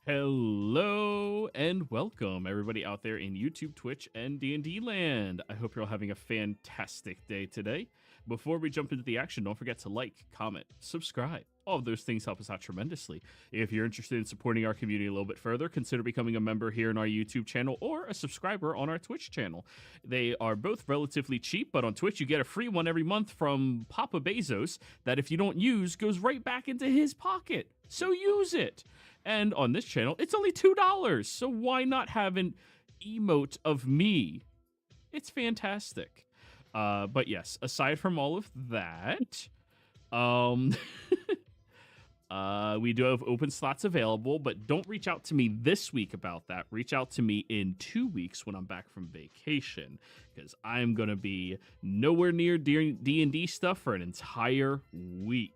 Hello and welcome everybody out there in YouTube, Twitch, and D&D land. I hope you're all having a fantastic day today. Before we jump into the action, don't forget to like, comment, subscribe. All of those things help us out tremendously. If you're interested in supporting our community a little bit further, consider becoming a member here in our YouTube channel or a subscriber on our Twitch channel. They are both relatively cheap, but on Twitch you get a free one every month from Papa Bezos that if you don't use, goes right back into his pocket. So use it. And on this channel, it's only $2, so why not have an emote of me? It's fantastic. But yes, aside from all of that, we do have open slots available, but don't reach out to me this week about that. Reach out to me in 2 weeks when I'm back from vacation, because I'm going to be nowhere near D&D stuff for an entire week.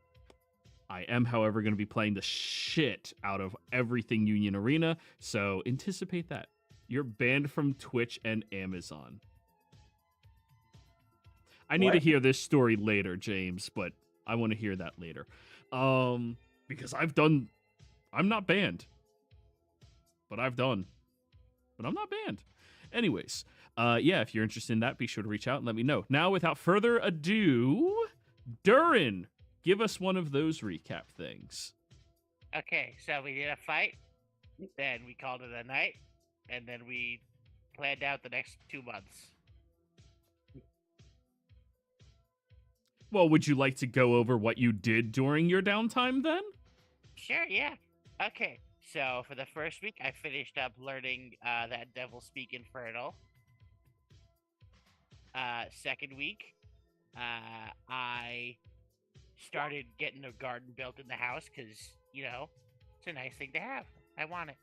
I am, however, going to be playing the shit out of everything Union Arena, so anticipate that. You're banned from Twitch and Amazon. I need to hear this story later, James, but I want to hear that later. Because I'm not banned. But I'm not banned. Anyways, yeah, if you're interested in that, be sure to reach out and let me know. Now, without further ado, Durin, give us one of those recap things. Okay, so we did a fight, then we called it a night, and then we planned out the next 2 months. Well, would you like to go over what you did during your downtime then? Sure, yeah. Okay, so for the first week, I finished up learning that Devil Speak Infernal. Second week, I started getting a garden built in the house because, you know, it's a nice thing to have. I want it.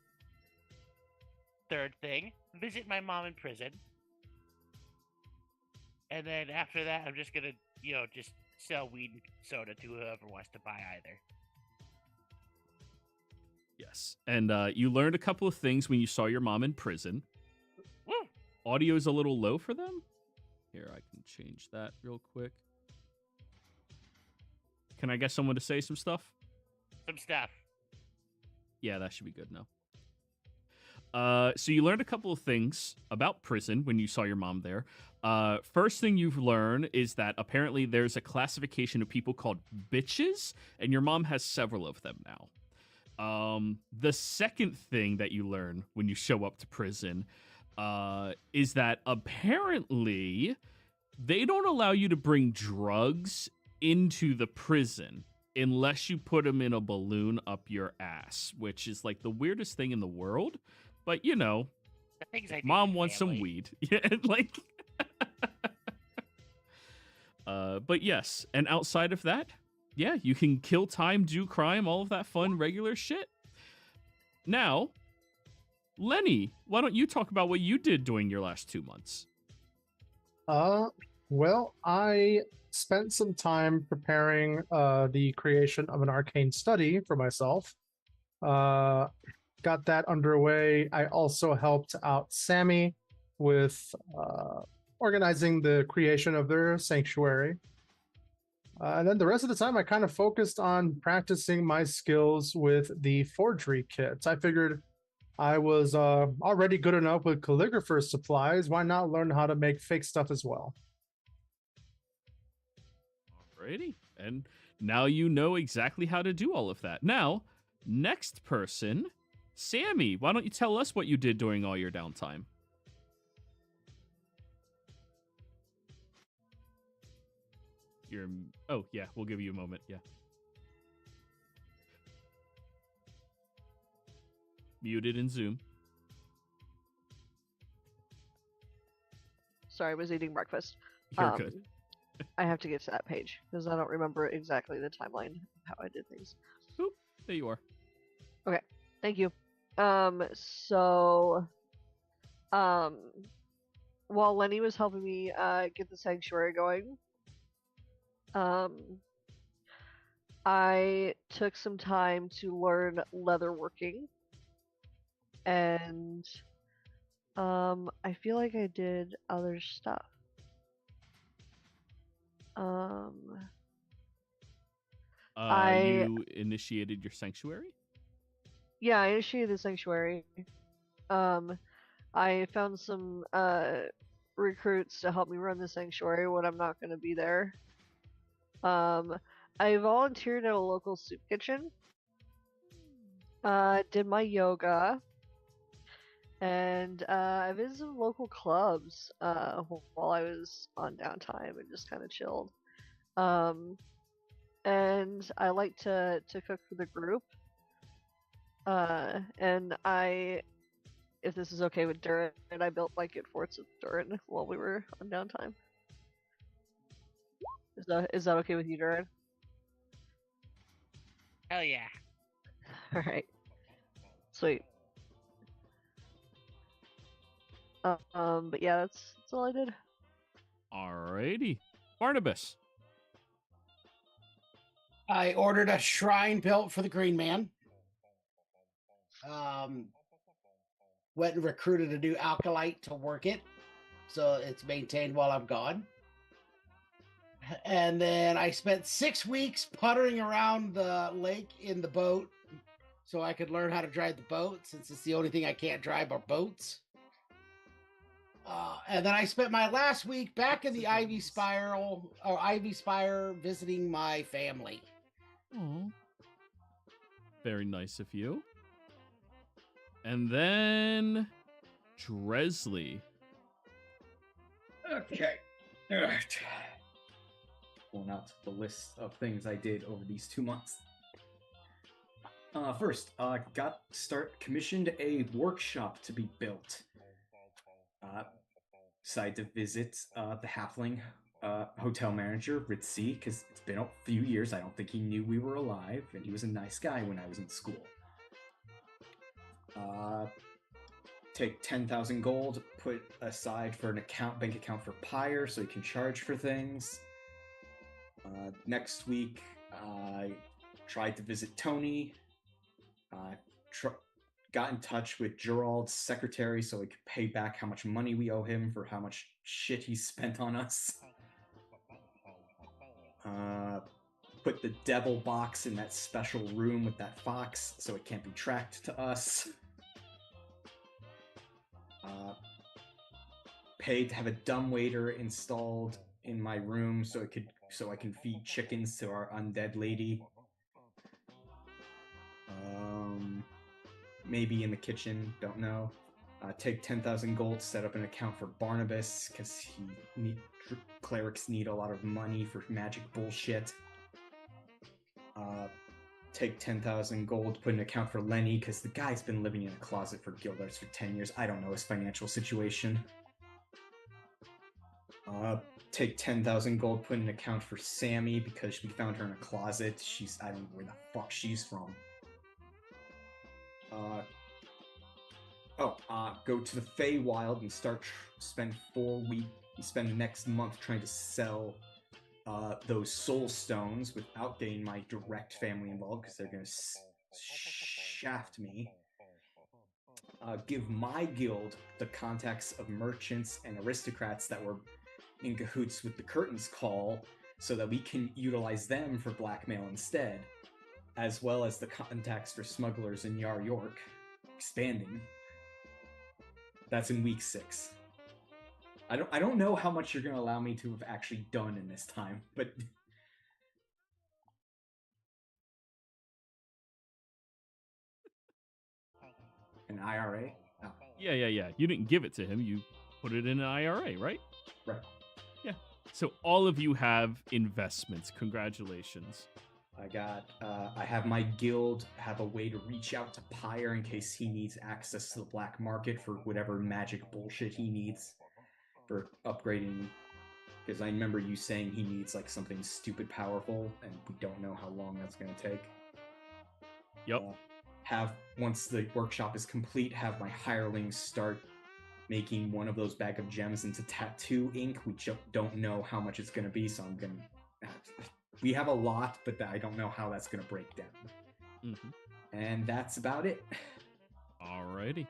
Third thing, visit my mom in prison. And then after that, I'm just gonna, just sell weed and soda to whoever wants to buy either. Yes. And you learned a couple of things when you saw your mom in prison. Woo! Audio's a little low for them. Here, I can change that real quick. Can I get someone to say some stuff? Some stuff. Yeah, that should be good now. So you learned a couple of things about prison when you saw your mom there. First thing you've learned is that apparently there's a classification of people called bitches, and your mom has several of them now. The second thing that you learn when you show up to prison is that apparently they don't allow you to bring drugs into the prison unless you put them in a balloon up your ass, which is like the weirdest thing in the world. But you know, mom wants some weed. Yeah, like. But yes, and outside of that, yeah, you can kill time, do crime, all of that fun, regular shit. Now, Lenny, why don't you talk about what you did during your last 2 months? Well, I spent some time preparing the creation of an arcane study for myself. Got that underway. I also helped out Sammy with organizing the creation of their sanctuary. And then the rest of the time, I kind of focused on practicing my skills with the forgery kits. I figured I was already good enough with calligrapher's supplies. Why not learn how to make fake stuff as well? Alrighty. And now you know exactly how to do all of that. Now, next person, Sammy, why don't you tell us what you did during all your downtime? Oh, yeah, we'll give you a moment, yeah. Muted in Zoom. Sorry, I was eating breakfast. You're good. I have to get to that page because I don't remember exactly the timeline of how I did things. Oop, there you are. Okay, thank you. So, while Lenny was helping me get the sanctuary going, I took some time to learn leatherworking, and I feel like I did other stuff. You initiated your sanctuary? Yeah, I initiated the sanctuary. I found some recruits to help me run the sanctuary when I'm not going to be there. I volunteered at a local soup kitchen. Did my yoga, and I visited some local clubs while I was on downtime and just kind of chilled. And I like to cook for the group. And if this is okay with Durin, I built blanket forts with Durin while we were on downtime. Is that okay with you, Durin? Hell yeah. All right. Sweet. But yeah, that's all I did. Alrighty. Barnabas. I ordered a shrine built for the Green Man. Went and recruited a new alkalite to work it, so it's maintained while I'm gone. And then I spent 6 weeks puttering around the lake in the boat so I could learn how to drive the boat, since it's the only thing I can't drive are boats. And then I spent my last week back in the Ivy Spire visiting my family. Aww. Very nice of you. And then Dresley. Okay. All right. Pulling out the list of things I did over these 2 months. First, commissioned a workshop to be built. Decided to visit the halfling hotel manager, Ritzy, because it's been a few years. I don't think he knew we were alive, and he was a nice guy when I was in school. Take 10,000 gold, put aside for an bank account for Pyre, so he can charge for things. Next week, I tried to visit Tony. Got in touch with Gerald's secretary so he could pay back how much money we owe him for how much shit he spent on us. Put the devil box in that special room with that fox so it can't be tracked to us. Paid to have a dumbwaiter installed in my room so I can feed chickens to our undead lady. Maybe in the kitchen, don't know. Take 10,000 gold, set up an account for Barnabas, because clerics need a lot of money for magic bullshit. Take 10,000 gold, put an account for Lenny, because the guy's been living in a closet for Guildars for 10 years. I don't know his financial situation. Take 10,000 gold, put an account for Sammy, because we found her in a closet. I don't know where the fuck she's from. Go to the Feywild and spend the next month trying to sell those soul stones without getting my direct family involved, because they're gonna shaft me. Give my guild the contacts of merchants and aristocrats that were in cahoots with the Curtains Call, so that we can utilize them for blackmail instead, as well as the contacts for smugglers in Yar York. Expanding. That's in week 6. I don't know how much you're gonna allow me to have actually done in this time, but an IRA? Oh. Yeah. You didn't give it to him. You put it in an IRA, right? Right. Yeah. So all of you have investments. Congratulations. I have my guild have a way to reach out to Pyre in case he needs access to the black market for whatever magic bullshit he needs for upgrading. Because I remember you saying he needs like something stupid powerful, and we don't know how long that's going to take. Yep. Once the workshop is complete, have my hirelings start making one of those bag of gems into tattoo ink. We don't know how much it's going to be, so I'm going to... We have a lot, but I don't know how that's going to break down. Mm-hmm. And that's about it. Alrighty.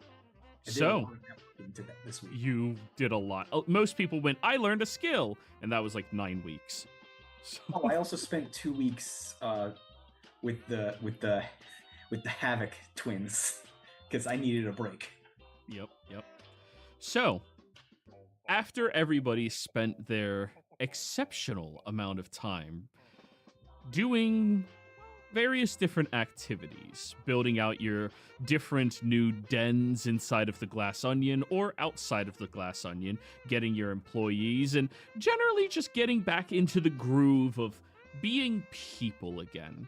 So, into that this week. You did a lot. Most people went, I learned a skill, and that was like 9 weeks. So... I also spent 2 weeks with the with the Havoc twins because I needed a break. Yep. So, after everybody spent their exceptional amount of time doing various different activities, building out your different new dens inside of the Glass Onion or outside of the Glass Onion, getting your employees, and generally just getting back into the groove of being people again.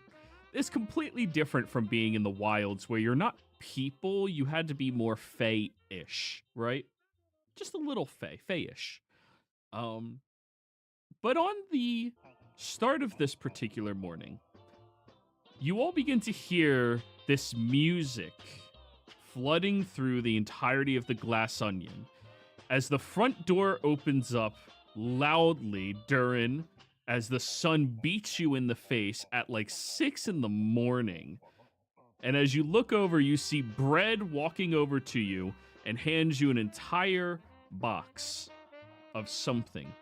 It's completely different from being in the wilds where you're not people, you had to be more Fae-ish, right? Just a little Fae-ish. But on the start of this particular morning, you all begin to hear this music flooding through the entirety of the Glass Onion as the front door opens up loudly during as the sun beats you in the face at like 6 in the morning. And as you look over, you see Bread walking over to you and hands you an entire box of something.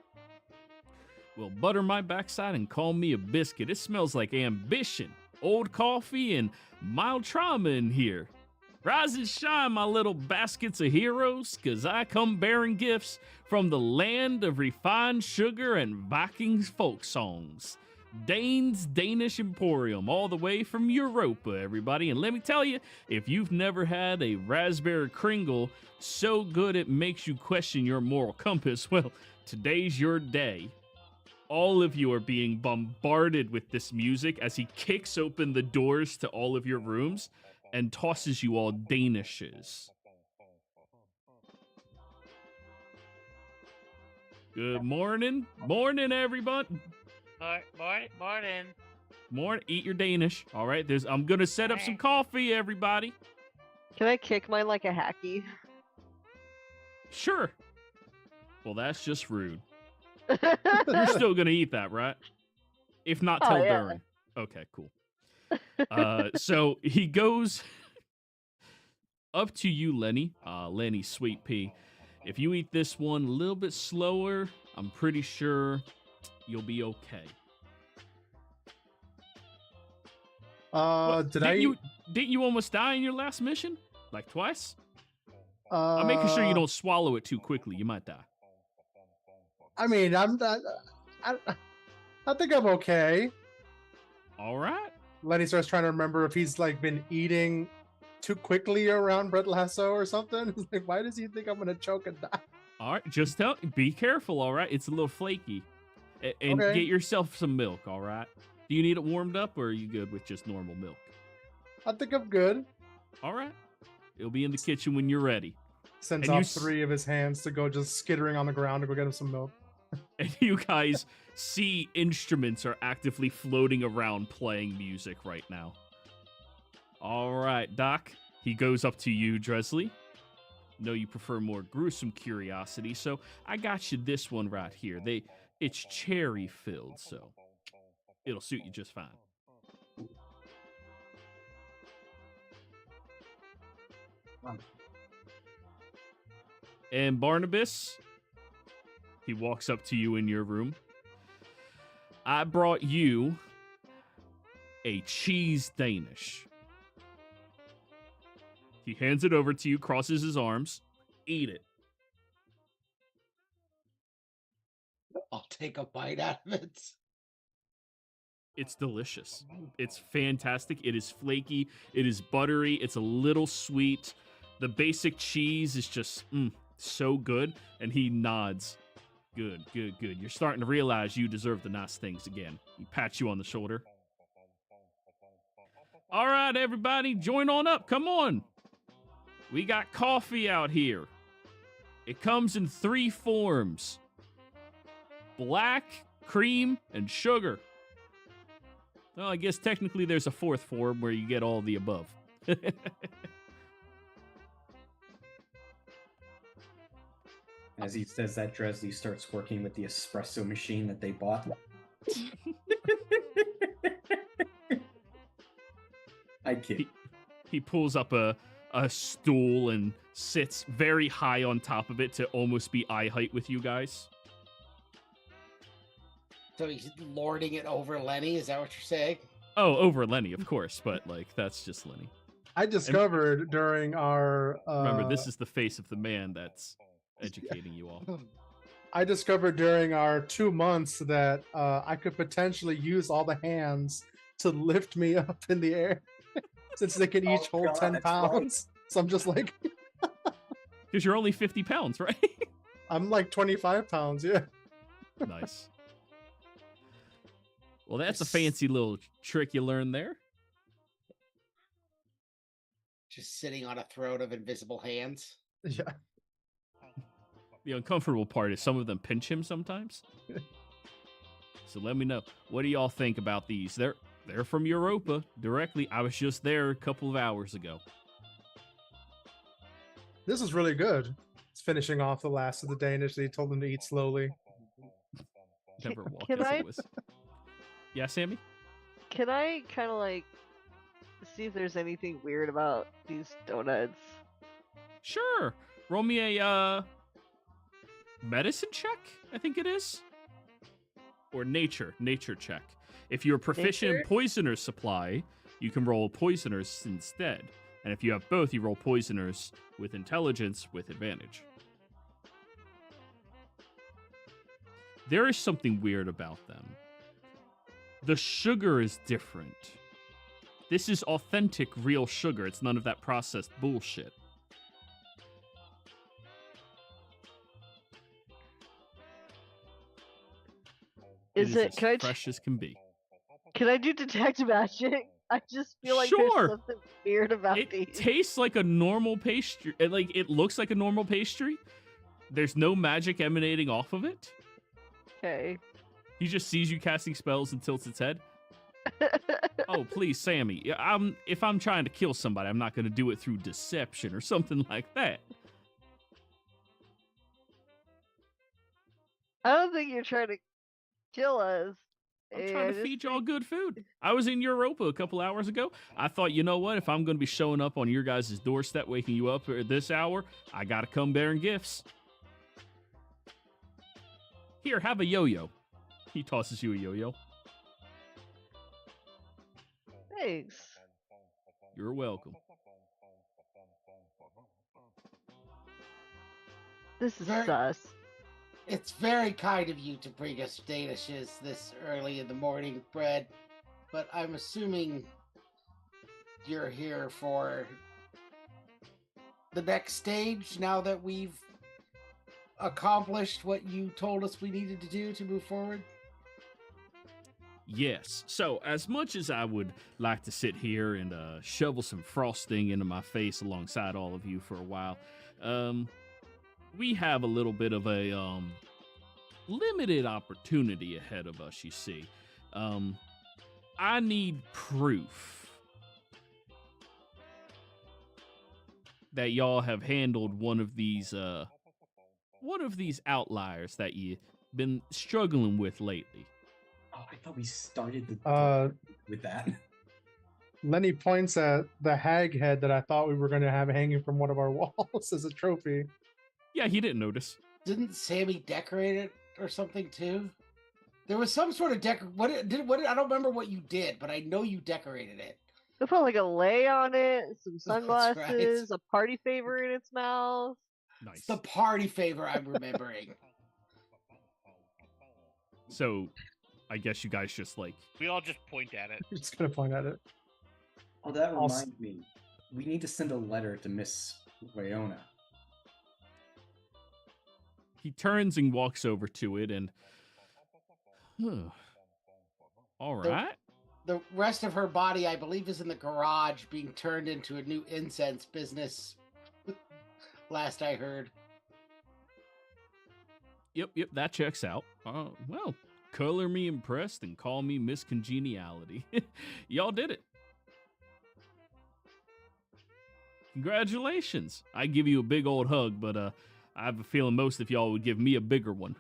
Well, butter my backside and call me a biscuit. It smells like ambition, old coffee, and mild trauma in here. Rise and shine, my little baskets of heroes, 'cause I come bearing gifts from the land of refined sugar and Vikings folk songs. Dane's Danish Emporium, all the way from Europa, everybody. And let me tell you, if you've never had a raspberry kringle so good it makes you question your moral compass, well, today's your day. All of you are being bombarded with this music as he kicks open the doors to all of your rooms and tosses you all Danishes. Good morning. Morning, everybody. Morning. Eat your Danish. All right, I'm going to set up some coffee, everybody. Can I kick mine like a hacky? Sure. Well, that's just rude. You're still going to eat that, right? If not, tell during. Okay, cool. So he goes up to you, Lenny. Lenny, sweet pea. If you eat this one a little bit slower, I'm pretty sure you'll be okay. Didn't you almost die in your last mission? Like twice? I'm making sure you don't swallow it too quickly. You might die. I mean, I think I'm okay. All right. Lenny starts trying to remember if he's like been eating too quickly around Brett Lasso or something. He's like, why does he think I'm gonna choke and die? All right, just be careful. All right, it's a little flaky, and Okay. get yourself some milk. All right. Do you need it warmed up, or are you good with just normal milk? I think I'm good. All right. It'll be in the kitchen when you're ready. Sends And you off 3 of his hands to go just skittering on the ground to go get him some milk. And you guys see instruments are actively floating around playing music right now. All right, Doc. He goes up to you, Dresley. Know you prefer more gruesome curiosity, so I got you this one right here. It's cherry filled, so it'll suit you just fine. And Barnabas, he walks up to you in your room. I brought you a cheese Danish. He hands it over to you, crosses his arms. Eat it. I'll take a bite out of it. It's delicious. It's fantastic. It is flaky. It is buttery. It's a little sweet. The basic cheese is just so good. And he nods. Good. You're starting to realize you deserve the nice things again. He pats you on the shoulder. All right, everybody, join on up. Come on. We got coffee out here. It comes in 3 forms. Black, cream, and sugar. Well, I guess technically there's a 4th form where you get all the above. As he says that, Dresley starts working with the espresso machine that they bought. I kid. He pulls up a stool and sits very high on top of it to almost be eye height with you guys. So he's lording it over Lenny. Is that what you're saying? Oh, over Lenny, of course, but like that's just Lenny. I discovered during our Remember, this is the face of the man that's educating you all. I discovered during our 2 months that I could potentially use all the hands to lift me up in the air, since they can each hold God, 10 that's pounds. So I'm just like, Because you're only 50 pounds, right? I'm like 25 pounds. Yeah. Nice. Well, that's a fancy little trick you learned there. Just sitting on a throne of invisible hands. Yeah. The uncomfortable part is some of them pinch him sometimes. So let me know. What do y'all think about these? They're from Europa directly. I was just there a couple of hours ago. This is really good. It's finishing off the last of the Danish. They told them to eat slowly. Never walk Can as I- it was. Yeah, Sammy? Can I kind of like see if there's anything weird about these donuts? Sure. Roll me a medicine check, I think it is. Or nature check. If you're proficient in Nature? poisoner's supply, you can roll poisoners instead. And if you have both, you roll poisoners with intelligence with advantage. There is something weird about them. The sugar is different. This is authentic, real sugar. It's none of that processed bullshit. Is It it? as Can I? fresh as can be? Can I do detect magic? I just feel like Sure. there's something weird about It these. tastes like a normal pastry. It looks like a normal pastry. There's no magic emanating off of it. Okay. He just sees you casting spells and tilts its head. Oh, please, Sammy. If I'm trying to kill somebody, I'm not going to do it through deception or something like that. I don't think you're trying to kill us. I'm Yeah, trying I to just feed y'all think- good food. I was in Europa a couple hours ago. I thought, you know what? If I'm going to be showing up on your guys' doorstep, waking you up at this hour, I got to come bearing gifts. Here, have a yo-yo. He tosses you a yo-yo. Thanks. You're welcome. This is Very- sus. It's very kind of you to bring us danishes this early in the morning, Bread. But I'm assuming you're here for the next stage now that we've accomplished what you told us we needed to do to move forward. Yes. So, as much as I would like to sit here and shovel some frosting into my face alongside all of you for a while, we have a little bit of a limited opportunity ahead of us, you see. I need proof that y'all have handled one of these outliers that you've been struggling with lately. Oh, I thought we started with that. Lenny points at the hag head that I thought we were going to have hanging from one of our walls as a trophy. Yeah, he didn't notice. Didn't Sammy decorate it or something too? There was some sort of What I don't remember what you did, but I know you decorated it. We put like a lei on it, some That's sunglasses, right. a party favor in its mouth. Nice. It's the party favor I'm remembering. So, I guess you guys just like We all just point at it. I'm just going to point at it. Oh, that Also- reminds me. We need to send a letter to Miss Leona. he turns and walks over to it and all right. The rest of her body, I believe, is in the garage being turned into a new incense business. Last I heard. Yep, that checks out. Well, color me impressed and call me Miss Congeniality. Y'all did it. Congratulations. I give you a big old hug, but I have a feeling most of y'all would give me a bigger one.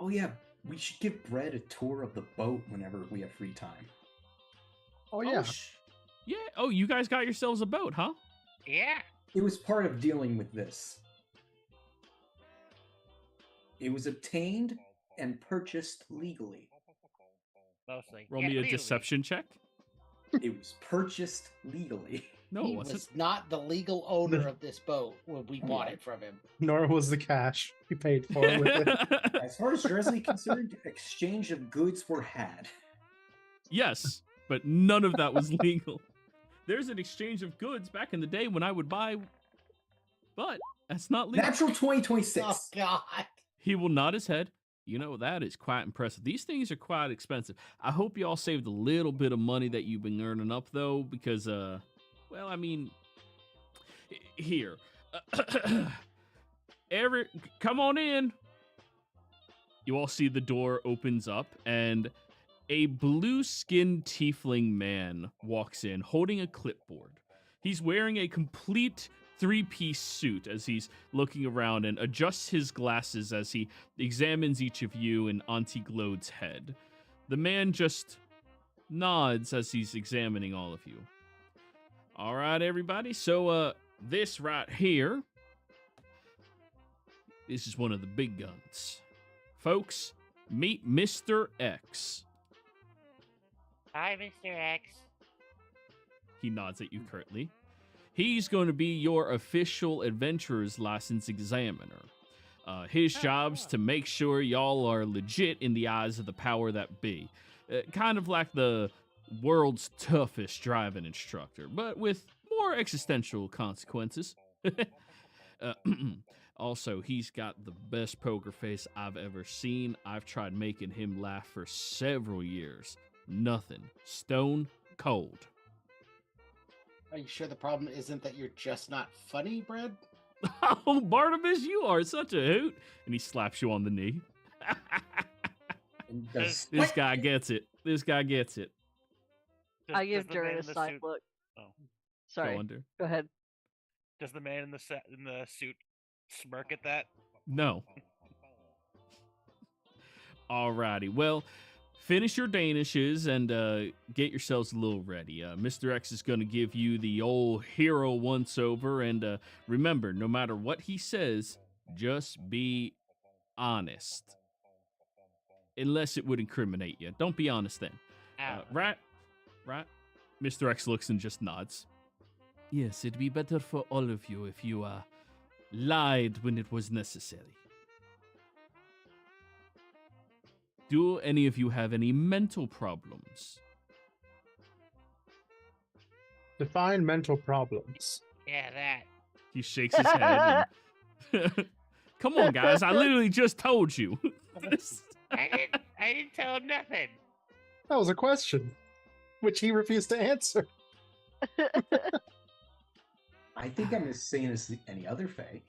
Oh yeah, we should give Brett a tour of the boat whenever we have free time. Oh, yeah. Yeah. Oh, you guys got yourselves a boat, huh? Yeah. It was part of dealing with this. It was obtained and purchased legally. Mostly. Roll Yeah, me a legally. deception check. It was purchased legally. No, he it wasn't. was not the legal owner of this boat when we bought it from him. Nor was the cash he paid for it with it. As far as Dressley concerned, exchange of goods were had. Yes, but none of that was legal. There's an exchange of goods back in the day when I would buy, but that's not legal. Natural 2026. Oh, God. He will nod his head. You know, that is quite impressive. These things are quite expensive. I hope you all saved a little bit of money that you've been earning up, though, because, well, I mean, here. Come on in. You all see the door opens up, and a blue-skinned tiefling man walks in, holding a clipboard. He's wearing a complete three-piece suit as he's looking around and adjusts his glasses as he examines each of you and Auntie Glode's head. The man just nods as he's examining all of you. All right, everybody. So, this right here, this is one of the big guns. Folks, meet Mr. X. Hi, Mr. X. He nods at you curtly. He's going to be your official adventurer's license examiner. His job's to make sure y'all are legit in the eyes of the power that be. Kind of like the world's toughest driving instructor, but with more existential consequences. Also, he's got the best poker face I've ever seen. I've tried making him laugh for several years. Nothing. Stone cold. Are you sure the problem isn't that you're just not funny, Brad? Oh, Barnabas, you are such a hoot. And he slaps you on the knee. And does- This guy gets it. This guy gets it. I give the man Durin a in the side suit- look. Oh. Sorry. Go under. Go ahead. Does the man in the suit smirk at that? No. Alrighty. Well, finish your Danishes and get yourselves a little ready. Mr. X is going to give you the old hero once over. And remember, no matter what he says, just be honest. Unless it would incriminate you. Don't be honest then. Right? Mr. X looks and just nods. Yes, it'd be better for all of you if you lied when it was necessary. Do any of you have any mental problems? Define mental problems. Yeah, that. He shakes his head. And come on, guys. I literally just told you. I didn't tell him nothing. That was a question, which he refused to answer. I think I'm as sane as any other Fae.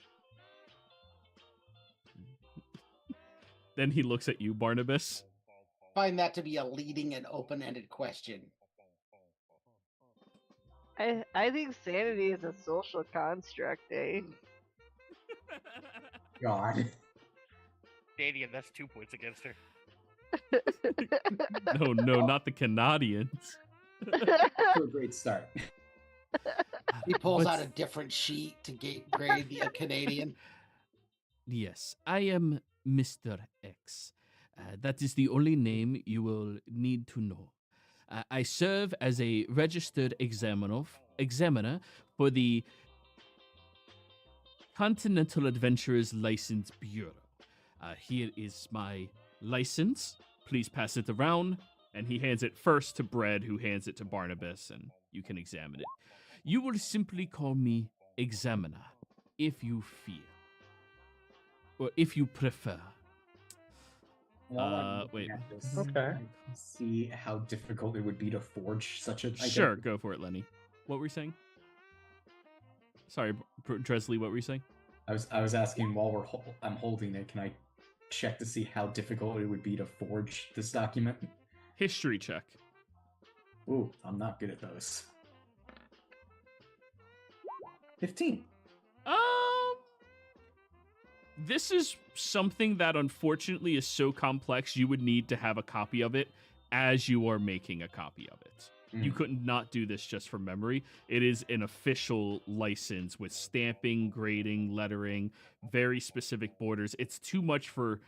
Then he looks at you, Barnabas. Find that to be a leading and open-ended question. I think sanity is a social construct, eh? God. Daniel, that's 2 points against her. No, not the Canadians. To a great start. He pulls But- out a different sheet to grade the Canadian. Yes, I am Mr. X. That is the only name you will need to know. I serve as a registered examiner for the Continental Adventurers License Bureau. Here is my license. Please pass it around. And he hands it first to Brad, who hands it to Barnabas, and you can examine it. You will simply call me Examiner, if you fear. Or if you prefer. While I'm looking wait. at this, Okay. I can see how difficult it would be to forge such a. Sure, go for it, Lenny. What were you saying? Sorry, Dresley, what were you saying? I was asking while I'm holding it. Can I check to see how difficult it would be to forge this document? History check. Ooh, I'm not good at those. 15. This is something that unfortunately is so complex you would need to have a copy of it as you are making a copy of it. You couldn't not do this just from memory. It is an official license with stamping, grading, lettering, very specific borders. It's too much for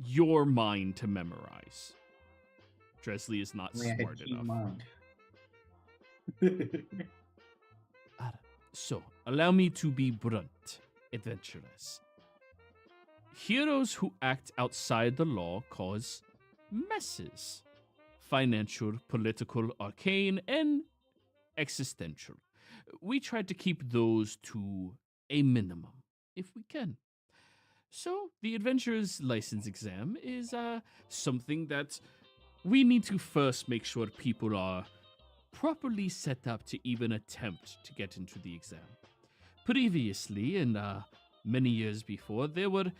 your mind to memorize. Dresley is not Only I had smart keen enough. mind. So, allow me to be blunt, adventurers. Heroes who act outside the law cause messes. Financial, political, arcane, and existential. We try to keep those to a minimum, if we can. So, the adventurer's license exam is something that we need to first make sure people are properly set up to even attempt to get into the exam. Previously, and many years before, there were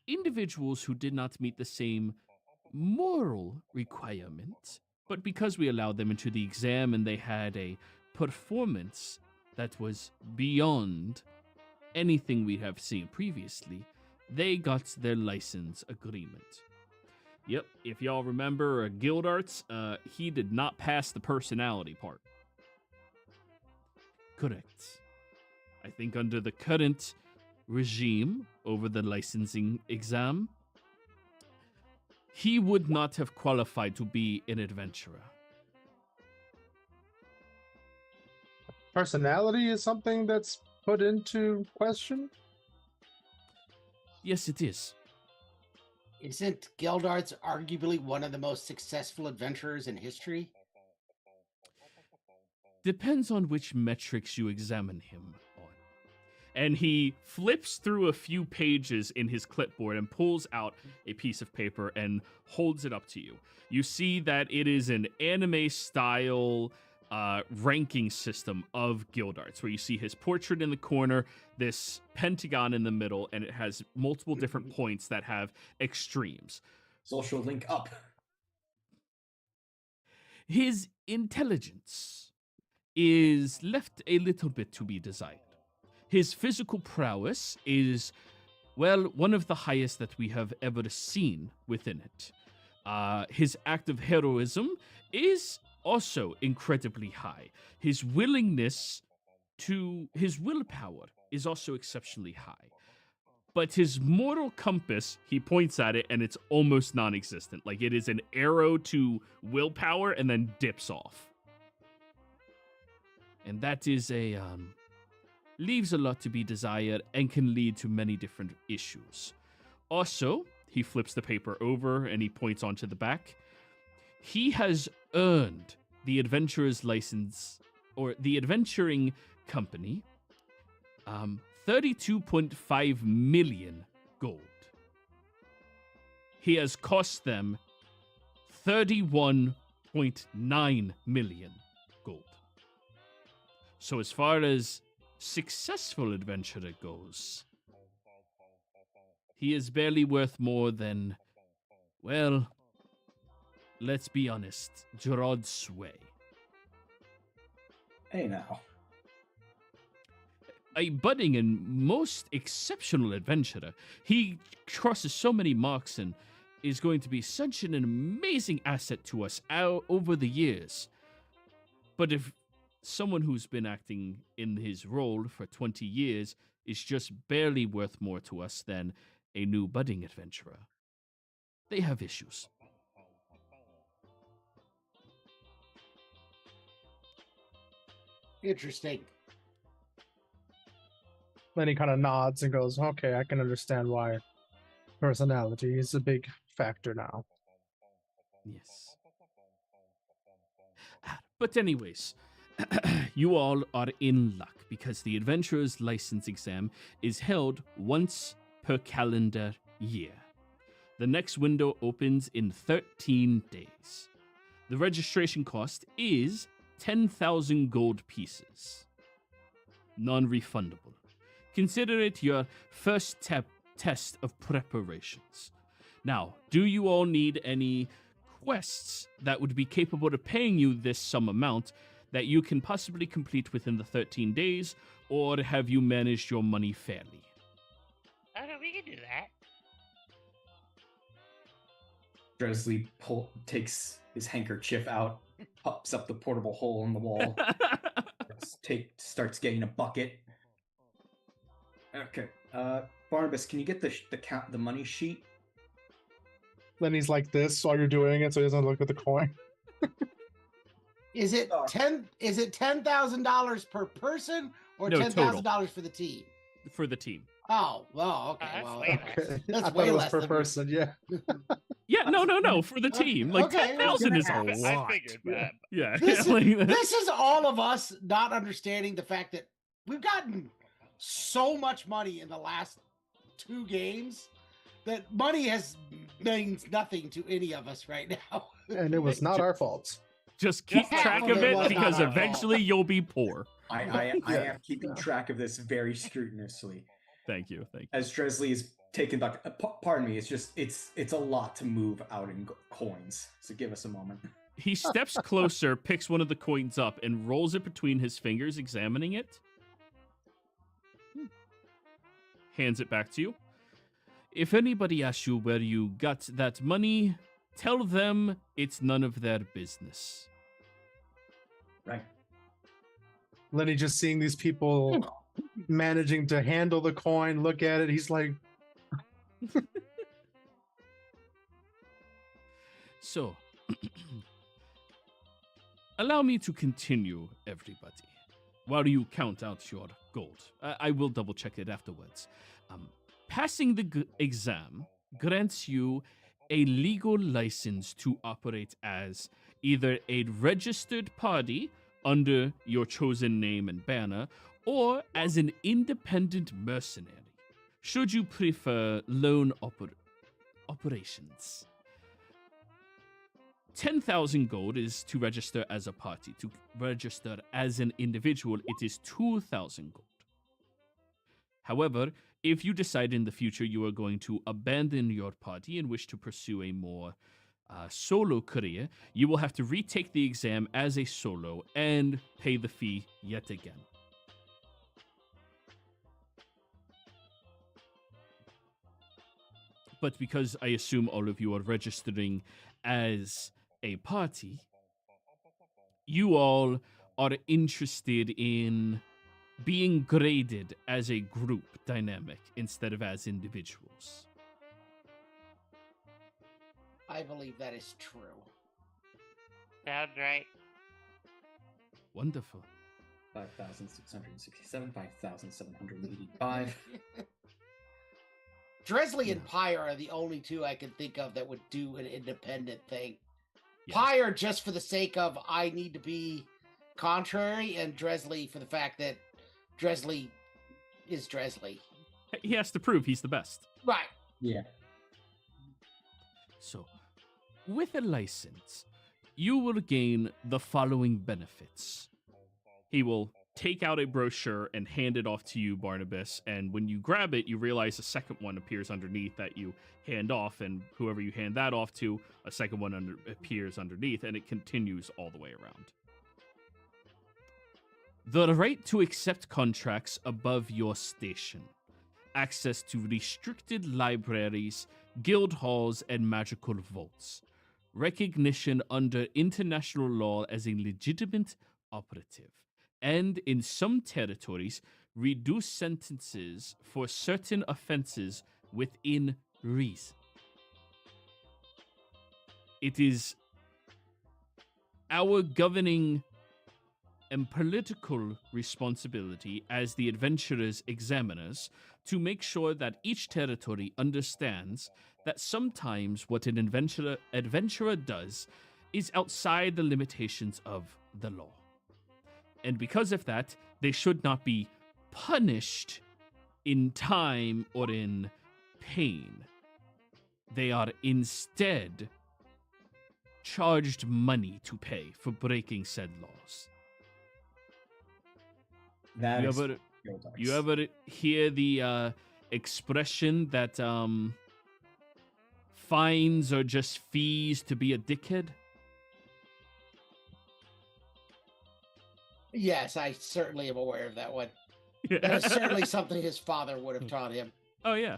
individuals who did not meet the same moral requirement, but because we allowed them into the exam and they had a performance that was beyond anything we have seen previously, they got their license agreement. Yep, if y'all remember Guild Arts, he did not pass the personality part. Correct. I think under the current regime over the licensing exam, he would not have qualified to be an adventurer. Personality is something that's put into question? Yes, it is. Isn't Gildarts arguably one of the most successful adventurers in history? Depends on which metrics you examine him on. And he flips through a few pages in his clipboard and pulls out a piece of paper and holds it up to you. You see that it is an anime-style ranking system of Guild Arts, where you see his portrait in the corner, this pentagon in the middle, and it has multiple different points that have extremes. Social link up. His intelligence is left a little bit to be desired. His physical prowess is, well, one of the highest that we have ever seen within it. His act of heroism is also incredibly high. His willpower is also exceptionally high. But his moral compass, he points at it and it's almost non-existent. Like it is an arrow to willpower and then dips off. And that is leaves a lot to be desired and can lead to many different issues. Also, he flips the paper over and he points onto the back. He has earned the adventurer's license, or the adventuring company, 32.5 million gold. He has cost them 31.9 million gold. So as far as successful adventurer goes, he is barely worth more than, well, let's be honest, Gerard Sway. Hey now. A budding and most exceptional adventurer. He crosses so many marks and is going to be such an amazing asset to us over the years. But if someone who's been acting in his role for 20 years is just barely worth more to us than a new budding adventurer, they have issues. Interesting. Then he kind of nods and goes, okay, I can understand why personality is a big factor now. Yes. But anyways, you all are in luck because the adventurer's license exam is held once per calendar year. The next window opens in 13 days. The registration cost is 10,000 gold pieces. Non-refundable. Consider it your first test of preparations. Now, do you all need any quests that would be capable of paying you this sum amount that you can possibly complete within the 13 days, or have you managed your money fairly? Oh, no, we can do that. Dresley takes his handkerchief out, pops up the portable hole in the wall, starts getting a bucket. Okay, Barnabas, can you get the money sheet? Lenny's like this while you're doing it, so he doesn't look at the coin. Is it $10,000 per person or No, $10,000 for the team? For the team. Oh, well, okay. That's Well, way less. Okay. That's I thought way it was less per than- person. Yeah. Yeah, no, for the team. Like Okay, 10,000 is a I lot. figured Yeah. that. Yeah, This, like is, that. this is all of us not understanding the fact that we've gotten so much money in the last 2 games that money means nothing to any of us right now. And it was not our fault. Just keep Yeah, track well, of it it was because not our eventually you'll be poor. I Yeah. am keeping track of this very scrupulously. Thank you. As Dresley is taking back, pardon me, it's a lot to move out in coins. So give us a moment. He steps closer, picks one of the coins up, and rolls it between his fingers, examining it. Hands it back to you. If anybody asks you where you got that money, tell them it's none of their business. Right. Lenny just seeing these people managing to handle the coin, look at it, he's like, So, allow me to continue, everybody, while you count out your gold. I will double check it afterwards. Passing the exam grants you a legal license to operate as either a registered party under your chosen name and banner, or as an independent mercenary, should you prefer lone operations. 10,000 gold is to register as a party. To register as an individual, it is 2,000 gold. However, if you decide in the future you are going to abandon your party and wish to pursue a more solo career, you will have to retake the exam as a solo and pay the fee yet again. But because I assume all of you are registering as a party, you all are interested in being graded as a group dynamic instead of as individuals. I believe that is true. Sounds right. Wonderful. 5,667, 5,785. Dresley and Pyre are the only 2 I can think of that would do an independent thing. Yes. Pyre just for the sake of I need to be contrary, and Dresley for the fact that Dresley is Dresley. He has to prove he's the best. Right. Yeah. So, with a license, you will gain the following benefits. He will take out a brochure and hand it off to you, Barnabas, and when you grab it, you realize a second one appears underneath that you hand off, and whoever you hand that off to, a second one appears underneath, and it continues all the way around. The right to accept contracts above your station. Access to restricted libraries, guild halls, and magical vaults. Recognition under international law as a legitimate operative. And in some territories, reduce sentences for certain offenses within reason. It is our governing and political responsibility as the adventurers' examiners to make sure that each territory understands that sometimes what an adventurer does is outside the limitations of the law. And because of that, they should not be punished in time or in pain. They are instead charged money to pay for breaking said laws. That You is ever, Guild Arts. you ever hear the expression that fines are just fees to be a dickhead? Yes, I certainly am aware of that one. That is certainly something his father would have taught him. Oh, yeah.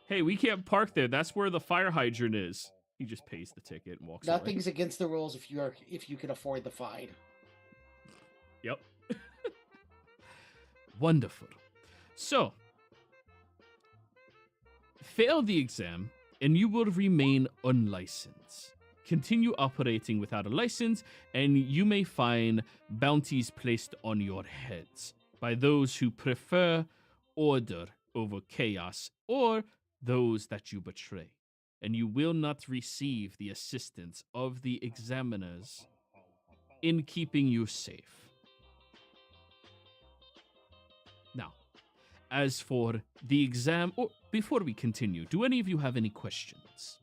Hey, we can't park there. That's where the fire hydrant is. He just pays the ticket and walks away. Nothing's against the rules if you can afford the fine. Yep. Wonderful. So, fail the exam, and you will remain unlicensed. Continue operating without a license, and you may find bounties placed on your heads by those who prefer order over chaos or those that you betray. And you will not receive the assistance of the examiners in keeping you safe. Now, as for the exam, or before we continue, do any of you have any questions?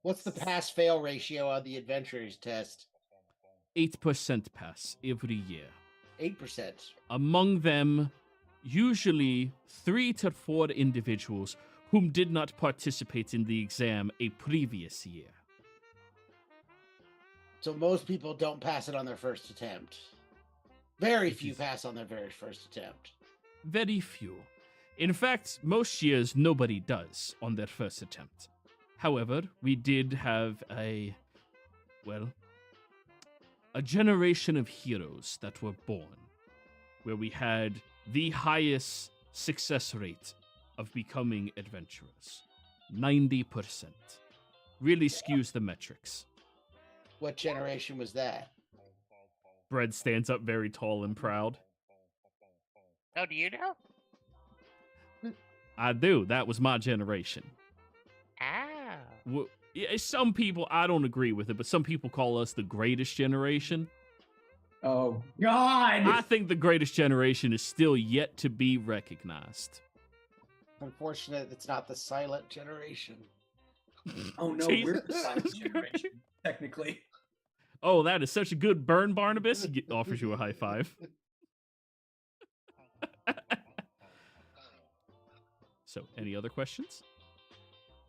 What's the pass-fail ratio on the adventurers test? 8% pass every year. 8%. Among them, usually 3 to 4 individuals whom did not participate in the exam a previous year. So most people don't pass it on their first attempt. Very few pass on their very first attempt. Very few. In fact, most years nobody does on their first attempt. However, we did have a generation of heroes that were born, where we had the highest success rate of becoming adventurers. 90%. Really skews the metrics. What generation was that? Bread stands up very tall and proud. Oh, do you know? I do. That was my generation. Ah. Well, yeah, some people, I don't agree with it, but some people call us the greatest generation. Oh, God! I think the greatest generation is still yet to be recognized. Unfortunate it's not the silent generation. Oh, no, Jesus. we're the silent generation, technically. Oh, that is such a good burn, Barnabas. He offers you a high five. So, any other questions?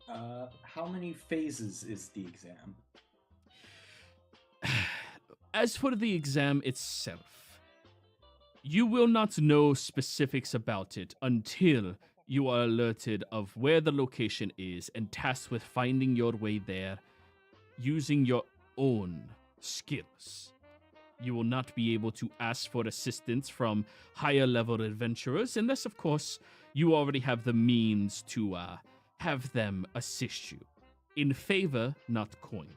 How many phases is the exam? As for the exam itself, you will not know specifics about it until you are alerted of where the location is and tasked with finding your way there using your own skills. You will not be able to ask for assistance from higher level adventurers unless, of course, you already have the means to have them assist you. In favor, not coin.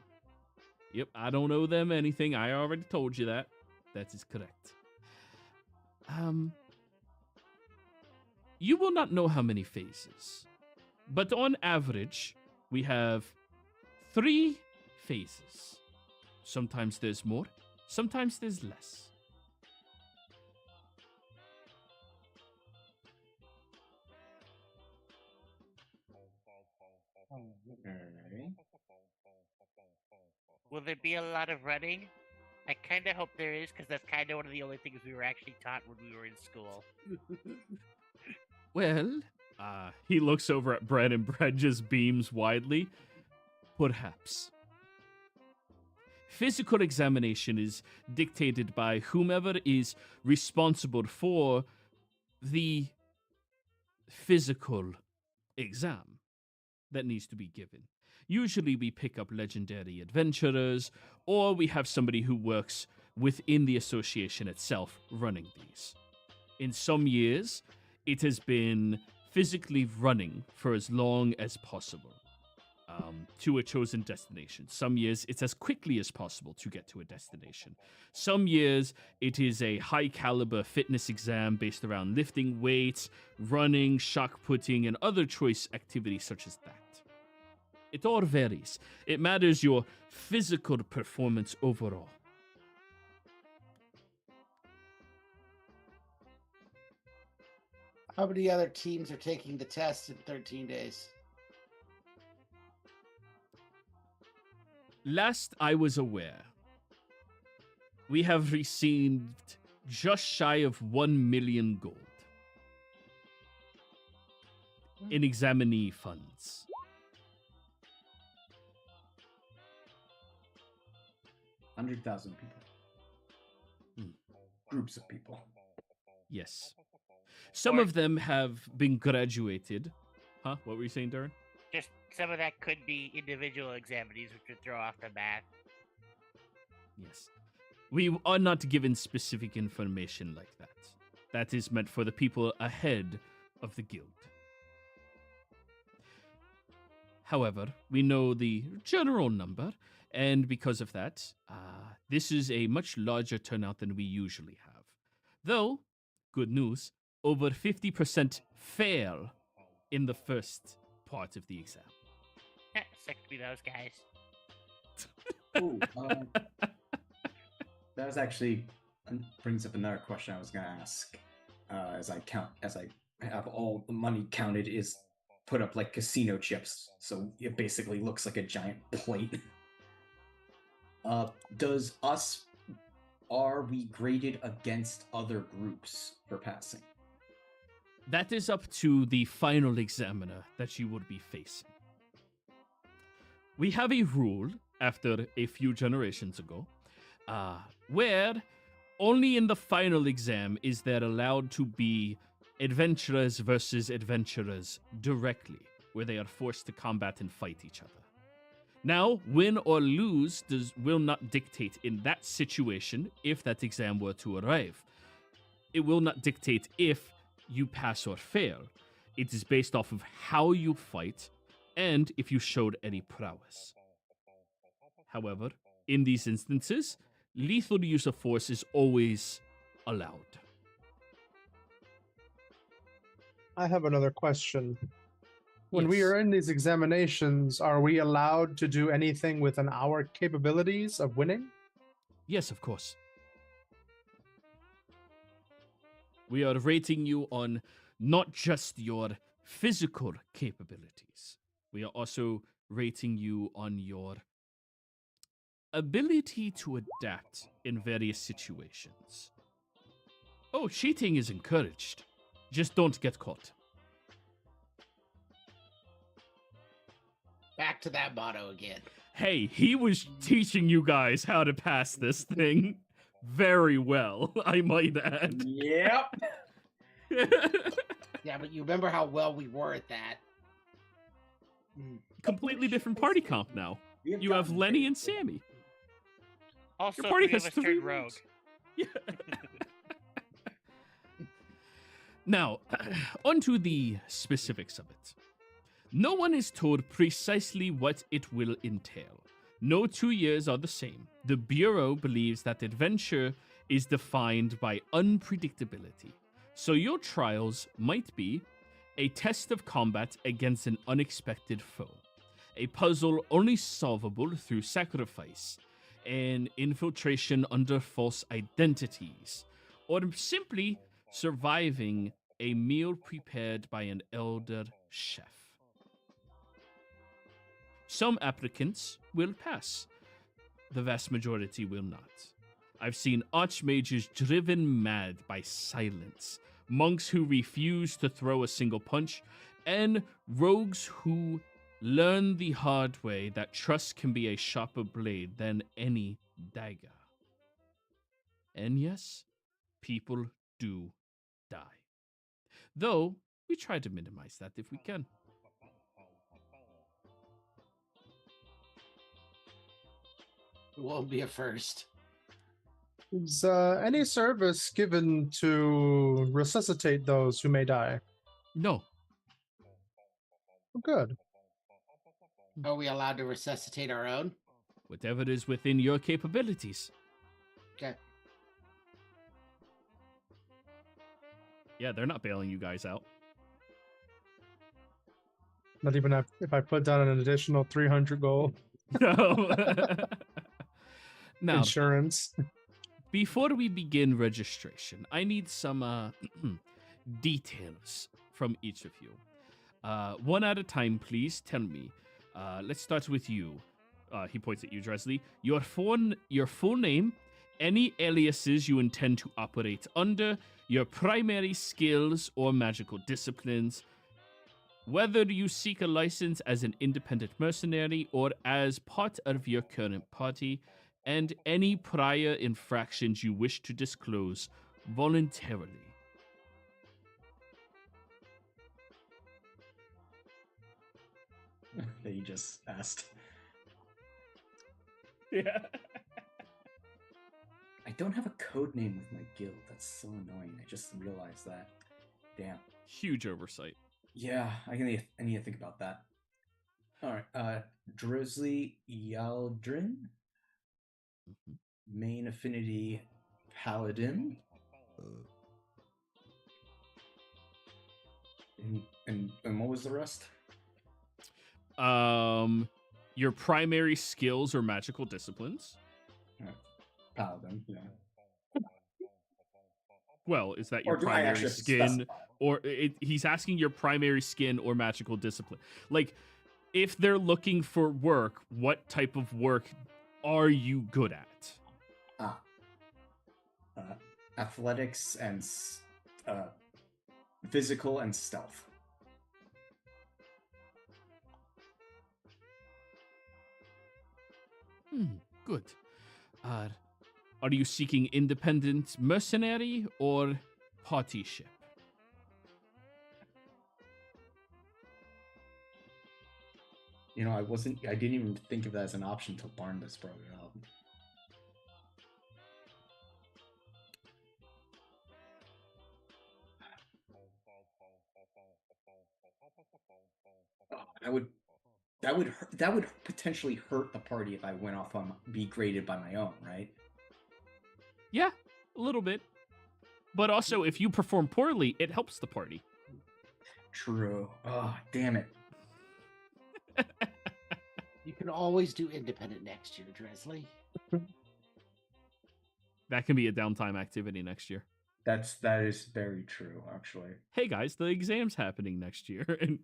Yep, I don't owe them anything. I already told you that. That is correct. You will not know how many phases, but on average, we have 3 phases. Sometimes there's more, sometimes there's less. Alright. Will there be a lot of running? I kind of hope there is, because that's kind of one of the only things we were actually taught when we were in school. Well, he looks over at Brett, and Brett just beams widely. Perhaps. Physical examination is dictated by whomever is responsible for the physical exam that needs to be given. Usually we pick up legendary adventurers, or we have somebody who works within the association itself running these. In some years, it has been physically running for as long as possible to a chosen destination. Some years, it's as quickly as possible to get to a destination. Some years, it is a high-caliber fitness exam based around lifting weights, running, shock putting, and other choice activities such as that. It all varies. It matters your physical performance overall. How many other teams are taking the test in 13 days? Last I was aware, we have received just shy of 1 million gold in examinee funds. $100,000 people. Groups of people. Yes. Some of them have been graduated. Huh? What were you saying, Darren? Just some of that could be individual examinees, which would throw off the math. Yes. We are not given specific information like that. That is meant for the people ahead of the guild. However, we know the general number, and because of that, this is a much larger turnout than we usually have. Though, good news, over 50% fail in the first part of the exam. Sick to be those guys. Ooh, that was actually brings up another question I was gonna ask. As I have all the money counted is put up like casino chips, so it basically looks like a giant plate. Are we graded against other groups for passing? That is up to the final examiner that you would be facing. We have a rule after a few generations ago, where only in the final exam is there allowed to be adventurers versus adventurers directly, where they are forced to combat and fight each other. Now, win or lose will not dictate in that situation if that exam were to arrive. It will not dictate if you pass or fail. It is based off of how you fight and if you showed any prowess. However, in these instances, lethal use of force is always allowed. I have another question. When we Yes. are in these examinations, are we allowed to do anything within our capabilities of winning? Yes, of course. We are rating you on not just your physical capabilities. We are also rating you on your ability to adapt in various situations. Oh, cheating is encouraged. Just don't get caught. Back to that motto again. Hey, he was teaching you guys how to pass this thing very well, I might add. Yep. Yeah, but you remember how well we were at that. Completely different party comp now. You have Lenny and Sammy. Also, Your party three of has us 3 turned rogue. rogues. Yeah. Now, onto the specifics of it. No one is told precisely what it will entail. No 2 years are the same. The Bureau believes that adventure is defined by unpredictability. So your trials might be a test of combat against an unexpected foe, a puzzle only solvable through sacrifice, an infiltration under false identities, or simply surviving a meal prepared by an elder chef. Some applicants will pass. The vast majority will not. I've seen archmages driven mad by silence, monks who refuse to throw a single punch, and rogues who learn the hard way that trust can be a sharper blade than any dagger. And yes, people do die. Though, we try to minimize that if we can. It won't be a first. Is any service given to resuscitate those who may die? No. Oh, good. Are we allowed to resuscitate our own? Whatever is within your capabilities. Okay. Yeah, they're not bailing you guys out. Not even if I put down an additional 300 gold No. Now, insurance. before we begin registration, I need some details from each of you. One at a time, please. Tell me. Let's start with you. He points at you, Dresley. Your full name, any aliases you intend to operate under, your primary skills or magical disciplines, whether you seek a license as an independent mercenary or as part of your current party, and any prior infractions you wish to disclose voluntarily. That you just asked. Yeah. I don't have a code name with my guild. That's so annoying. I just realized that. Damn. Huge oversight. Yeah, I need to think about that. All right. Drizzly Yaldrin, Mhm. main affinity Paladin. And what was the rest? Your primary skills or magical disciplines. Paladin. Yeah. Well, is that your Or do I primary actually have to skin, specify? or he's asking your primary skin or magical discipline? Like, if they're looking for work, what type of work are you good at? Athletics and physical and stealth. Good. Are you seeking independent mercenary or party ship? You know, I didn't even think of that as an option until Barnabas brought it up. That would potentially hurt the party if I went off on be graded by my own, right? Yeah, a little bit. But also, if you perform poorly, it helps the party. True. Oh, damn it. You can always do independent next year, Dresley. That can be a downtime activity next year. That is very true, actually. Hey guys, the exam's happening next year, and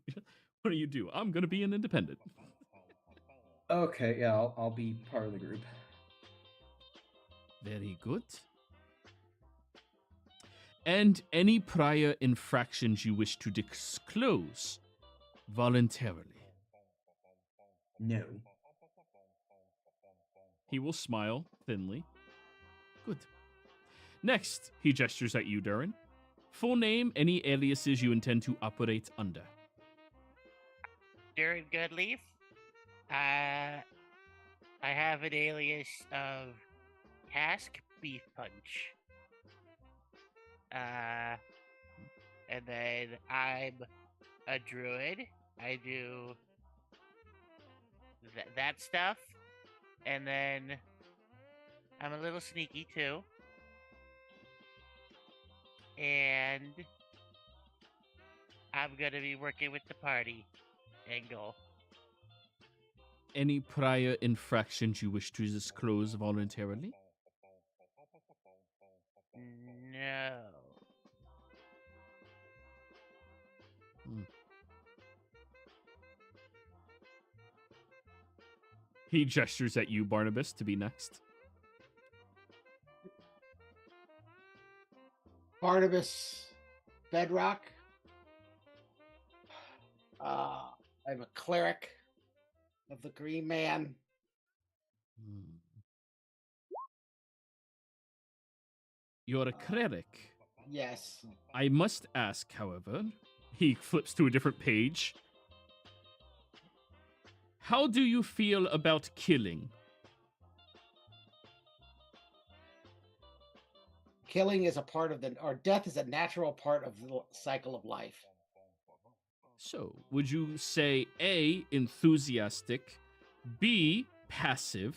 what do? I'm gonna be an independent. Okay, yeah, I'll be part of the group. Very good. And any prior infractions you wish to disclose voluntarily. No. He will smile thinly. Good. Next, he gestures at you, Durin. Full name, any aliases you intend to operate under. Durin Goodleaf. I have an alias of Task Beef Punch. And then I'm a druid. I do that stuff. And then I'm a little sneaky too. And I'm gonna be working with the party angle. Any prior infractions you wish to disclose voluntarily? No. He gestures at you, Barnabas, to be next. Barnabas Bedrock. I'm a cleric of the Green Man. You're a cleric. Yes. I must ask, however, he flips to a different page. How do you feel about killing? Killing is a part of or death is a natural part of the cycle of life. So, would you say A, enthusiastic, B, passive,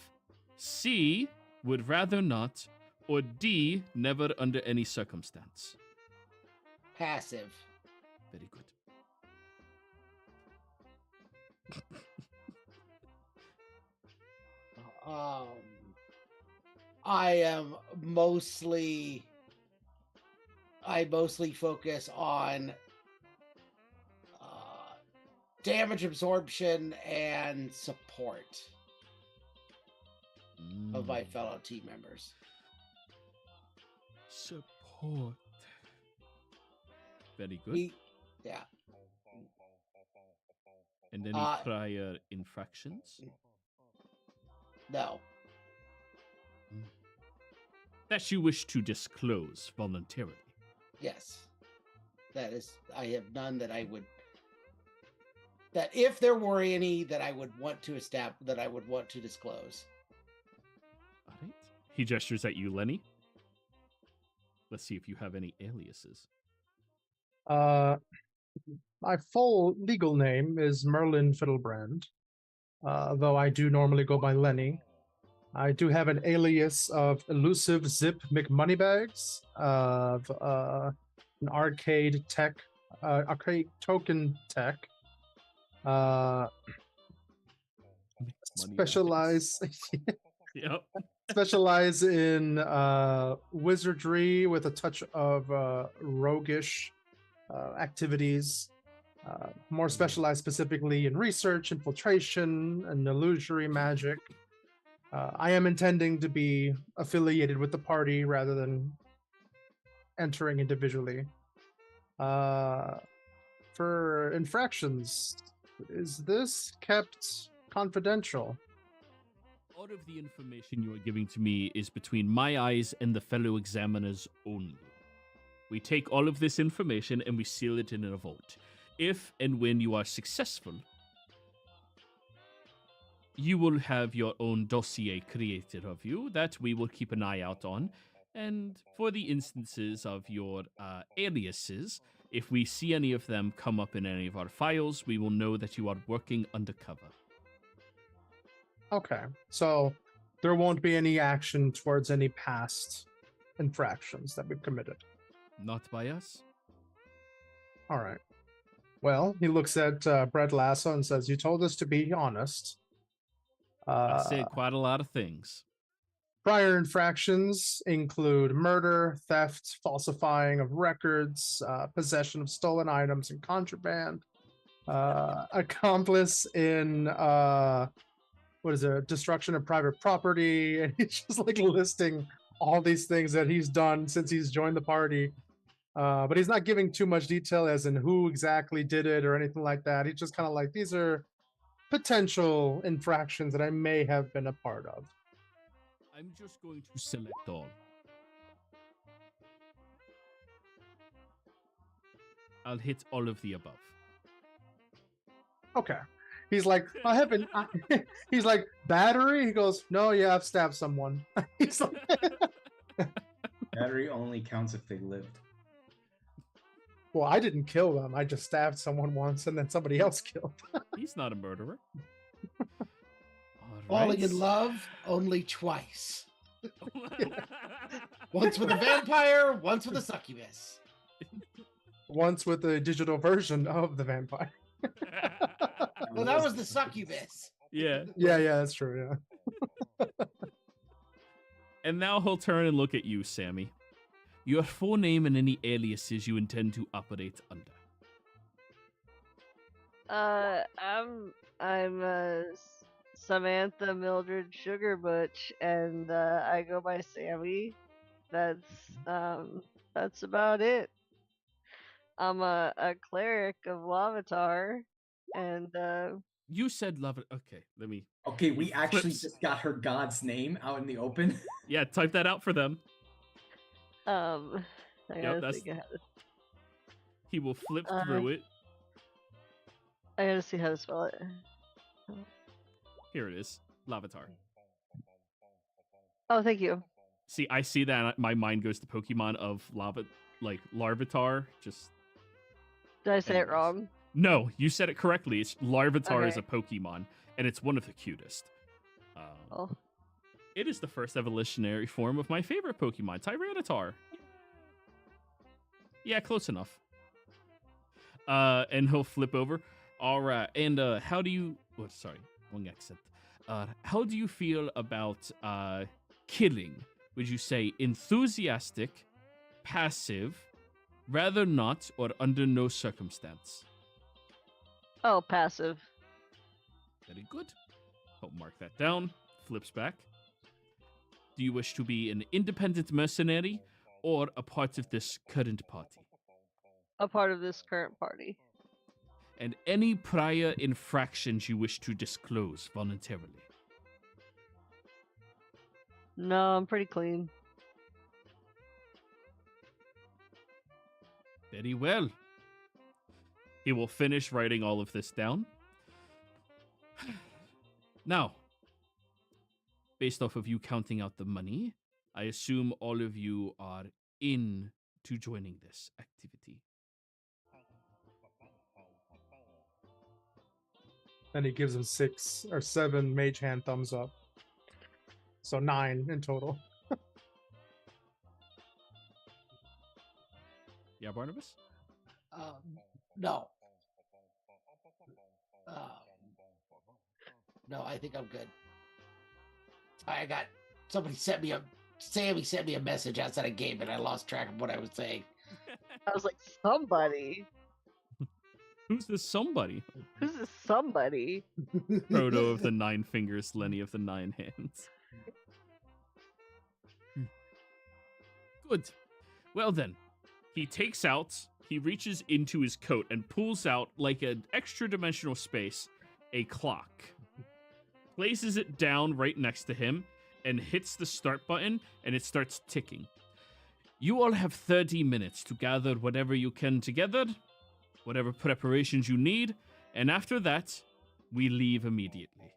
C, would rather not, or D, never under any circumstance? Passive. Very good. I mostly focus on damage absorption and support of my fellow team members. Support. Very good. Yeah. And any prior infractions? No. That you wish to disclose voluntarily? Yes. I have none that I would. That if there were any that I would want to disclose. All right. He gestures at you, Lenny. Let's see if you have any aliases. My full legal name is Merlin Fiddlebrand. though I do normally go by Lenny. I do have an alias of Elusive Zip McMoneybags, of an arcade token tech. Specialize Yep. specialize in wizardry with a touch of roguish activities. More specialized specifically in research, infiltration, and illusory magic. I am intending to be affiliated with the party rather than entering individually. For infractions, is this kept confidential? All of the information you are giving to me is between my eyes and the fellow examiners only. We take all of this information and we seal it in a vault. If and when you are successful, you will have your own dossier created of you that we will keep an eye out on. And for the instances of your aliases, if we see any of them come up in any of our files, we will know that you are working undercover. Okay, so there won't be any action towards any past infractions that we've committed. Not by us. All right. Well, he looks at Brett Lasso and says, "You told us to be honest." I said quite a lot of things. Prior infractions include murder, theft, falsifying of records, possession of stolen items and contraband, accomplice in destruction of private property, and he's just like listing all these things that he's done since he's joined the party. But he's not giving too much detail as in who exactly did it or anything like that. He's just kind of like, these are potential infractions that I may have been a part of. I'm just going to select all. I'll hit all of the above. Okay. He's like, I haven't. He's like, battery? He goes, no, yeah, I've stabbed someone. He's like, Battery only counts if they lived. well, I didn't kill them. I just stabbed someone once and then somebody else killed. He's not a murderer. Falling in love only twice. Once with a vampire, once with a succubus. Once with a digital version of the vampire. Well, that was the succubus. Yeah. Yeah, that's true, yeah. And now he'll turn and look at you, Sammy. Your full name and any aliases you intend to operate under. I'm Samantha Mildred Sugarbutch, and I go by Sammy. That's about it. I'm a cleric of Lavatar, and You said love it. Okay, let me. Okay, we actually just got her god's name out in the open. Yeah, type that out for them. I gotta that's- think ahead. He will flip through it. I gotta see how to spell it. Here it is. Lavatar. Oh, thank you. See, I see that. My mind goes to Pokemon of Larvitar. Just Did I say it Anyways. wrong? no, you said it correctly. It's Larvitar is a Okay. Pokemon, and it's one of the cutest. Oh, It is the first evolutionary form of my favorite Pokemon, Tyranitar. Yeah, close enough. And he'll flip over. All right. And how do you? Oh, sorry, wrong accent. How do you feel about killing? Would you say enthusiastic, passive, rather not, or under no circumstance? oh, passive. Very good. I'll mark that down. Flips back. Do you wish to be an independent mercenary or a part of this current party? A part of this current party. And any prior infractions you wish to disclose voluntarily? No, I'm pretty clean. Very well. He will finish writing all of this down. Now, based off of you counting out the money, I assume all of you are in to joining this activity. And he gives him 6 or 7 mage hand thumbs up. So 9 in total. Yeah, Barnabas? No. No, I think I'm good. Sammy sent me a message outside a game and I lost track of what I was saying. I was like, somebody. Who's this somebody? Who's this somebody? Frodo of the 9 fingers, Lenny of the 9 hands. Good. Well then, he reaches into his coat and pulls out, like an extra dimensional space, a clock. Places it down right next to him and hits the start button, and it starts ticking. You all have 30 minutes to gather whatever you can together, whatever preparations you need, and after that, we leave immediately.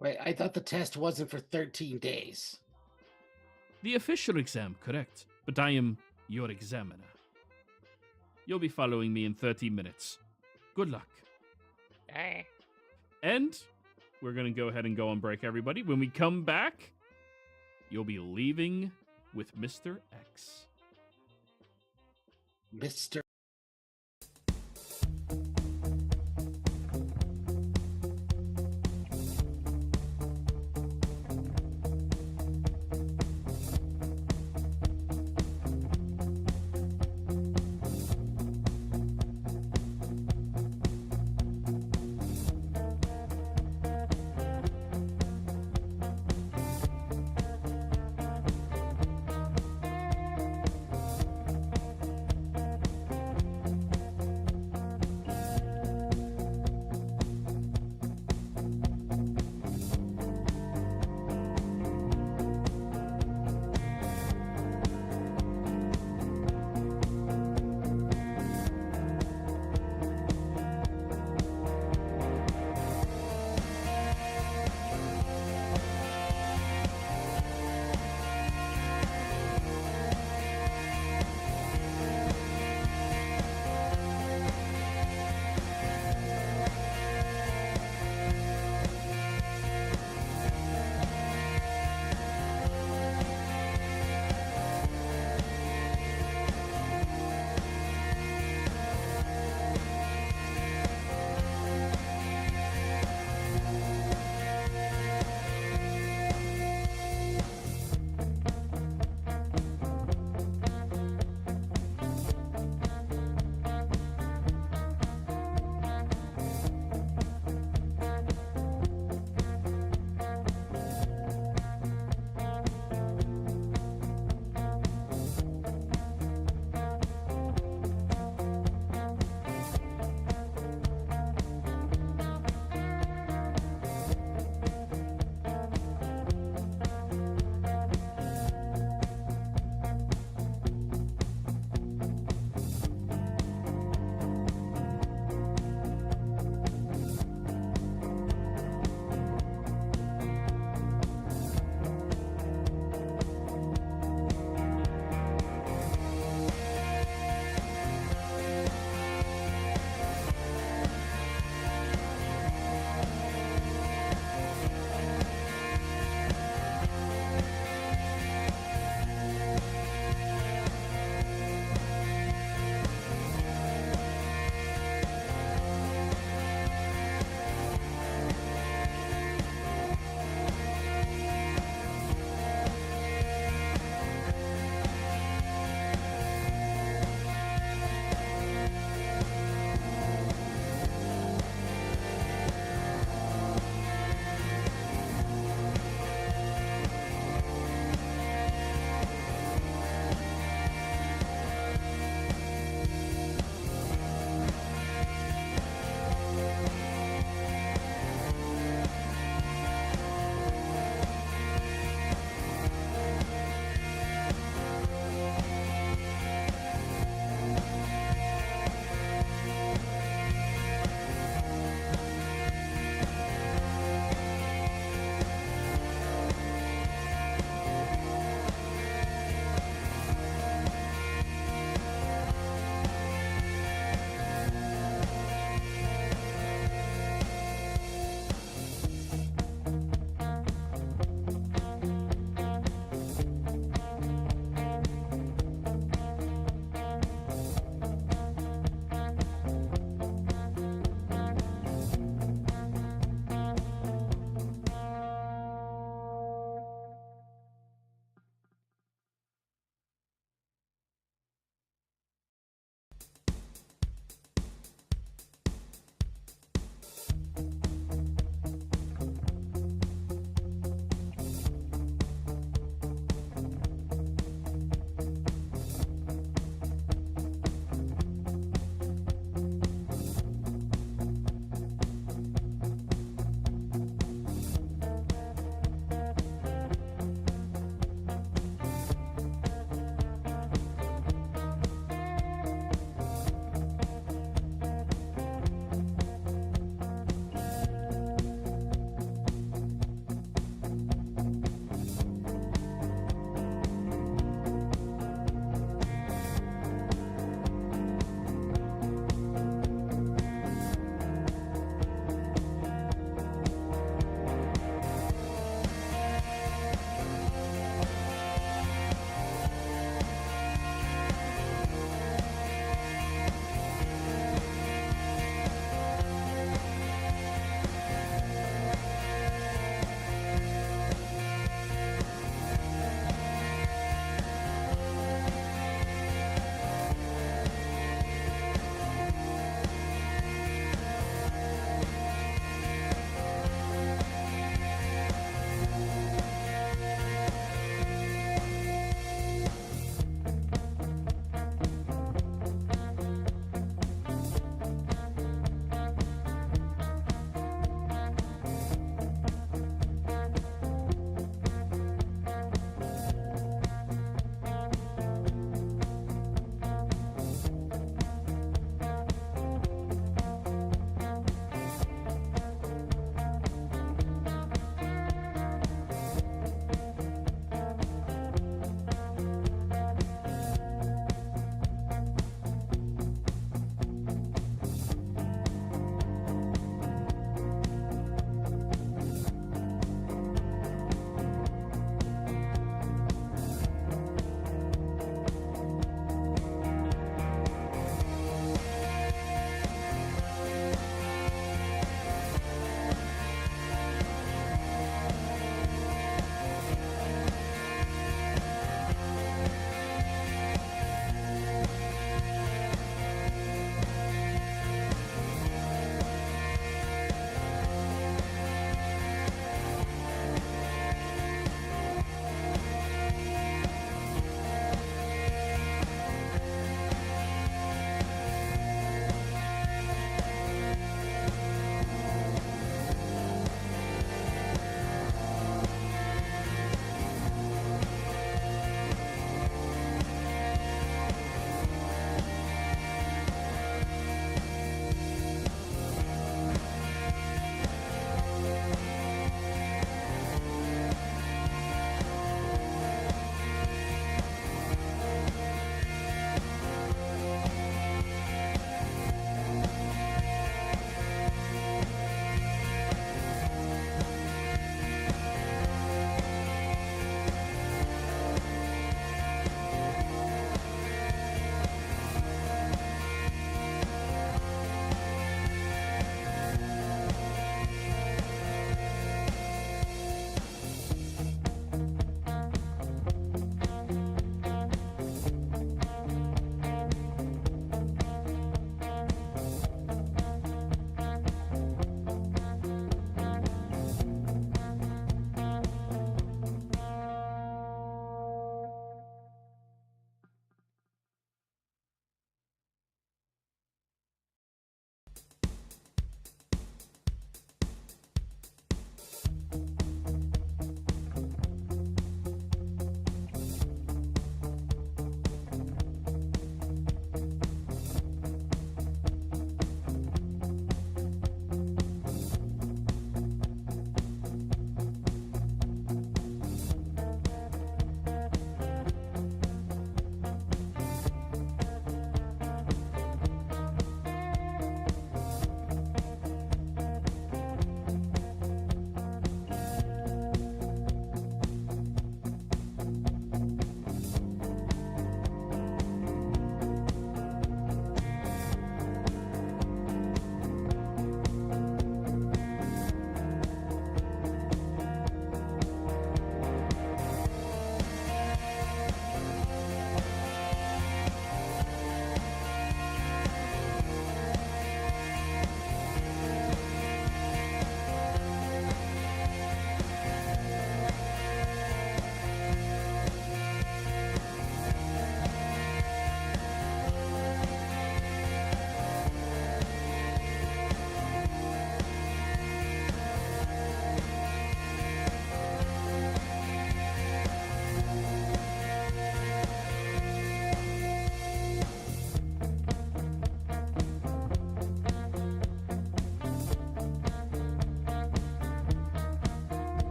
Wait, I thought the test wasn't for 13 days. The official exam, correct, but I am your examiner. You'll be following me in 30 minutes. Good luck. Hey. And we're going to go ahead and go on break, everybody. When we come back, you'll be leaving with Mr. X. Mr.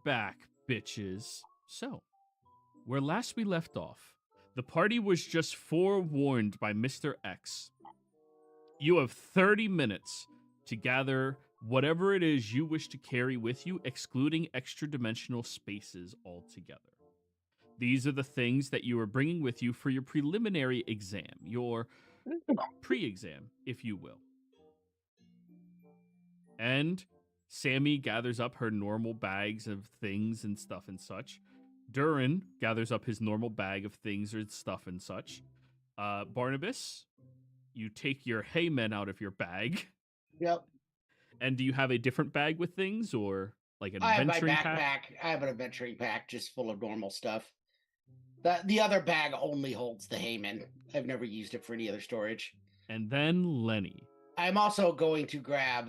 back, bitches. So, where last we left off, the party was just forewarned by Mr. X. You have 30 minutes to gather whatever it is you wish to carry with you, excluding extra-dimensional spaces altogether. These are the things that you are bringing with you for your preliminary exam, your pre-exam, if you will. And Sammy gathers up her normal bags of things and stuff and such. Durin gathers up his normal bag of things and stuff and such. Barnabas, you take your hay men out of your bag. Yep. And do you have a different bag with things, or like an I have my adventuring backpack. pack? I have an adventuring pack just full of normal stuff. The other bag only holds the Hayman. I've never used it for any other storage. And then Lenny. I'm also going to grab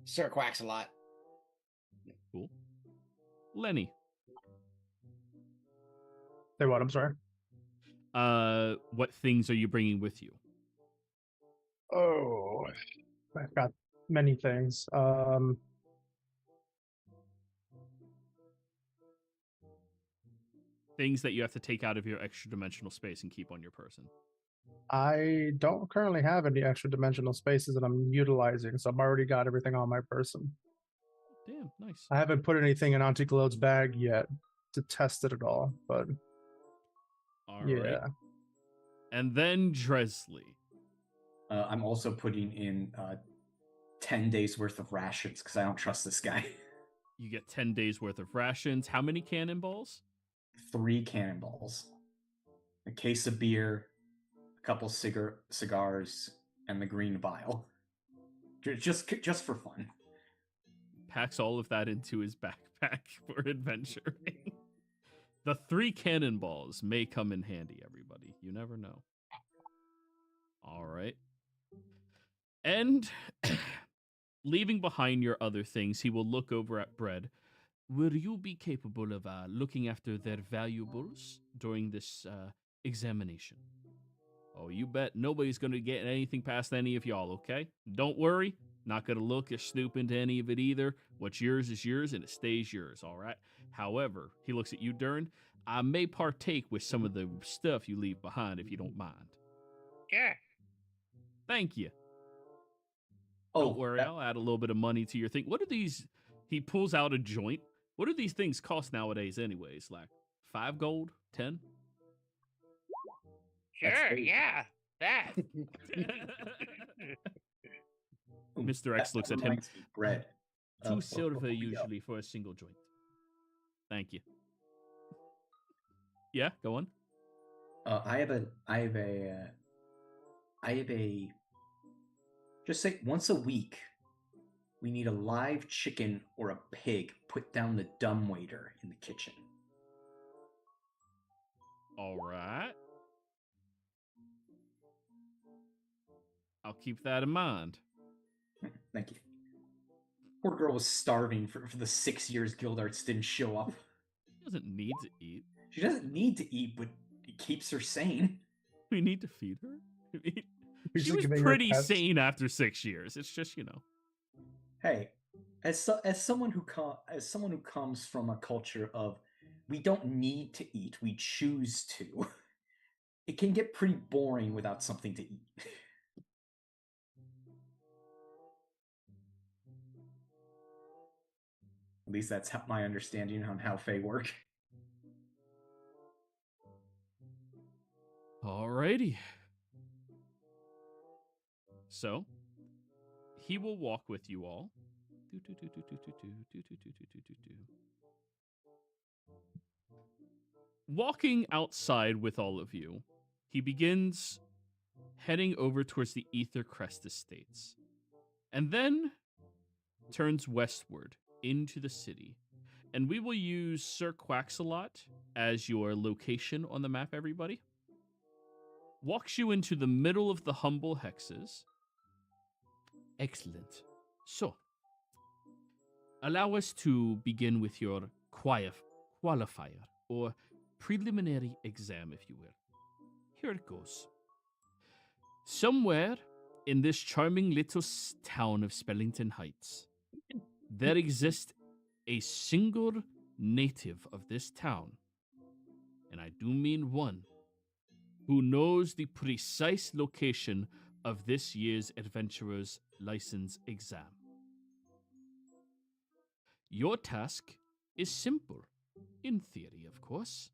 Sir Quax-a-Lot. Cool. Lenny. Say what? I'm sorry. What things are you bringing with you? Oh, I've got many things. Things that you have to take out of your extra dimensional space and keep on your person. I don't currently have any extra dimensional spaces that I'm utilizing, so I've already got everything on my person. Damn, nice. I haven't put anything in Auntie Glode's bag yet to test it at all, but All yeah. right. And then Dresley. I'm also putting in 10 days worth of rations because I don't trust this guy. You get 10 days worth of rations. How many cannonballs? 3 cannonballs, a case of beer, a couple cigars, and the green vial. Just for fun. Packs all of that into his backpack for adventuring. The 3 cannonballs may come in handy, everybody. You never know. All right. And leaving behind your other things, he will look over at Bread. Will you be capable of looking after their valuables during this examination? Oh, you bet nobody's going to get anything past any of y'all, okay? Don't worry. Not going to look or snoop into any of it either. What's yours is yours, and it stays yours, all right? However, he looks at you, Durin. I may partake with some of the stuff you leave behind if you don't mind. Sure. Thank you. Oh, Don't worry, I'll add a little bit of money to your thing. What are these? He pulls out a joint. What do these things cost nowadays anyways? Like 5 gold? 10? Sure, yeah. That. Mr. X looks at him. Bread. 2 silver usually for a single joint. Thank you. Yeah, go on. I have a. Just say once a week, we need a live chicken or a pig put down the dumbwaiter in the kitchen. All right. I'll keep that in mind. Thank you. Poor girl was starving for the 6 years Guildarts didn't show up. She doesn't need to eat. She doesn't need to eat, but it keeps her sane. We need to feed her. I mean, she Usually was giving her pretty pets. sane after 6 years. It's just, Hey, as someone who comes from a culture of we don't need to eat, we choose to. It can get pretty boring without something to eat. At least that's my understanding on how Fae work. Alrighty. So, he will walk with you all. Walking outside with all of you, he begins heading over towards the Ether Crest Estates, and then turns westward into the city. And we will use Sir Quaxalot as your location on the map, everybody. Walks you into the middle of the humble hexes. Excellent. So, allow us to begin with your qualifier, or preliminary exam, if you will. Here it goes. Somewhere in this charming little town of Spellington Heights, there exists a single native of this town, and I do mean one, who knows the precise location of this year's adventurer's license exam. Your task is simple, in theory, of course.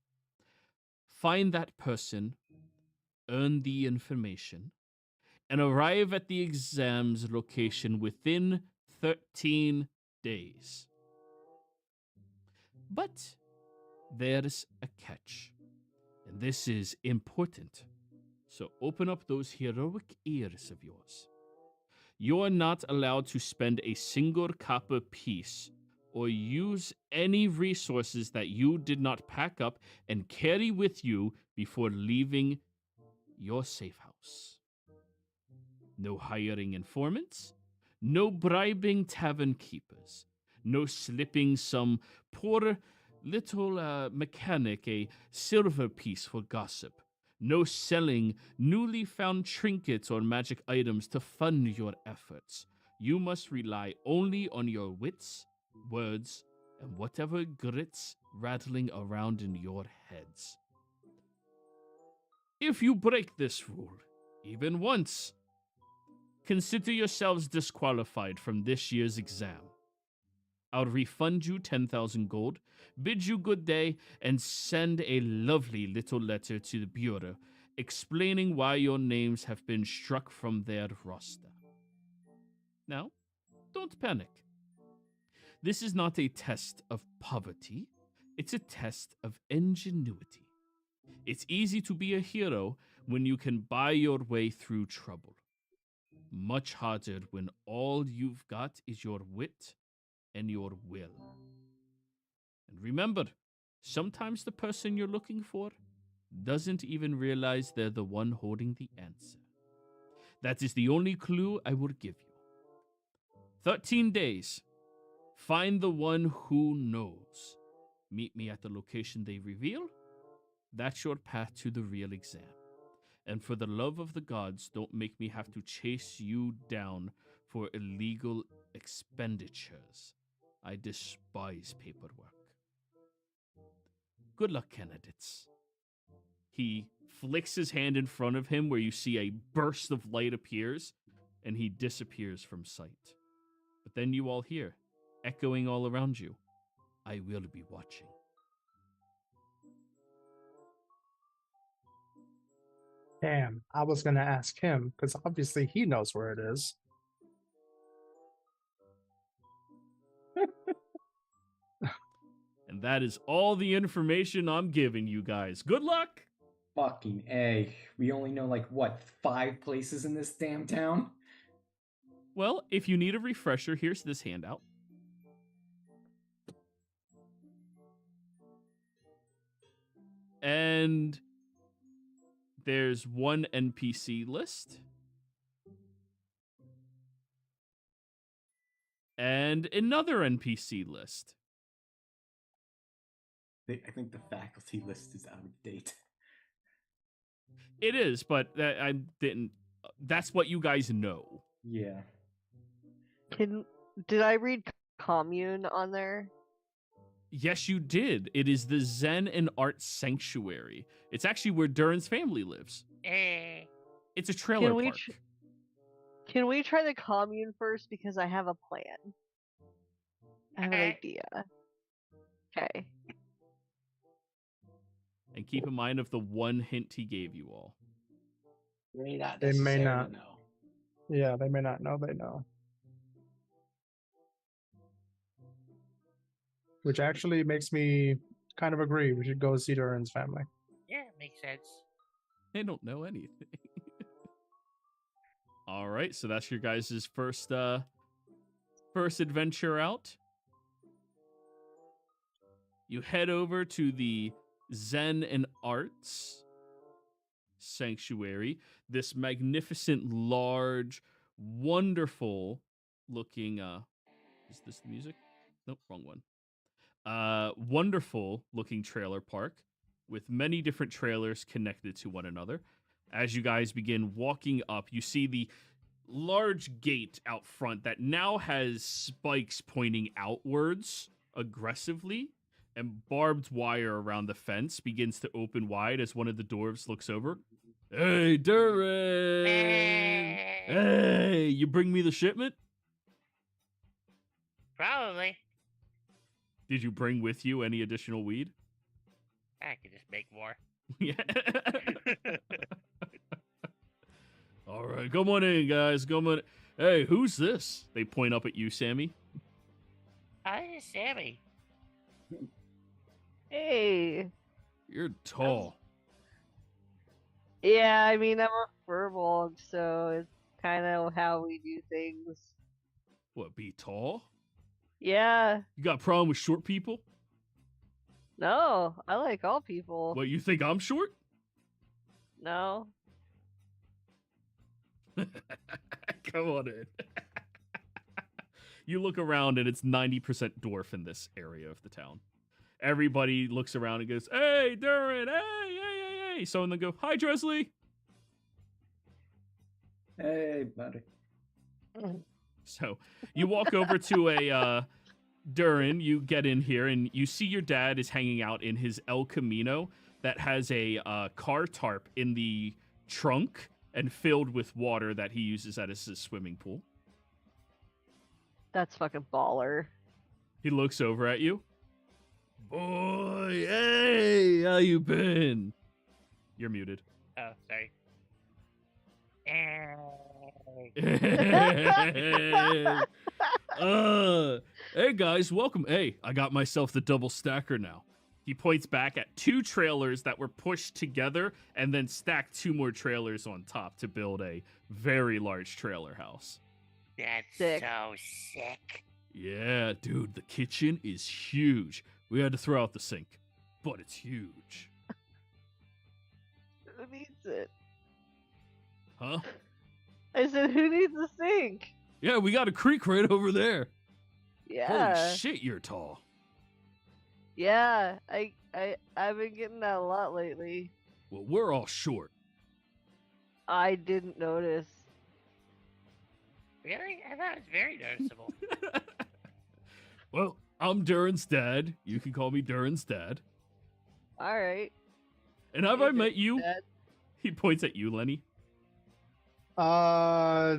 Find that person, earn the information, and arrive at the exam's location within 13 days. But there's a catch, and this is important. So open up those heroic ears of yours. You're not allowed to spend a single copper piece or use any resources that you did not pack up and carry with you before leaving your safe house. No hiring informants, no bribing tavern keepers, no slipping some poor little mechanic a silver piece for gossip, no selling newly found trinkets or magic items to fund your efforts. You must rely only on your wits, words, and whatever grits rattling around in your heads. If you break this rule, even once, consider yourselves disqualified from this year's exam. I'll refund you 10,000 gold, bid you good day, and send a lovely little letter to the Bureau explaining why your names have been struck from their roster. Now, don't panic. This is not a test of poverty, it's a test of ingenuity. It's easy to be a hero when you can buy your way through trouble. Much harder when all you've got is your wit and your will. And remember, sometimes the person you're looking for doesn't even realize they're the one holding the answer. That is the only clue I will give you. 13 days. Find the one who knows. Meet me at the location they reveal. That's your path to the real exam. And for the love of the gods, don't make me have to chase you down for illegal expenditures. I despise paperwork. Good luck, candidates. He flicks his hand in front of him where you see a burst of light appears, and he disappears from sight. But then you all hear, echoing all around you, I will be watching. Damn, I was going to ask him, because obviously he knows where it is. And that is all the information I'm giving you guys. Good luck! Fucking A. We only know, like, what, 5 places in this damn town? Well, if you need a refresher, here's this handout. And there's one NPC list. And another NPC list. I think the faculty list is out of date. It is, but I didn't. That's what you guys know. Yeah. Did I read commune on there? Yes, you did. It is the Zen and Art Sanctuary. It's actually where Durin's family lives. It's a trailer park. Can we try the commune first? Because I have a plan. I have an idea. Okay. And keep in mind of the one hint he gave you all. They may not. They may not know. Yeah, they may not know they know. Which actually makes me kind of agree. We should go see Durin's family. Yeah, makes sense. They don't know anything. All right, so that's your guys' first adventure out. You head over to the Zen and Arts Sanctuary. This magnificent, large, wonderful looking is this the music? Nope, wrong one. Wonderful looking trailer park with many different trailers connected to one another. As you guys begin walking up, you see the large gate out front that now has spikes pointing outwards aggressively, and barbed wire around the fence begins to open wide as one of the dwarves looks over. Hey, Durin! Hey, you bring me the shipment? Probably. Did you bring with you any additional weed? I could just make more. Yeah. All right, come on in, guys. Come on. Hey, who's this? They point up at you, Sammy. Hi, Sammy. Hey. You're tall. Yeah, I mean, I'm a furball, so it's kind of how we do things. What, be tall? Yeah. You got a problem with short people? No, I like all people. What, you think I'm short? No. Come on in. You look around and it's 90% dwarf in this area of the town. Everybody looks around and goes, hey, Durin, hey. So and then go, hi, Dresley. Hey, buddy. So you walk over to a Durin, you get in here and you see your dad is hanging out in his El Camino that has a car tarp in the trunk and filled with water that he uses as his swimming pool. That's fucking baller. He looks over at you. Boy, hey, how you been? You're muted. Oh, sorry. Hey guys, welcome. Hey, I got myself the double stacker now. He points back at 2 trailers that were pushed together and then stacked 2 more trailers on top to build a very large trailer house. That's Sick. so sick. Yeah, dude, the kitchen is huge. We had to throw out the sink, but it's huge. Who needs it? Huh? I said, who needs a sink? Yeah, we got a creek right over there. Yeah. Holy shit, you're tall. Yeah, I've been getting that a lot lately. Well, we're all short. I didn't notice. Really? I thought it was very noticeable. Well, I'm Durin's dad. You can call me Durin's dad. All right. And have Hey, I met you? Dad. He points at you, Lenny. I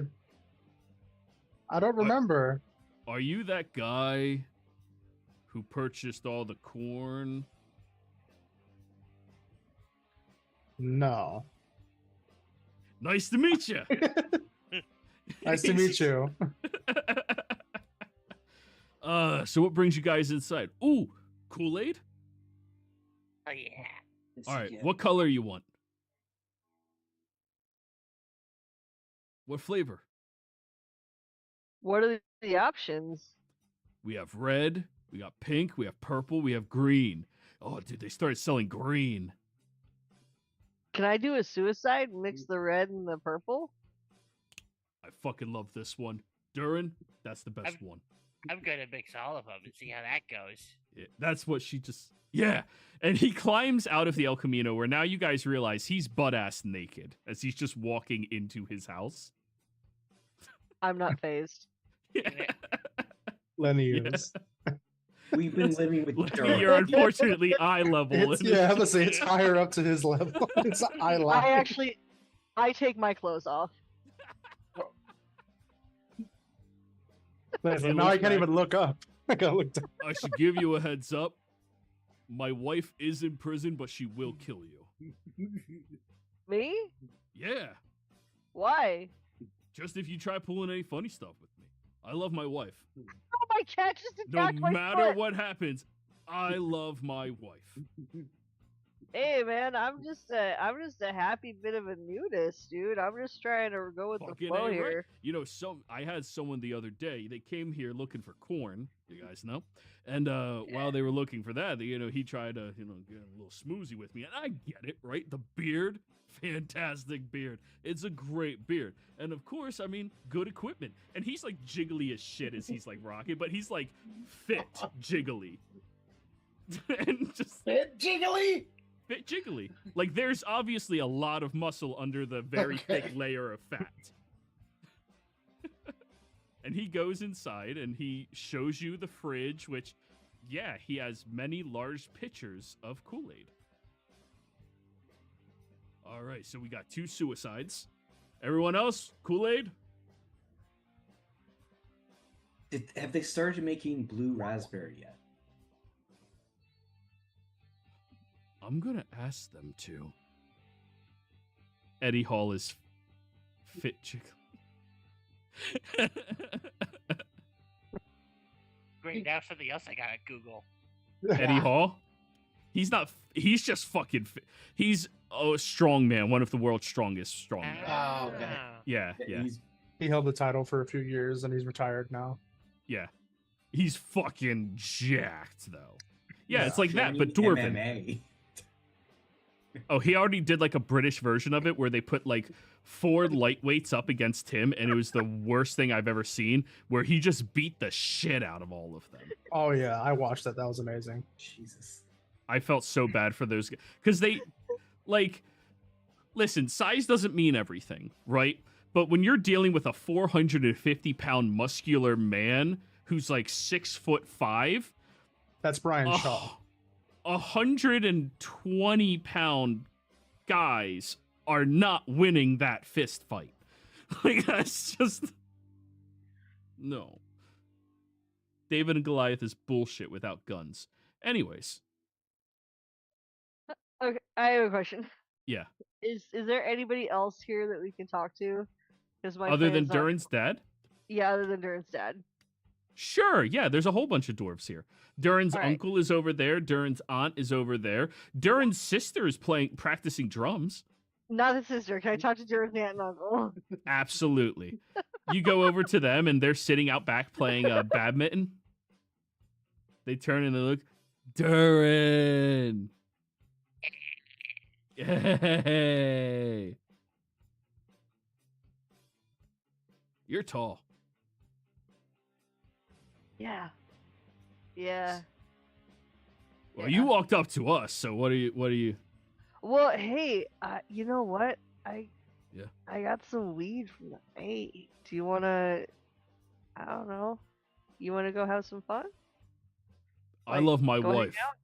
don't remember. Are you that guy who purchased all the corn? No. Nice to meet you. Nice to meet you. So what brings you guys inside? Ooh, Kool-Aid? Oh, yeah. All right, what color you want? What flavor? What are the options? We have red, we got pink, we have purple, we have green. Oh, dude, they started selling green. Can I do a suicide and mix the red and the purple? I fucking love this one. Durin, that's the best one. I'm gonna mix all of them and see how that goes. Yeah, that's what she just... Yeah. And he climbs out of the El Camino where now you guys realize he's butt-ass naked as he's just walking into his house. I'm not phased. Yeah. Lenny Yeah. is. We've been living with Lenny, dirt. you're unfortunately eye level. It's, yeah, I'm gonna say it's higher up to his level. It's eye level. I take my clothes off. Listen, He now I looks can't back. even look up. I gotta look down. I should give you a heads up. My wife is in prison, but she will kill you. Me? Yeah. Why? Just if you try pulling any funny stuff with me. I love my wife. Oh, my cat just No attacked my matter foot. what happens, I love my wife. Hey man, I'm just a happy bit of a nudist, dude. I'm just trying to go with the Fucking flow A, right? here. You know, I had someone the other day. They came here looking for corn. You guys know, and while they were looking for that, he tried to get a little smoozy with me, and I get it, right? The beard, fantastic beard. It's a great beard, and of course, I mean, good equipment. And he's like jiggly as shit as he's like rocking, but he's like fit jiggly, and just Bit jiggly. bit jiggly. Like there's obviously a lot of muscle under the very thick Okay. layer of fat. And he goes inside and he shows you the fridge, which Yeah, he has many large pitchers of Kool-Aid. All right, so we got 2 suicides. Everyone else, Kool-Aid? Have they started making blue raspberry yet? I'm gonna ask them to. Eddie Hall is fit chick. Great, now something else I gotta Google. Eddie Hall? He's not. He's just fucking. He's a strong man, one of the world's strongest strongmen. Oh, okay. Yeah, yeah, He held the title for a few years and he's retired now. yeah. He's fucking jacked though. Yeah, Yeah, it's like that, but joining dwarven. MMA. Oh, he already did like a British version of it where they put like 4 lightweights up against him, and it was the worst thing I've ever seen. Where he just beat the shit out of all of them. Oh yeah, I watched that. That was amazing. Jesus. I felt so bad for those guys because they, like, listen, size doesn't mean everything, right? But when you're dealing with a 450-pound muscular man who's like 6'5", That's Brian Shaw. 120-pound guys are not winning that fist fight. Like, that's just no. David and Goliath is bullshit without guns. Anyways, Okay, I have a question. yeah. Is there anybody else here that we can talk to? Because my Other than plans are- Durin's dad? Yeah, other than Durin's dad. Sure, yeah, there's a whole bunch of dwarves here. Durin's All right. uncle is over there. Durin's aunt is over there. Durin's sister is practicing drums. Not his sister. Can I talk to Durin's aunt and uncle? Absolutely. You go over to them, and they're sitting out back playing badminton. They turn and they look. Durin! Hey! You're tall. Yeah. Yeah. Well, Yeah. you walked up to us, so what are you? Well, hey, you know what? I got some weed from the Hey, do you wanna I don't know. You wanna go have some fun? I Like, love my go hang wife. out?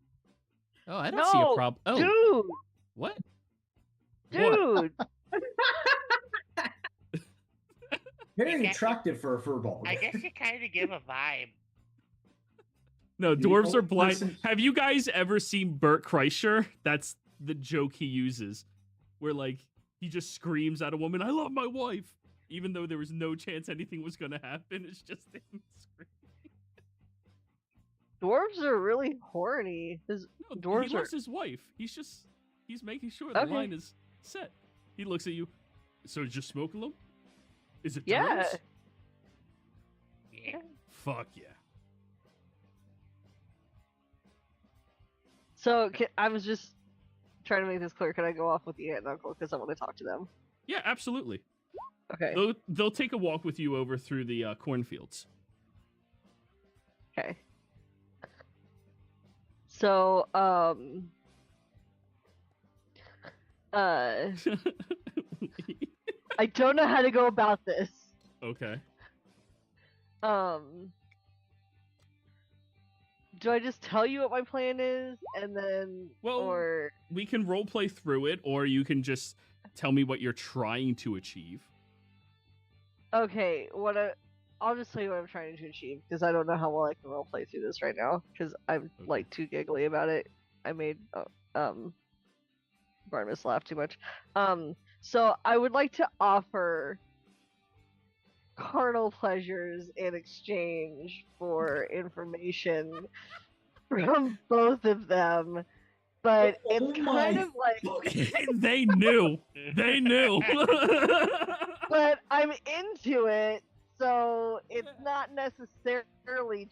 Oh, I don't see a No, problem. Oh, Dude! what? Dude! Very Yeah. attractive for a furball. I guess you kind of give a vibe. No, dwarves People are blind. listen- Have you guys ever seen Bert Kreischer? That's the joke he uses, where like he just screams at a woman, "I love my wife," even though there was no chance anything was gonna happen. It's just him screaming. Dwarves are really horny. No, Dwarves he are- loves his wife. He's making sure the Okay. line is set. He looks at you. So just smoke a little? Is it Yeah. Durin's? Yeah. Fuck yeah. So I was just trying to make this clear. Can I go off with the aunt and uncle because I want to talk to them? Yeah, absolutely. Okay. They'll take a walk with you over through the cornfields. Okay. So, I don't know how to go about this. Okay. Do I just tell you what my plan is and then, Well, or We can role play through it, or you can just tell me what you're trying to achieve. okay, I'll just tell you what I'm trying to achieve because I don't know how well I can role play through this right now because I'm Okay. like too giggly about it. I made Barnabas laugh too much. So I would like to offer carnal pleasures in exchange for information from both of them, but Oh it's kind my of like, They knew. They knew. but I'm into it, so it's not necessarily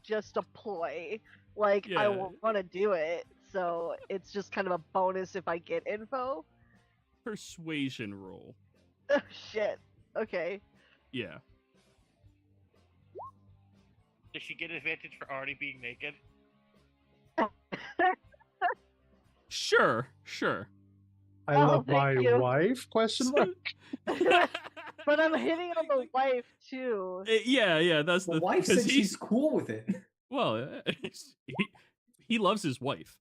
just a ploy. Like I Yeah. want to do it, so it's just kind of a bonus if I get info. Persuasion roll. Oh, shit. Okay. Yeah. Does she get advantage for already being naked? Sure. Sure. I Oh, love my thank you. wife? Question mark. But I'm hitting on the wife too. Yeah. That's The the wife because said she's cool with it. Well, he loves his wife.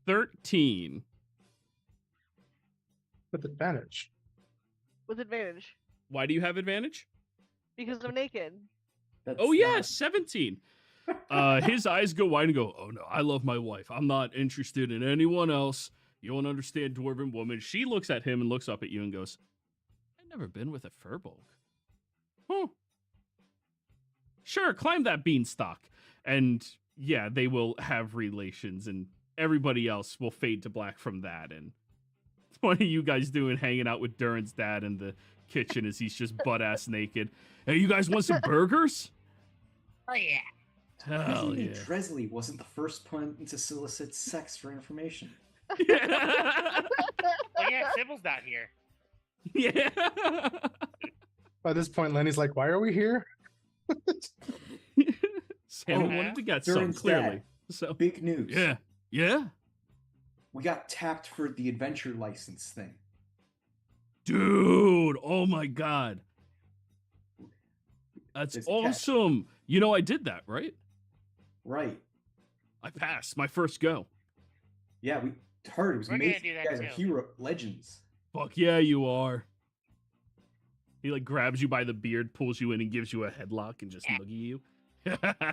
13. With advantage. With advantage. Why do you have advantage? Because I'm naked. That's Oh yeah, not- 17. His eyes go wide and go, oh no, I love my wife. I'm not interested in anyone else. You don't understand, dwarven woman. She looks at him and looks up at you and goes, I've never been with a furbolg. Huh. Sure, climb that beanstalk. And yeah, they will have relations and everybody else will fade to black from that. And what are you guys doing hanging out with Durin's dad in the kitchen as he's just butt-ass naked? Hey, you guys want some burgers? Oh yeah. Hell Surprisingly, yeah. Dresley wasn't the first one to solicit sex for information. Yeah. Oh yeah, Sybil's not here. Yeah. By this point, Lenny's like, "Why are we here?" Sammy Oh, wanted to get Durin's some, clearly. dad. So Big news. yeah. Yeah. We got tapped for the adventure license thing. Dude, oh my god. That's There's a catch. awesome. You know I did that, right? Right. I passed my first go. Yeah, we heard it was We're gonna amazing. do You that guys are too. hero legends. Fuck yeah, you are. He like grabs you by the beard, pulls you in, and gives you a headlock and just noogie you. But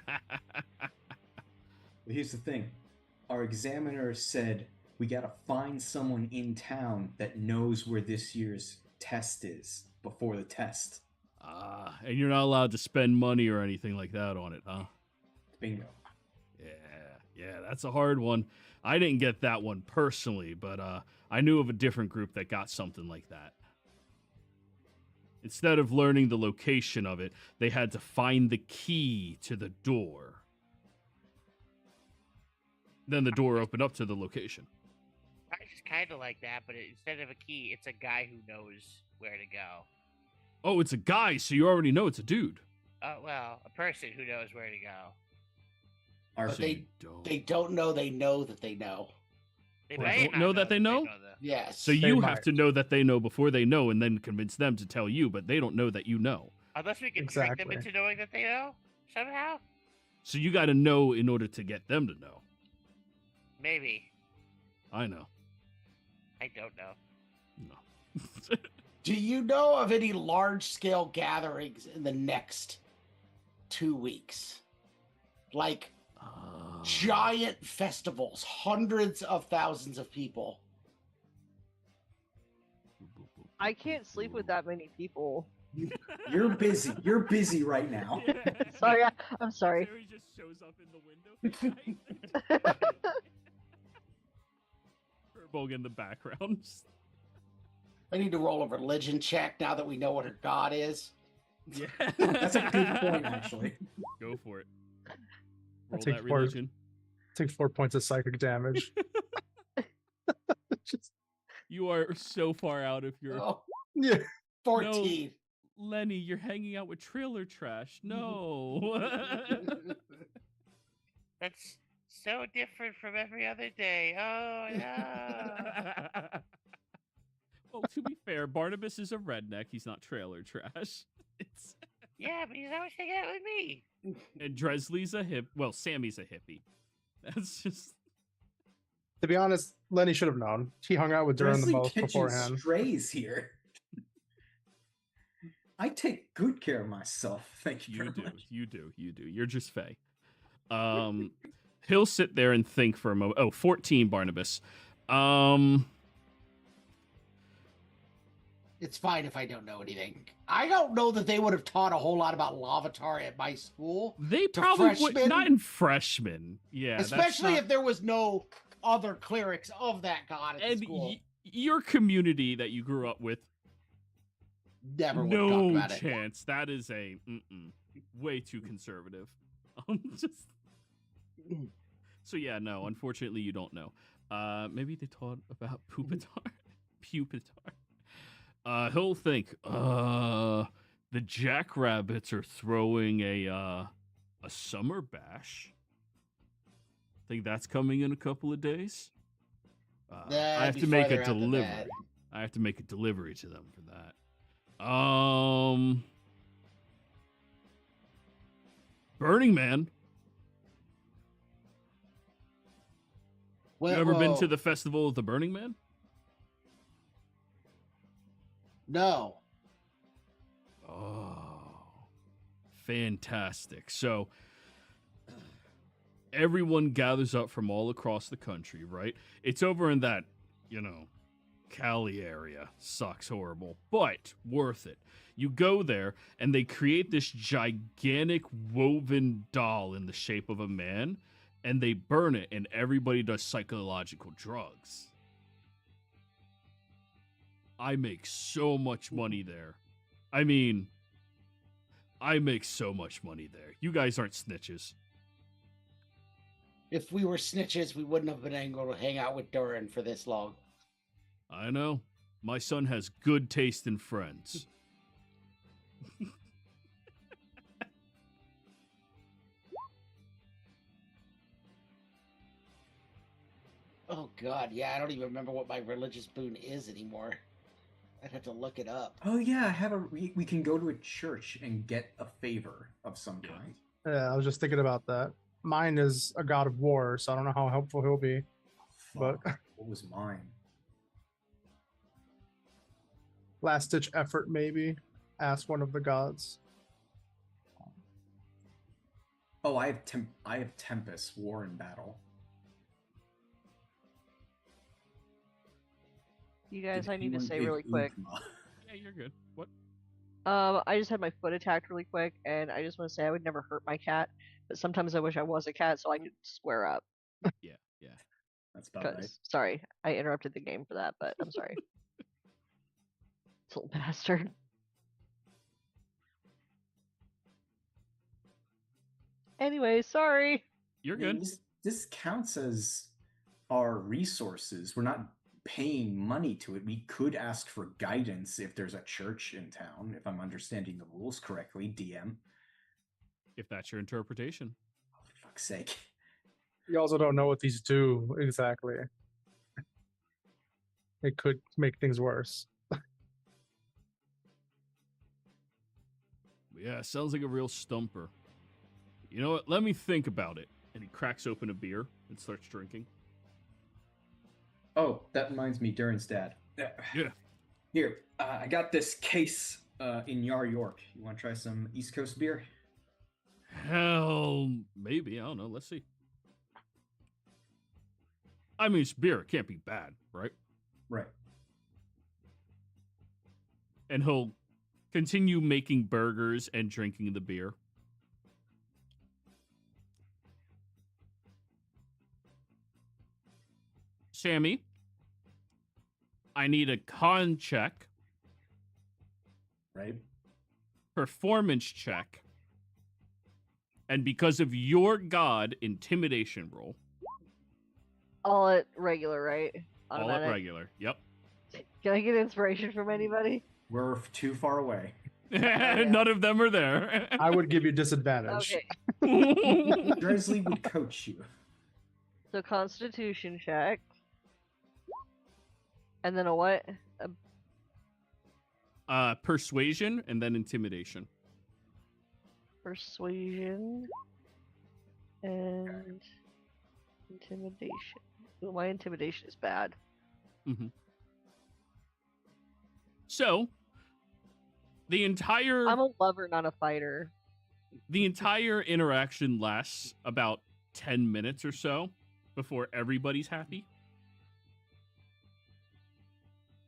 here's the thing. Our examiner said we gotta find someone in town that knows where this year's test is before the test. And you're not allowed to spend money or anything like that on it, huh? Bingo. Yeah, that's a hard one. I didn't get that one personally, but I knew of a different group that got something like that. Instead of learning the location of it, they had to find the key to the door. Then the door opened up to the location. It's kind of like that, but instead of a key, it's a guy who knows where to go. Oh, it's a guy, so you already know it's a dude. Well, a person who knows where to go. Our But So you don't. They don't know they know that they know. They Well, may don't not know that they know? that. Yes. So They you might. have to know that they know before they know and then convince them to tell you, but they don't know that you know. Unless we can trick them Exactly. into knowing that they know somehow. So you got to know in order to get them to know. Maybe. I know. I don't know. No. Do you know of any large-scale gatherings in the next 2 weeks? Like giant festivals, hundreds of thousands of people. I can't sleep with that many people. You're busy. You're busy right now. Sorry, I'm sorry. Terry just shows up in the window. Furbolg in the background. I need to roll a religion check now that we know what her god is. Yeah. That's a good point, actually. Go for it. Roll take that four. religion. Take 4 points of psychic damage. Just, You are so far out of your... Oh, yeah. 14. Lenny, you're hanging out with trailer trash. No. That's so different from every other day. Oh no. Well, to be fair, Barnabas is a redneck. He's not trailer trash. It's... Yeah, but he's always hanging out with me. And Dresley's a hip. Well, Sammy's a hippie. That's just... To be honest, Lenny should have known. He hung out with Durin the Dresley most catching beforehand. strays here. I take good care of myself. Thank you You very do. much. You do. You do. You're just Faye. He'll sit there and think for a moment. Oh, 14, Barnabas. It's fine if I don't know anything. I don't know that they would have taught a whole lot about Lavatar at my school. They To probably would freshmen? not in freshmen. Yeah, that's Especially not- if there was no other clerics of that god at the and school. your community that you grew up with. Never would have talked No about it. chance. That is a way too conservative. Just so yeah, no. Unfortunately, you don't know. Maybe they taught about Pupitar. He'll think. The jackrabbits are throwing a summer bash. Think that's coming in a couple of days. I have to make a delivery. I have to make a delivery to them for that. Burning Man? Well, You ever been to the Festival of the Burning Man? No. Oh, fantastic. So everyone gathers up from all across the country, right? It's over in that, Cali area. Sucks horrible, but worth it. You go there, and they create this gigantic woven doll in the shape of a man, and they burn it, and everybody does psychological drugs. I make so much money there. I mean, I make so much money there. You guys aren't snitches. If we were snitches, we wouldn't have been able to hang out with Durin for this long. I know. My son has good taste in friends. Oh God, yeah, I don't even remember what my religious boon is anymore. I'd have to look it up. Oh yeah, we can go to a church and get a favor of some kind. Yeah, I was just thinking about that. Mine is a god of war, so I don't know how helpful he'll be. But What was mine? last ditch effort, maybe. Ask one of the gods. Oh, I have Tempest, War and Battle. You guys, Did I need to anyone say give really quick. Ugma? Yeah, you're good. What? I just had my foot attacked really quick, and I just want to say I would never hurt my cat, but sometimes I wish I was a cat so I could square up. Yeah. That's about right. Sorry, I interrupted the game for that, but I'm sorry. Little bastard. Anyway, sorry. You're I mean, good. This counts as our resources. We're not paying money to it. We could ask for guidance if there's a church in town, if I'm understanding the rules correctly, DM. If that's your interpretation. Oh, for fuck's sake. You also don't know what these do exactly. It could make things worse. Yeah, sounds like a real stumper. You know what? Let me think about it. And he cracks open a beer and starts drinking. Oh, that reminds me, Durin's dad. Yeah. Here, I got this case in Yar York. You want to try some East Coast beer? Hell, maybe. I don't know. Let's see. I mean, it's beer. It can't be bad, right? Right. And he'll continue making burgers and drinking the beer. Sammy, I need a con check, Right. performance check, and because of your god, intimidation roll. All at regular, right? All at Automatic. regular. Yep. Can I get inspiration from anybody? We're too far away. None of them are there. I would give you disadvantage. Okay. Dresley would coach you. So Constitution check. And then a what? Persuasion and then intimidation. Persuasion and intimidation. Ooh, my intimidation is bad. Mm-hmm. So, the entire I'm a lover, not a fighter. the entire interaction lasts about 10 minutes or so before everybody's happy.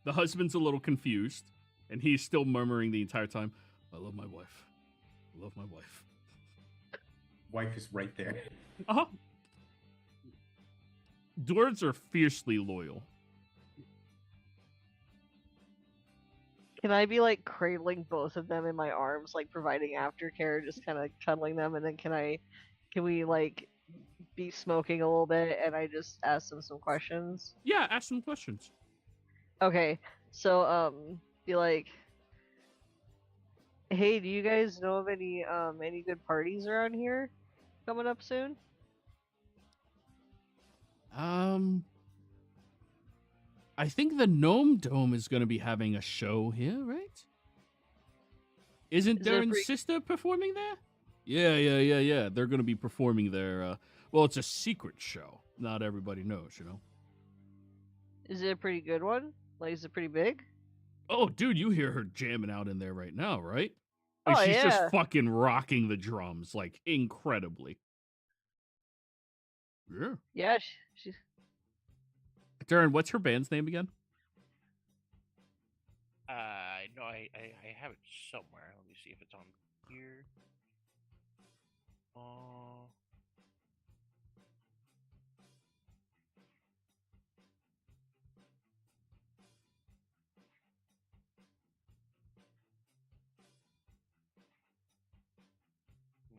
The husband's a little confused, and he's still murmuring the entire time, I love my wife. I love my wife. Wife is right there. Uh-huh. Dwarves are fiercely loyal. Can I be like cradling both of them in my arms, like providing aftercare, just kind of cuddling them, and then can we like be smoking a little bit and I just ask them some questions? Yeah, ask some questions. Okay, so be like, hey, do you guys know of any good parties around here coming up soon? I think the Gnome Dome is going to be having a show here, right? Isn't Is there a Darren's pre- sister performing there? Yeah. They're going to be performing their, well, it's a secret show. Not everybody knows, you know? Is it a pretty good one? Like, is it pretty big? Oh, dude, you hear her jamming out in there right now, right? Oh, Like, she's just yeah. fucking rocking the drums, like, incredibly. Yeah. Yeah, she's... Darren, what's her band's name again? No, I have it somewhere. Let me see if it's on here.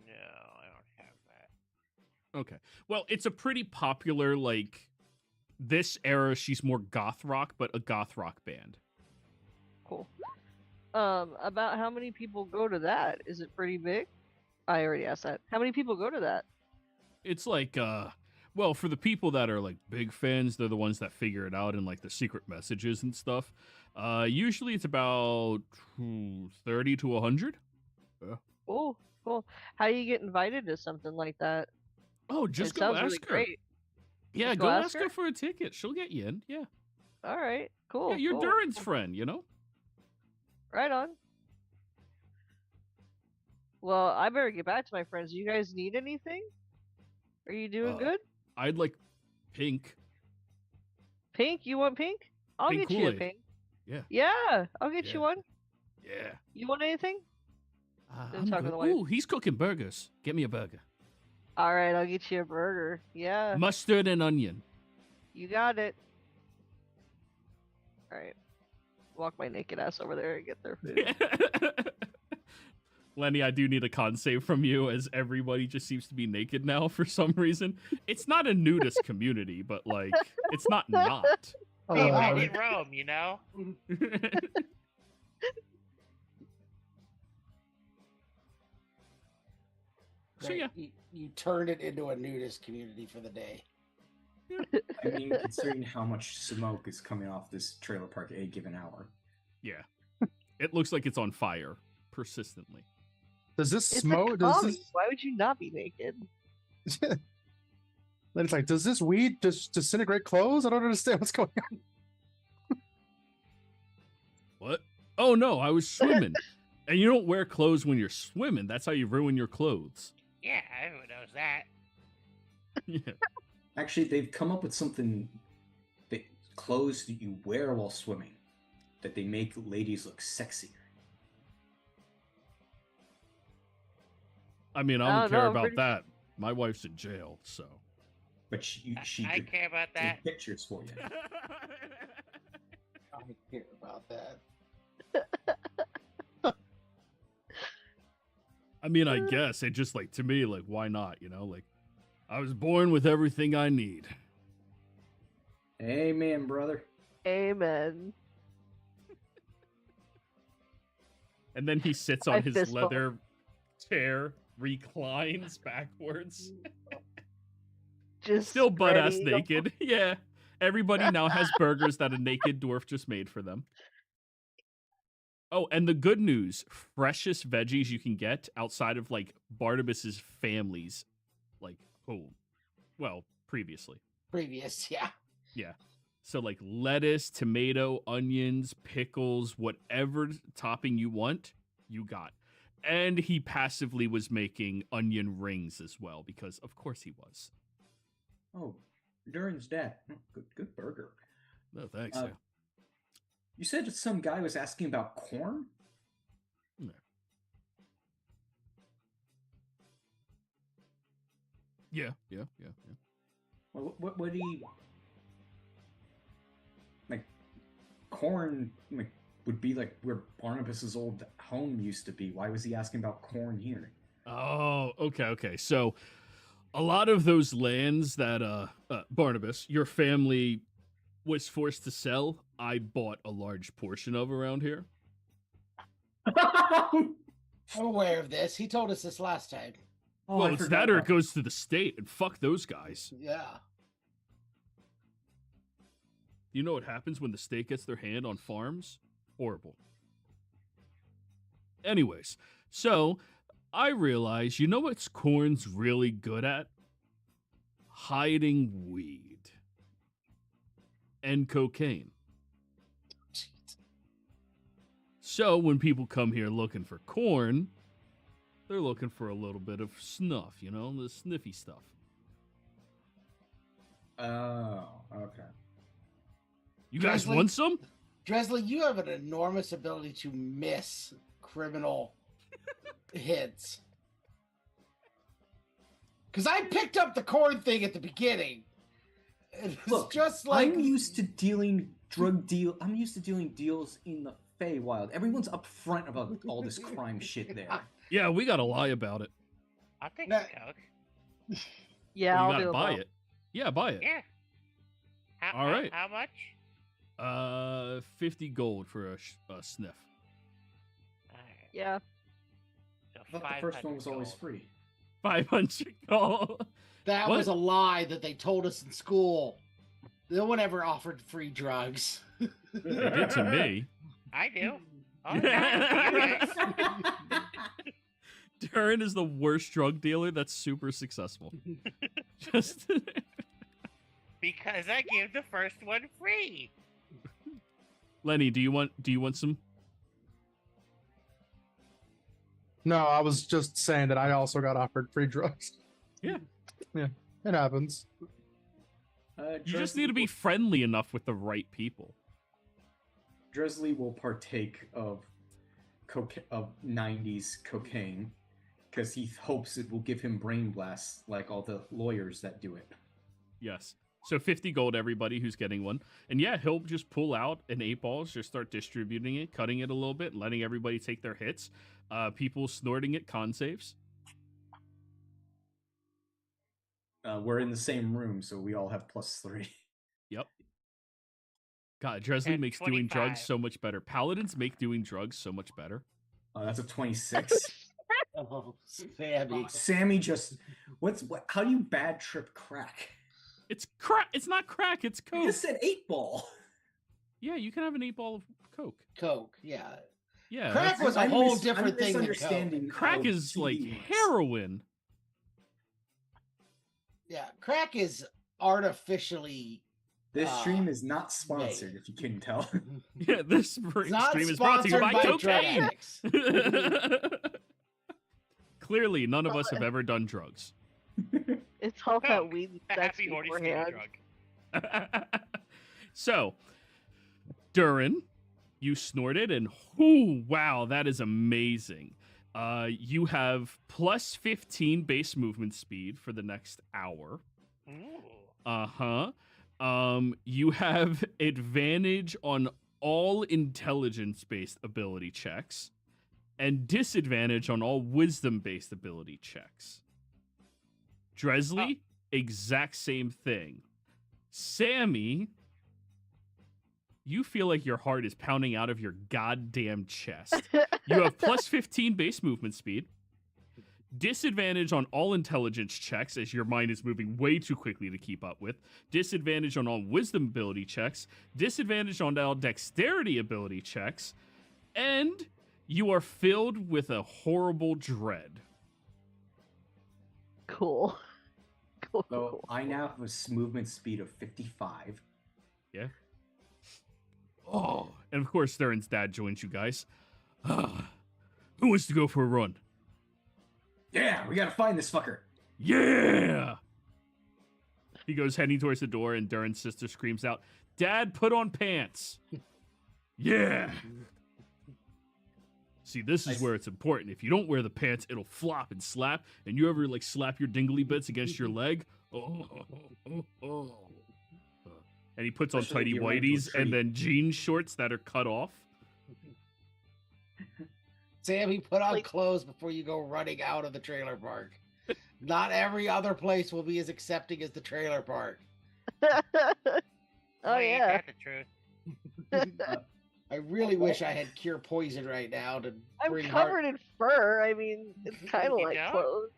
No, I don't have that. Okay. Well, it's a pretty popular, like, this era, she's more goth rock, but a goth rock band. Cool. About how many people go to that? Is it pretty big? I already asked that. How many people go to that? It's like, well, for the people that are, like, big fans, they're the ones that figure it out in, like, the secret messages and stuff. Usually it's about 30 to 100. Cool. How do you get invited to something like that? Oh, just it go sounds ask really her. great. Yeah, Just go ask her for a ticket. She'll get you in. Yeah. All right. Cool. Yeah, you're cool. Durin's friend, you know? Right on. Well, I better get back to my friends. Do you guys need anything? Are you doing good? I'd like pink. Pink? You want pink? I'll Pink get you a Kool-Aid. pink. Yeah. Yeah, I'll get Yeah. you one. Yeah. You want anything? I'm talk to good. the wife. Ooh, he's cooking burgers. Get me a burger. All right, I'll get you a burger. Yeah, Mustard and onion. you got it. All right. Walk my naked ass over there and get their food. Lenny, I do need a con save from you, as everybody just seems to be naked now for some reason. It's not a nudist community, but, like, it's not. Hey, Uh, when in Rome, you know? So, yeah. You turned it into a nudist community for the day. I mean, considering how much smoke is coming off this trailer park at a given hour. Yeah. It looks like it's on fire persistently. Does this It's smoke? a Does commie. this? Why would you not be naked? Then it's like, does this weed just disintegrate clothes? I don't understand what's going on. What? Oh, no, I was swimming. And you don't wear clothes when you're swimming. That's how you ruin your clothes. Yeah, everyone knows that. Yeah. Actually, they've come up with something that clothes that you wear while swimming that they make ladies look sexier. I mean, I I don't don't care know, about pretty- that. My wife's in jail, so. But she I could care about that. take pictures for you. I care about that. I mean, I guess it just, like, to me, like, why not, you know? Like, I was born with everything I need. Amen, brother. Amen. And then he sits I on his fist bump. leather chair, reclines backwards, Just still butt-ass spreading eagle. naked. Yeah. Everybody now has burgers that a naked dwarf just made for them. Oh, and the good news, freshest veggies you can get outside of, like, Barnabas's family's, like, home. Well, previously. Previous, yeah. Yeah. So, like, lettuce, tomato, onions, pickles, whatever topping you want, you got. And he passively was making onion rings as well, because of course he was. Oh, Durin's dad. Good burger. No, thanks. Uh, yeah. You said some guy was asking about corn? Yeah. What do you... Like, corn, like, would be, like, where Barnabas's old home used to be. Why was he asking about corn here? Oh, okay. So, a lot of those lands that, Barnabas, your family was forced to sell, I bought a large portion of around here. I'm aware of this. He told us this last time. Oh, Well, I it's forgot that or it about- goes to the state, and fuck those guys. Yeah. You know what happens when the state gets their hand on farms? Horrible. Anyways, so I realize, you know what's Corn's really good at? Hiding weed and cocaine. So when people come here looking for Corn, they're looking for a little bit of snuff, you know, the sniffy stuff. Oh, okay. You guys Drizzly? want some? Dresley, you have an enormous ability to miss criminal hits. Because I picked up the corn thing at the beginning. It's Look, just like I'm used to dealing I'm used to dealing deals in the Feywild. Everyone's upfront about all this crime shit there. Yeah, we gotta lie about it. I'll take No. the Coke. Yeah, Well, you I'll gotta do buy both. it. Yeah, buy it. Yeah. All right. How much? 50 gold for a sniff. All right. Yeah. So I thought the first one 500 was always gold. free. 500 gold. that What? was a lie that they told us in school. No one ever offered free drugs. They did to me. I do. All the time. You guys. Darren is the worst drug dealer that's super successful. Just Because I gave the first one free. Lenny, do you want some? No, I was just saying that I also got offered free drugs. Yeah. Yeah, it happens. You just need to be friendly enough with the right people. Dresley will partake of 90s cocaine because he hopes it will give him brain blasts like all the lawyers that do it. Yes. So 50 gold, everybody who's getting one. And yeah, he'll just pull out an 8-ball, just start distributing it, cutting it a little bit, letting everybody take their hits. People snorting it, con saves. We're in the same room, so we all have +3. Yep. God, Dresley And makes doing drugs 25. so much better. Paladins make doing drugs so much better. That's a 26. Oh, Sammy. Sammy just how do you bad trip crack? It's crack. It's not crack. It's You coke. just said 8-ball. Yeah, you can have an 8-ball of coke. Coke, yeah. Yeah, Crack that's- was a whole different thing than Coke. misunderstanding crack how is like TV works. heroin. Yeah, crack is artificially. This stream is not sponsored, made. if you couldn't tell. Yeah, this It's not stream is brought to you sponsored by drug cocaine. addicts. Clearly, none of us have ever done drugs. It's all that Coke, weed The sex happy Horty Skater beforehand. drug. So, Durin, you snorted, and whoo, wow, that is amazing. You have plus 15 base movement speed for the next hour. Ooh. You have advantage on all intelligence-based ability checks and disadvantage on all wisdom-based ability checks. Dresley, exact same thing. Sammy, you feel like your heart is pounding out of your goddamn chest. You have plus 15 base movement speed. Disadvantage on all intelligence checks as your mind is moving way too quickly to keep up with. Disadvantage on all wisdom ability checks. Disadvantage on all dexterity ability checks. And you are filled with a horrible dread. Cool. Cool. So Cool. I now have a movement speed of 55. Yeah. Oh, and of course, Theron's dad joins you guys. Who wants to go for a run? Yeah, we gotta find this fucker. Yeah! He goes heading towards the door, and Durin's sister screams out, "Dad, put on pants!" Yeah! See, this is where it's important. If you don't wear the pants, it'll flop and slap, and you ever, like, slap your dingly bits against your leg? Oh. And he puts on Especially tidy if you run into a whities and tree. then jean shorts that are cut off. Sammy, put on Like- clothes before you go running out of the trailer park. Not every other place will be as accepting as the trailer park. Oh Ain't yeah. that the truth? I really wish I had cure poison right now to I'm bring covered in fur. I mean, it's kind of You like don't? clothes.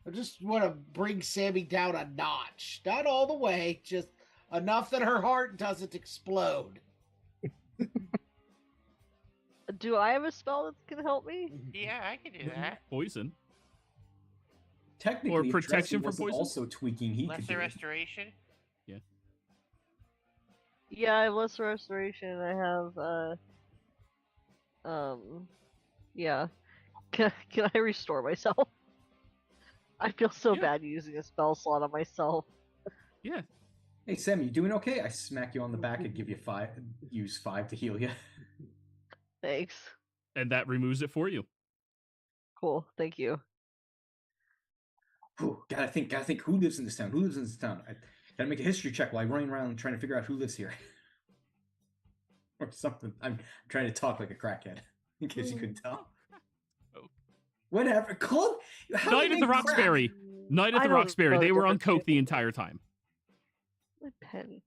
I just want to bring Sammy down a notch. Not all the way, just enough that her heart doesn't explode. Do I have a spell that can help me? Yeah, I can do that. Poison. Technically, Or if protection Dresden from wasn't poison? also tweaking, he could Lesser do it. restoration. Yeah, I have lesser restoration. I have yeah. Can I restore myself? I feel so Yeah. bad using a spell slot on myself. Yeah. Hey, Sam, you doing okay? I smack you on the back and give you 5. Use 5 to heal you. Thanks. And that removes it for you. Cool. Thank you. Whew, gotta think. Who lives in this town? I gotta make a history check while I'm running around trying to figure out who lives here. Or something. I'm trying to talk like a crackhead, in case you couldn't tell. Oh. Whatever. Call Night at the Roxbury. Night at I the don't Roxbury. know They the were on difference coke the between- entire time. My pen.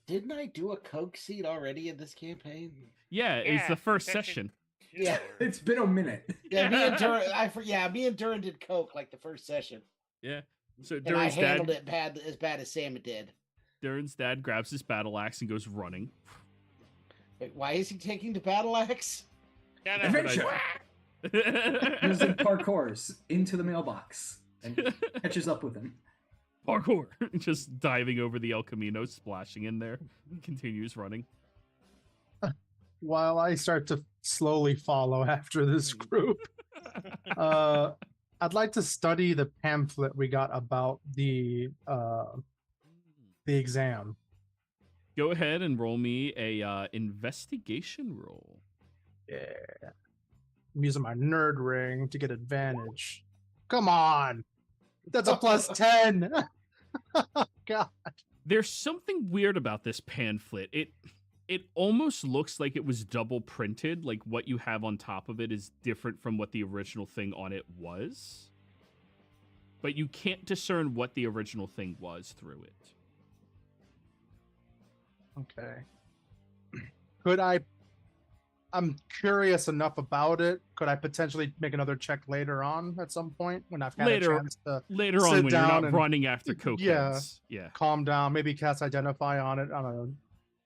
Didn't I do a coke seed already in this campaign? Yeah, it's the first session. Yeah. It's been a minute. Yeah, me and Duran, me and Duran did coke like the first session, Yeah. So and I Durin's handled dad, it as bad as Sam did. Durin's dad grabs his battle axe and goes running. Wait, why is he taking the battle axe? Yeah, that's Adventure. what Using parkours into the mailbox and catches up with him. Parkour. Just diving over the El Camino, splashing in there. Continues running. While I start to slowly follow after this group, I'd like to study the pamphlet we got about the exam. Go ahead and roll me a investigation roll. Yeah. I'm using my nerd ring to get advantage. Come on. That's a plus 10. God. There's something weird about this pamphlet. It almost looks like it was double printed, like what you have on top of it is different from what the original thing on it was. But you can't discern what the original thing was through it. Okay. I'm curious enough about it. Could I potentially make another check later on at some point when I've had Later- a chance to Later Sit on when you're down not and- running after Yeah. cokeheads. Yeah. calm down, maybe cast Identify on it on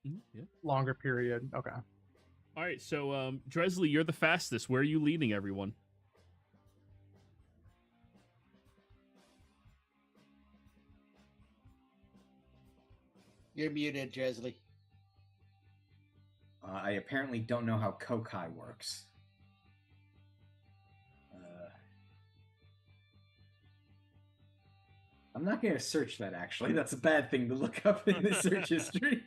Yeah. a longer period? Okay. All right, so Dresley, you're the fastest. Where are you leading everyone? You're muted, Dresley. I apparently don't know how Kokai works. I'm not going to search that, actually. That's a bad thing to look up in the search history.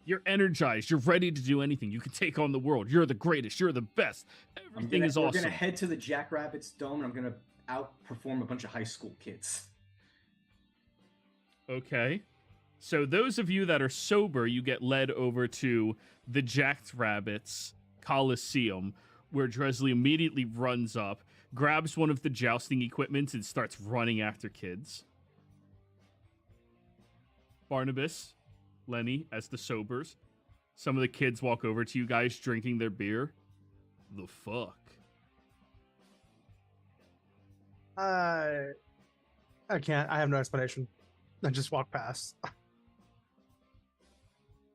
You're energized. You're ready to do anything. You can take on the world. You're the greatest. You're the best. Everything is We're awesome. going to head to the Jackrabbits Dome, and I'm going to outperform a bunch of high school kids. Okay. So those of you that are sober, you get led over to the Jackrabbits Coliseum, where Dresley immediately runs up, grabs one of the jousting equipments, and starts running after kids. Barnabas, Lenny, as the sobers. Some of the kids walk over to you guys drinking their beer. The fuck? I can't. I have no explanation. I just walk past.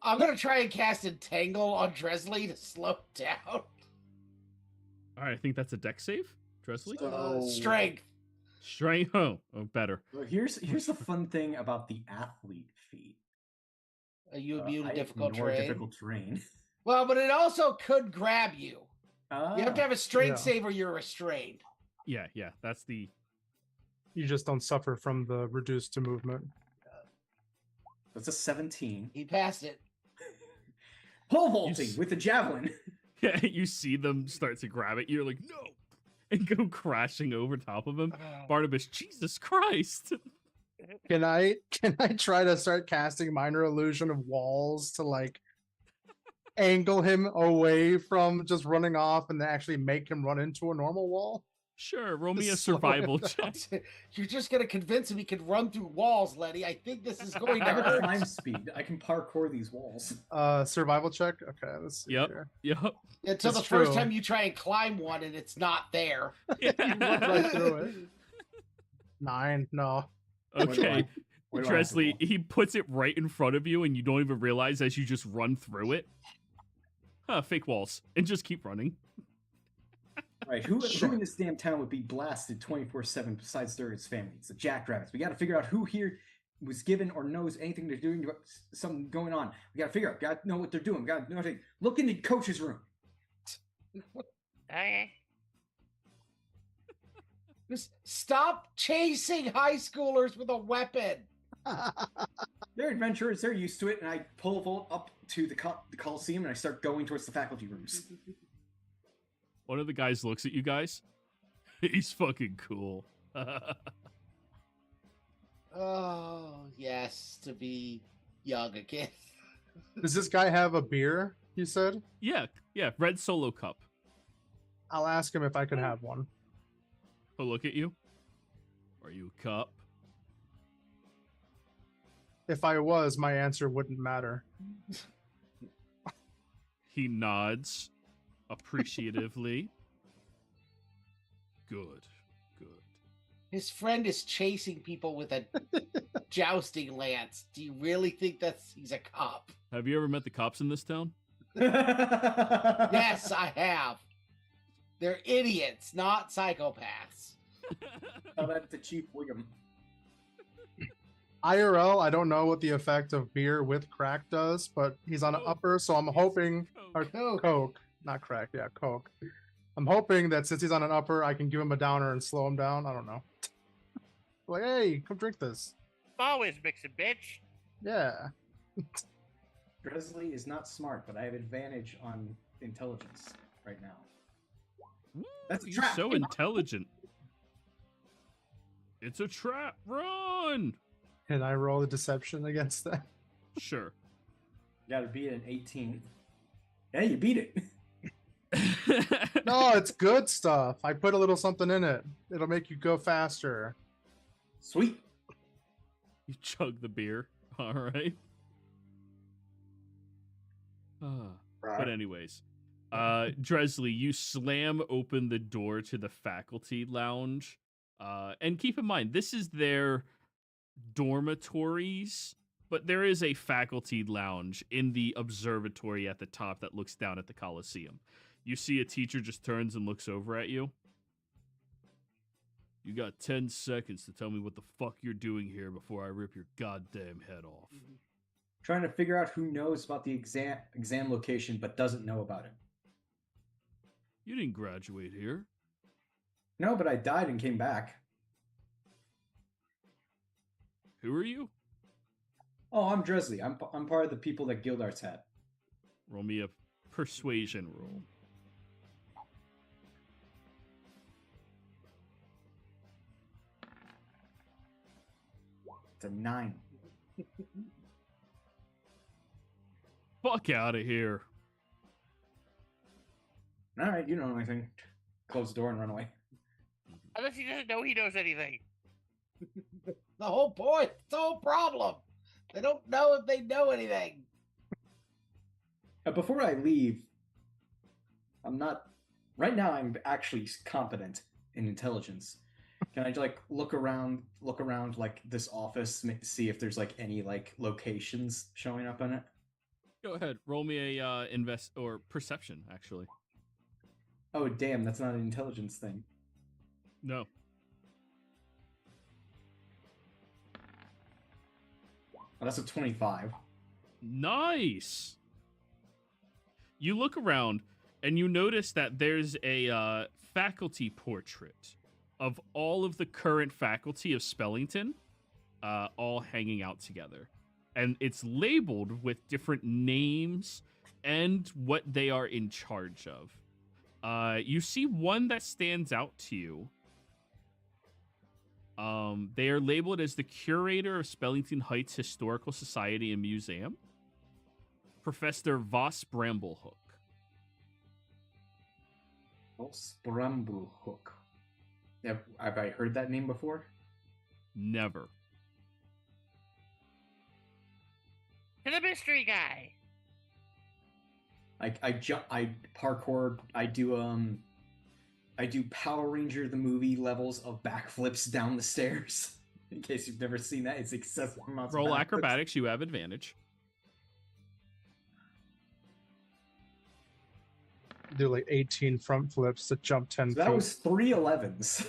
I'm gonna try and cast Entangle on Dresley to slow him down. All right, I think that's a deck save, Dresley. Strength. Strength. Oh, better. Well, here's the fun thing about the athlete feat. Are you immune I to difficult ignore terrain? difficult terrain. Well, but it also could grab you. You have to have a strength Yeah. save or you're restrained. Yeah, that's the... You just don't suffer from the reduced to movement. That's a 17. He passed it. Pole vaulting s- with the javelin. Yeah, you see them start to grab it. You're like, no! And go crashing over top of him. Barnabas, Jesus Christ! Can I try to start casting minor illusion of walls to like angle him away from just running off and then actually make him run into a normal wall? Sure, roll me a Just slow survival it down. check. You're just gonna convince him he can run through walls, Letty. I think this is going I to have hurt. climb speed. I can parkour these walls. Survival check? Okay, let's see Yep. here. Yep. Until That's the first true. time you try and climb one and it's not there. Run right through it. 9, no. Okay. What do I have to Dresley, roll? he puts it right in front of you, and you don't even realize as you just run through it. Fake walls, and just keep running. Right, who in this damn town would be blasted 24/7 besides Durgan's family? It's the Jackrabbits. We got to figure out who here was given or knows anything they're doing, something going on. We got to figure out. Got to know what they're doing. We got to know. Look in the coach's room. Okay. Just stop chasing high schoolers with a weapon. They're adventurers. They're used to it. And I pull Volt up to the Coliseum and I start going towards the faculty rooms. One of the guys looks at you guys. He's fucking cool. Oh, yes, to be young again. Does this guy have a beer? You said. Yeah, red Solo cup. I'll ask him if I could have one. He'll look at you. Are you a cup? If I was, my answer wouldn't matter. He nods appreciatively. Good. His friend is chasing people with a jousting lance. Do you really think he's a cop? Have you ever met the cops in this town? Yes, I have. They're idiots, not psychopaths. Tell that to Chief Wiggum. IRL, I don't know what the effect of beer with crack does, but he's on an upper, so I'm hoping... Or Coke, not crack, yeah, Coke. I'm hoping that since he's on an upper, I can give him a downer and slow him down. I don't know. Like, hey, come drink this. Always mixing, bitch. Yeah. Dresley is not smart, but I have advantage on intelligence right now. That's a You're trap. so intelligent. It's a trap. Run! Can I roll a deception against that? Sure. You gotta beat an 18. Yeah, you beat it. No, it's good stuff. I put a little something in it. It'll make you go faster. Sweet. You chug the beer. All right. But anyways, Dresley, you slam open the door to the faculty lounge. And keep in mind, this is their dormitories, but there is a faculty lounge in the observatory at the top that looks down at the Coliseum. You see a teacher just turns and looks over at you. You got 10 seconds to tell me what the fuck you're doing here before I rip your goddamn head off. Trying to figure out who knows about the exam location but doesn't know about it. You didn't graduate here. No, but I died and came back. Who are you? Oh, I'm Dresley. I'm part of the people that Gildarts had. Roll me a persuasion roll. It's a 9. Fuck out of here. All right, you don't know anything. Close the door and run away. Unless he doesn't know he knows anything. The whole point, the whole problem. They don't know if they know anything. Before I leave, right now I'm actually competent in intelligence. Can I like look around like this office, see if there's like any like locations showing up in it? Go ahead. Roll me a invest or perception, actually. Oh damn, that's not an intelligence thing. No. Oh, that's a 25. Nice. You look around and you notice that there's a faculty portrait of all of the current faculty of Spellington, all hanging out together. And it's labeled with different names and what they are in charge of. You see one that stands out to you. They are labeled as the curator of Spellington Heights Historical Society and Museum, Professor Voss Bramblehook. Bramblehook. Have I heard that name before? Never. To the mystery guy. I parkour. I do Power Ranger the movie levels of backflips down the stairs. In case you've never seen that, it's excessive amounts Roll of acrobatics. You have advantage. Do like 18 front flips to jump 10 So that feet. was 3 11s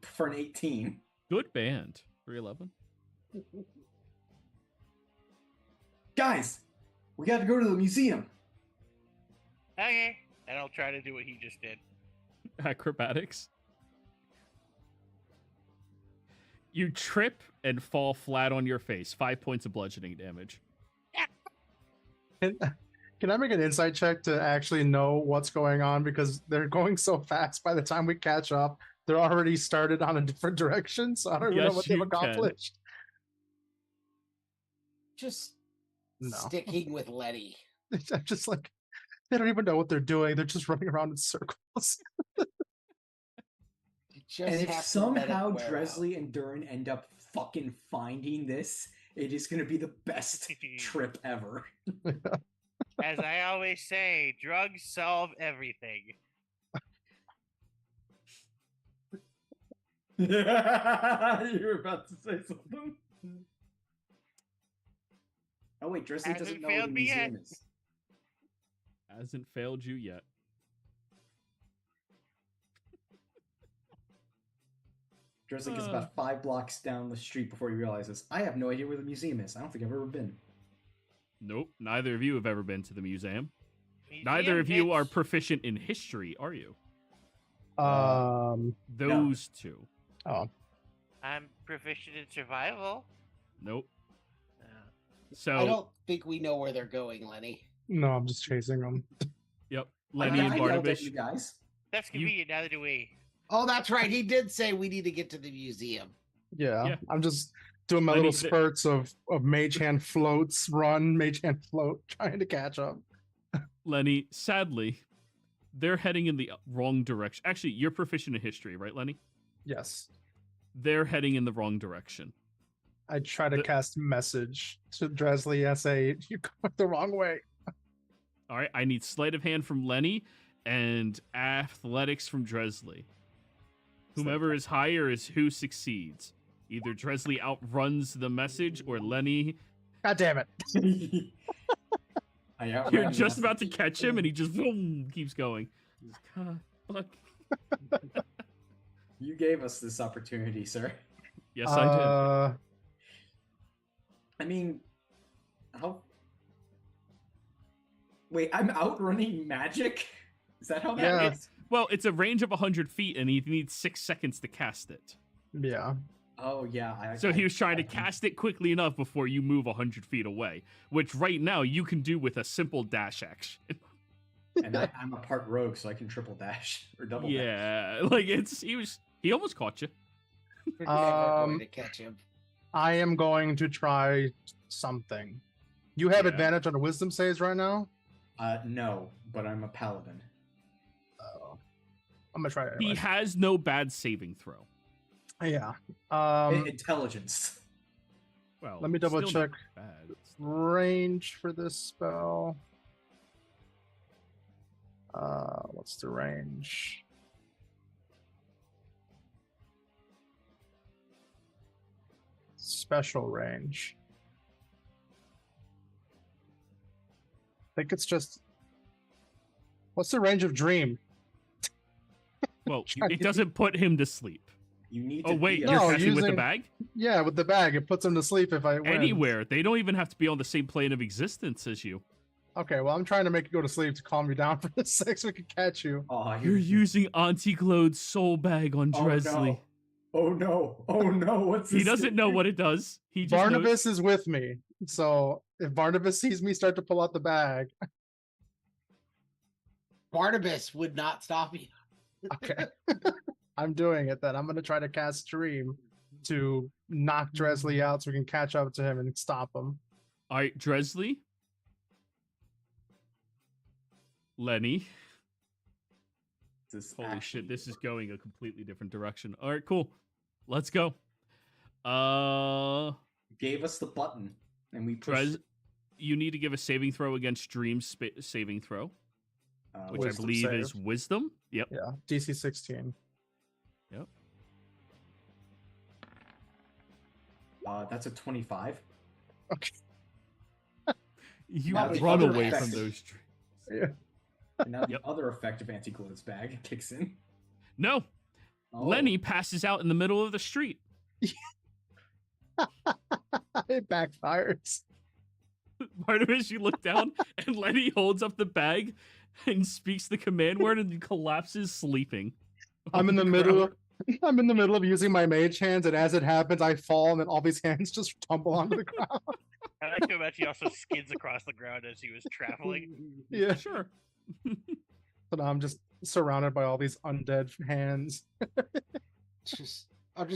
for an 18. Good band. 311. Guys, we got to go to the museum. Okay. And I'll try to do what he just did. Acrobatics. You trip and fall flat on your face. 5 points of bludgeoning damage. Can I make an insight check to actually know what's going on? Because they're going so fast by the time we catch up, they're already started on a different direction. So I don't even know Yes, what they've you can. accomplished. Just No. sticking with Letty. I'm just like, they don't even know what they're doing. They're just running around in circles. You just And if have to let it somehow wear out. Dresley and Durin end up fucking finding this, it is going to be the best trip ever. As I always say, drugs solve everything. You were about to say something. Oh wait, Dresley Hasn't doesn't know where failed the me yet. museum is. Hasn't failed you yet. Dresley gets about 5 blocks down the street before he realizes, I have no idea where the museum is. I don't think I've ever been. Nope. Neither of you have ever been to the museum. Museum Neither of you are hits. proficient in history, are you? Um, Those two. oh, I'm proficient in survival. Nope. Uh, I So, don't think we know where they're going, Lenny. no, I'm just chasing them. yep. I Lenny and yelled at Barnabas. you guys. that's convenient. Neither do we. Oh, that's right. He did say we need to get to the museum. Yeah, Yeah. I'm just doing my Lenny, little spurts of mage hand floats, run, mage hand float, trying to catch up. Lenny, sadly, they're heading in the wrong direction. Actually, you're proficient in history, right, Lenny? Yes. They're heading in the wrong direction. I try to The- cast message to Dresley. I say, you're going the wrong way. All right, I need sleight of hand from Lenny and athletics from Dresley. Whomever is higher is who succeeds. Either Dresley outruns the message or Lenny. God damn it. You're just about to catch him and he just boom, keeps going. God, fuck. You gave us this opportunity, sir. Yes, I did. I mean, how? Wait, I'm outrunning magic? Is that how that Yeah. is? Well, it's a range of 100 feet and he needs 6 seconds to cast it. Yeah. Oh, yeah. So he was trying to cast it quickly enough before you move 100 feet away, which right now you can do with a simple dash action. And I'm a part rogue, so I can triple dash or double dash. Yeah, like he almost caught you. We're never going to catch him. I am going to try something. You have Yeah. advantage on the wisdom saves right now? No, but I'm a paladin. Oh. I'm going to try it He anyways. has no bad saving throw. Yeah. Intelligence. Well, Let me double still not check. bad. Range for this spell. What's the range? Special range. I think it's just. What's the range of dream? Well, Trying it to- doesn't put him to sleep. You need Oh to wait, be you're No, casting with the using- bag? Yeah, with the bag, it puts him to sleep if I win. Anywhere. They don't even have to be on the same plane of existence as you. Okay, well, I'm trying to make you go to sleep to calm you down for a sec so we can catch you. Oh, You're using Auntie Claude's soul bag on Oh Dresley. no. Oh no. Oh no. What's He this doesn't know thing? what it does. He just Barnabas is with me, so if Barnabas sees me start to pull out the bag, Barnabas would not stop you. okay, I'm doing it then. I'm going to try to cast Dream to knock Dresley out so we can catch up to him and stop him. All right, Dresley. Lenny. This Holy actually shit, this is work. going a completely different direction. All right, cool. Let's go. Gave us the button, and we pushed. Dres, you need to give a saving throw against Dream saving throw, which Wisdom I believe save. is Wisdom. Yep. Yeah, DC 16. Yep. That's a 25. You Now the run other away effect- from those trees. And now the Yep. other effect of anti-glows bag kicks in. No, Oh. Lenny passes out in the middle of the street. It backfires. Barnabas, you look down, and Lenny holds up the bag and speaks the command word and collapses sleeping. I'm in the on middle. ground. I'm in the middle of using my mage hands, and as it happens, I fall, and then all these hands just tumble onto the ground. I like to imagine he also skids across the ground as he was traveling. Yeah. Sure. So now I'm just surrounded by all these undead hands. I'm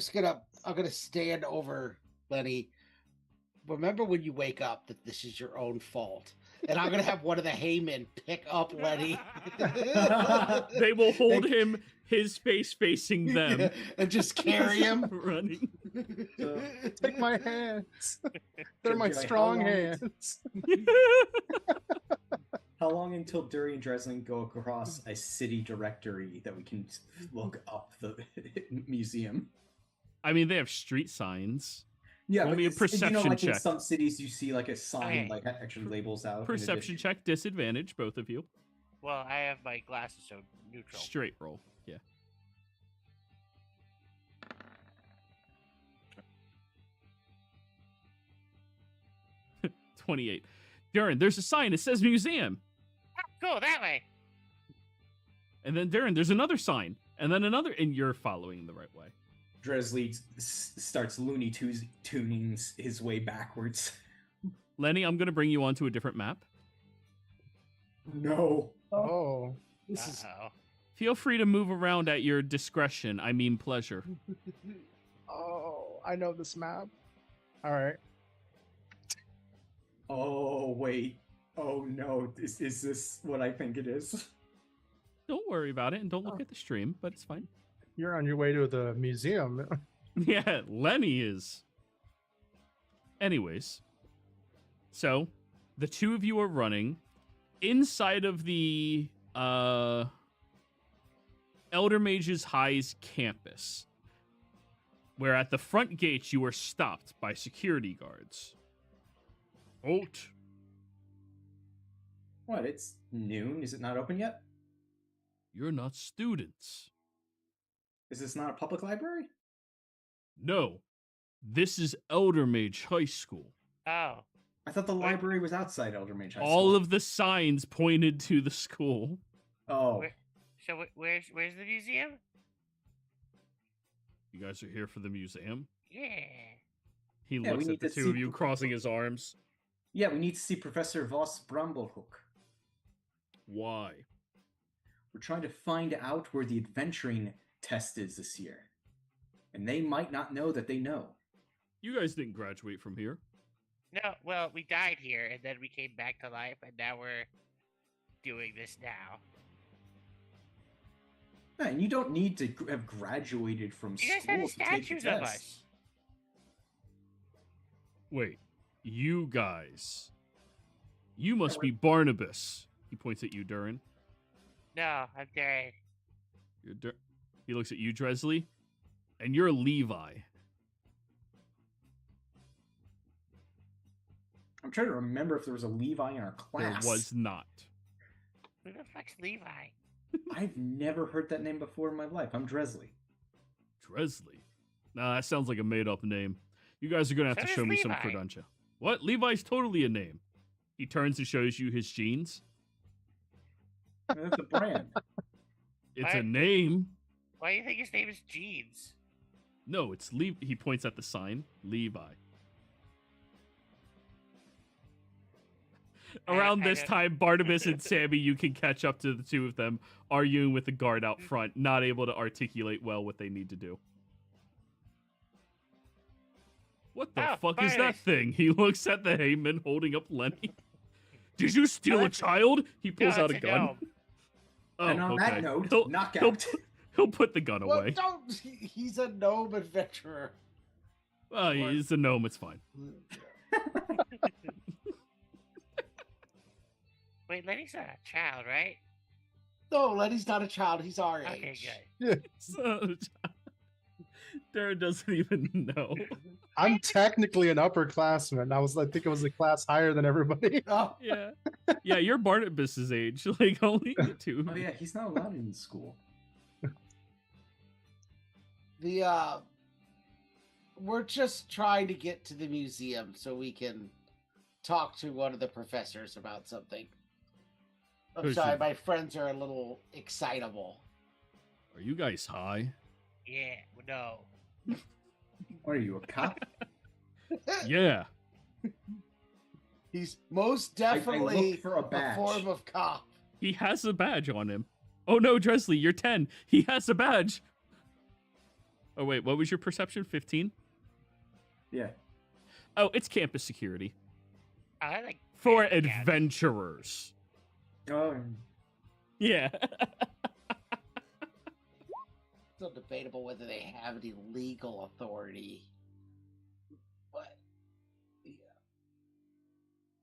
gonna stand over Lenny. Remember when you wake up that this is your own fault, and I'm gonna have one of the Haymen pick up Lenny. They will hold him, his face facing them, and just carry him. running. Take my hands. They're my Like, how strong long- hands. How long until Dury and Dreslin go across a city directory that we can look up the museum? I mean, they have street signs. Yeah, Roll me a it's- you know, perception like in check. some cities, you see like a sign Okay. like actually labels out. in Perception addition. check, disadvantage, both of you. Well, I have my glasses, so neutral. Straight roll. Yeah. $28. Darren, there's a sign. It says museum. Go that way. And then Darren, there's another sign. And then another, and you're following the right way. Dresley starts Looney tuning his way backwards. Lenny, I'm going to bring you onto a different map. No. Oh. This is Uh-oh. Feel free to move around at your discretion. I mean pleasure. Oh, I know this map. All right. Oh wait. Oh no. Is this what I think it is? Don't worry about it and don't look at the stream, but it's fine. You're on your way to the museum. Yeah, Lenny is. Anyways, so the two of you are running inside of the Elder Mages High's campus, where at the front gates you were stopped by security guards. Halt! What? It's noon. Is it not open yet? You're not students. Is this not a public library? No, this is Elder Mage High School. Oh. I thought the library was outside Elder Mage High School. All of the signs pointed to the school. Oh. Where- So where's the museum? You guys are here for the museum? Yeah. He Yeah, looks we at need the to two see of you, Professor- crossing his arms. Yeah, we need to see Professor Voss Bramblehook. Why? We're trying to find out where the adventuring test is this year. And they might not know that they know. You guys didn't graduate from here. No, well, we died here, and then we came back to life, and now we're doing this now. Yeah, and you don't need to have graduated from You guys school have to take the statues of test. us. Wait, you guys. You must be Barnabas. He points at you, Durin. No, I'm dead. He looks at you, Dresley. And you're Levi. I'm trying to remember if there was a Levi in our class. There was not. Who the fuck's Levi? I've never heard that name before in my life. I'm Dresley. Dresley? Nah, that sounds like a made-up name. You guys are gonna have So to does show me some Levi. credential. What? Levi's totally a name. He turns and shows you his jeans. That's a brand. It's a What? name. Why do you think his name is Jeans? No, it's Levi. He points at the sign. Levi. Around this time, Barnabas and Sammy, you can catch up to the two of them arguing with the guard out front, not able to articulate well what they need to do. What the Oh, fuck is that Barnabas. thing? He looks at the Heyman holding up Lenny. Did you steal a What? child? He pulls No, out a it's a gun. gnome. Oh, And on okay. that note, He'll- knockout. He'll put the gun Well, away. don't. He's a gnome adventurer. Oh, he's a gnome. It's fine. Wait, Lenny's not a child, right? No, Lenny's not a child. He's our Okay, age. good. So, Darren doesn't even know. I'm technically an upperclassman. I think it was a class higher than everybody. Oh, Yeah. Yeah, you're Barnabas's age. Like, only the two. Oh yeah, he's not allowed in school. We're just trying to get to the museum so we can talk to one of the professors about something. I'm Who's sorry, the- my friends are a little excitable. Are you guys high? Yeah, no. What are you, a cop? Yeah. He's most I definitely looked for a badge. form of cop. He has a badge on him. Oh no, Dresley, you're 10. He has a badge. Oh wait, what was your perception? 15? Yeah. Oh, it's campus security. I like For band cats. adventurers. Oh, Yeah. Still debatable whether they have any legal authority. But yeah.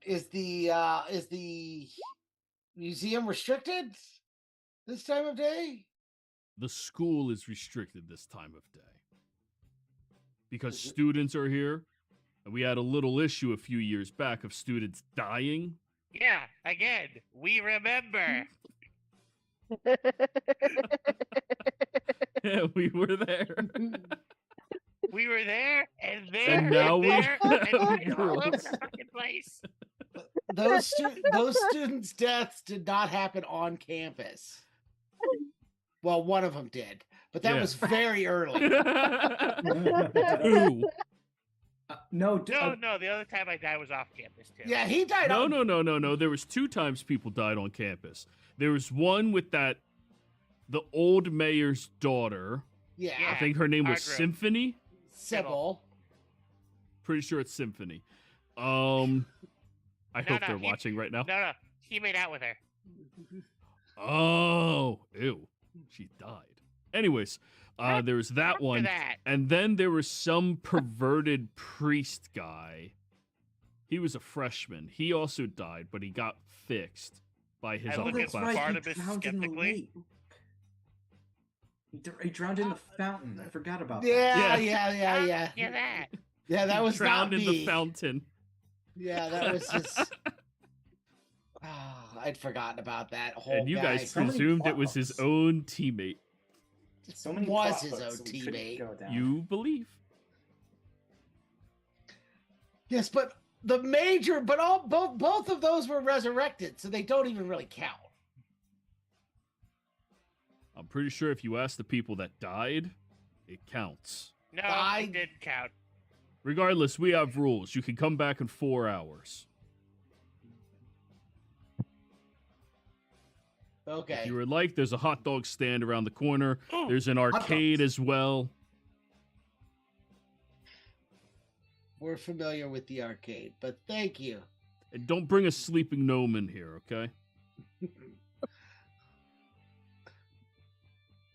Is the museum restricted this time of day? The school is restricted this time of day. Because students are here. And we had a little issue a few years back of students dying. Yeah, again, we remember. Yeah, we were there. We were there, and there, And now and we there, and have all over rules. the fucking place. Those students' deaths did not happen on campus. Well, one of them did, but that Yeah. was very early. Ooh. no, No, the other time I died was off campus too. Yeah, he died. No, on... no. There was 2 times people died on campus. There was one with the old mayor's daughter. Yeah, I think her name was Audra. Symphony. Sybil. Pretty sure it's Symphony. I No, hope no, they're he- watching right now. No, he made out with her. Oh, ew. She died. Anyways, there was that After one. that, And then there was some perverted priest guy. He was a freshman. He also died, but he got fixed by his I other look at class. Barnabas he drowned in the skeptically. lake. He drowned in the fountain. I forgot about that. Yeah, Yeah. yeah. that. Yeah, that He was drowned not in me. the fountain. Yeah, that was just. I'd forgotten about that whole. And you guy. guys So many presumed it was his plots. own teammate. So many Was plot his hooks own that we couldn't teammate. go down. You believe? Yes, but both of those were resurrected, so they don't even really count. I'm pretty sure if you ask the people that died, it counts. No, I- it didn't count. Regardless, we have rules. You can come back in 4 hours. Okay. If you would like, there's a hot dog stand around the corner. Ooh, There's an arcade as well. We're familiar with the arcade, but thank you. And don't bring a sleeping gnome in here, okay?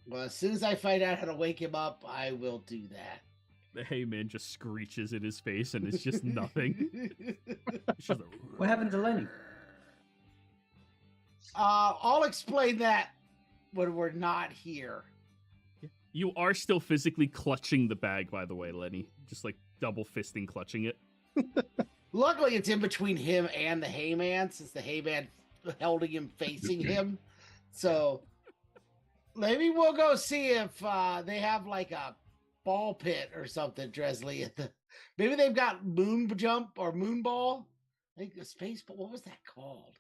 Well, as soon as I find out how to wake him up, I will do that. The Heyman just screeches in his face and it's just nothing. It's just a... What happened to Lenny? I'll explain that when we're not here. You are still physically clutching the bag, by the way, Lenny. Just like double fisting clutching it. Luckily, it's in between him and the Hayman, since the Hayman held him facing him. So maybe we'll go see if they have like a ball pit or something, Dresley. Maybe they've got moon jump or moon ball. I think a space ball. What was that called?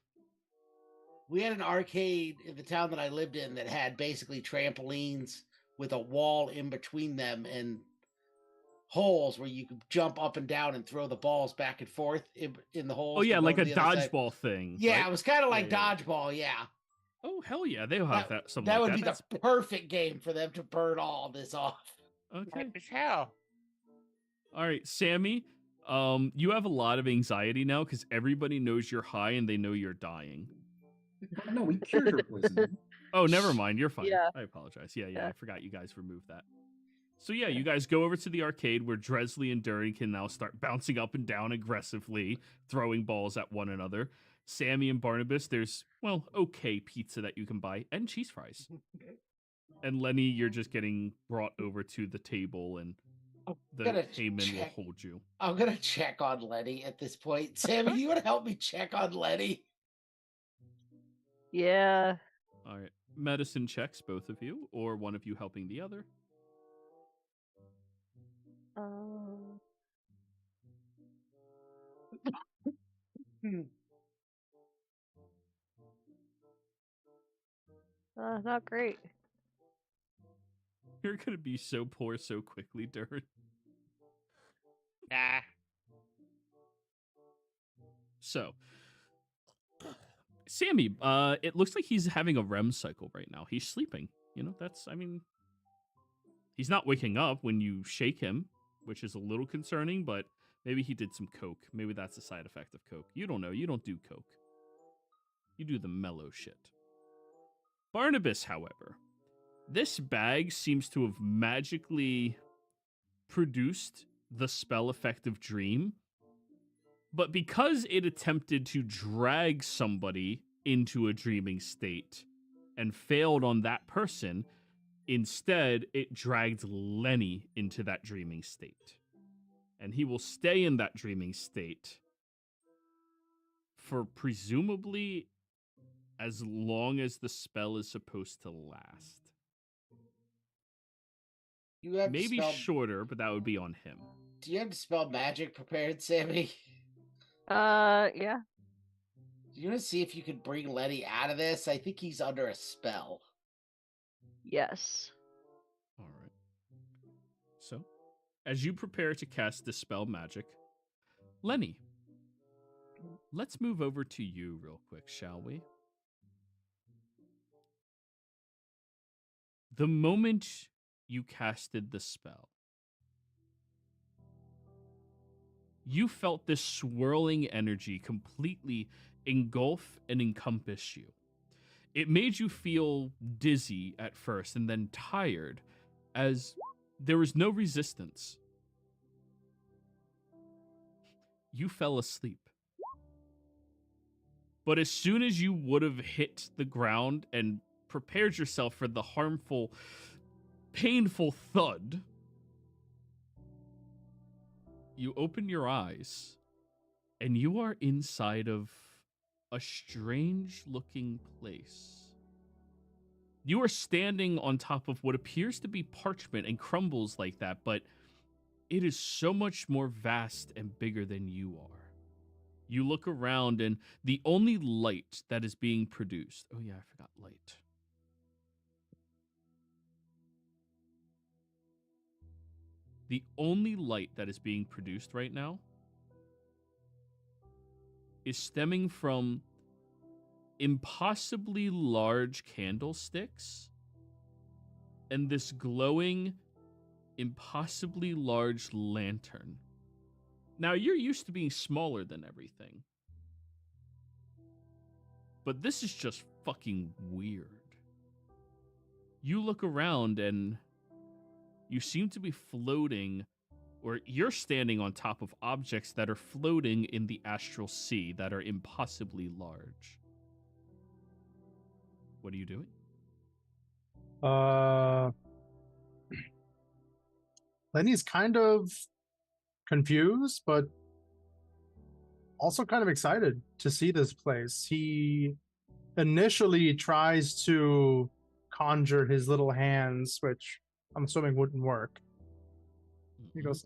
We had an arcade in the town that I lived in that had basically trampolines with a wall in between them and holes where you could jump up and down and throw the balls back and forth in the holes. Oh, yeah, to go like to a the other side. dodgeball thing. Yeah, right? it was kind of like Yeah. dodgeball. Yeah, Oh, hell yeah. They'll have that. Something that like would be That's the perfect game for them to burn all this off. okay. Hype as hell. All right, Sammy. You have a lot of anxiety now because everybody knows you're high and they know you're dying. No, we cured her poison. Oh, never mind. You're fine. Yeah. I apologize. Yeah, Yeah. I forgot you guys removed that. So yeah, you guys go over to the arcade where Dresley and Durin can now start bouncing up and down aggressively, throwing balls at one another. Sammy and Barnabas, there's, well, okay pizza that you can buy and cheese fries. And Lenny, you're just getting brought over to the table and the gonna Hayman will check. hold you. I'm gonna check on Letty at this point. Sammy, you wanna help me check on Letty? Yeah. All right. Medicine checks, both of you, or one of you helping the other. Um, not great. You're gonna be so poor so quickly, Dirt. Nah. So, Sammy, it looks like he's having a REM cycle right now. He's sleeping. You know, he's not waking up when you shake him, which is a little concerning, but maybe he did some coke. Maybe that's a side effect of coke. You don't know. You don't do coke. You do the mellow shit. Barnabas, however, this bag seems to have magically produced the spell effective dream, but because it attempted to drag somebody into a dreaming state and failed on that person, instead it dragged Lenny into that dreaming state. And he will stay in that dreaming state for presumably as long as the spell is supposed to last. You have Maybe spell... shorter, but that would be on him. Do you have to spell magic prepared, Sammy? Yeah. Do you want to see if you can bring Letty out of this? I think he's under a spell. Yes. All right. So, as you prepare to cast Dispel Magic, Lenny, let's move over to you real quick, shall we? The moment you casted the spell, you felt this swirling energy completely engulf and encompass you. It made you feel dizzy at first and then tired, as there was no resistance. You fell asleep. But as soon as you would have hit the ground and prepared yourself for the harmful, painful thud, you open your eyes and you are inside of a strange looking place. You are standing on top of what appears to be parchment and crumbles like that, but it is so much more vast and bigger than you are. You look around and the only light that is being produced... Oh yeah, I forgot light. The only light that is being produced right now is stemming from impossibly large candlesticks and this glowing, impossibly large lantern. Now, you're used to being smaller than everything, but this is just fucking weird. You look around and you seem to be floating, or you're standing on top of objects that are floating in the astral sea that are impossibly large. What are you doing? Lenny's kind of confused, but also kind of excited to see this place. He initially tries to conjure his little hands, which I'm assuming wouldn't work. He goes,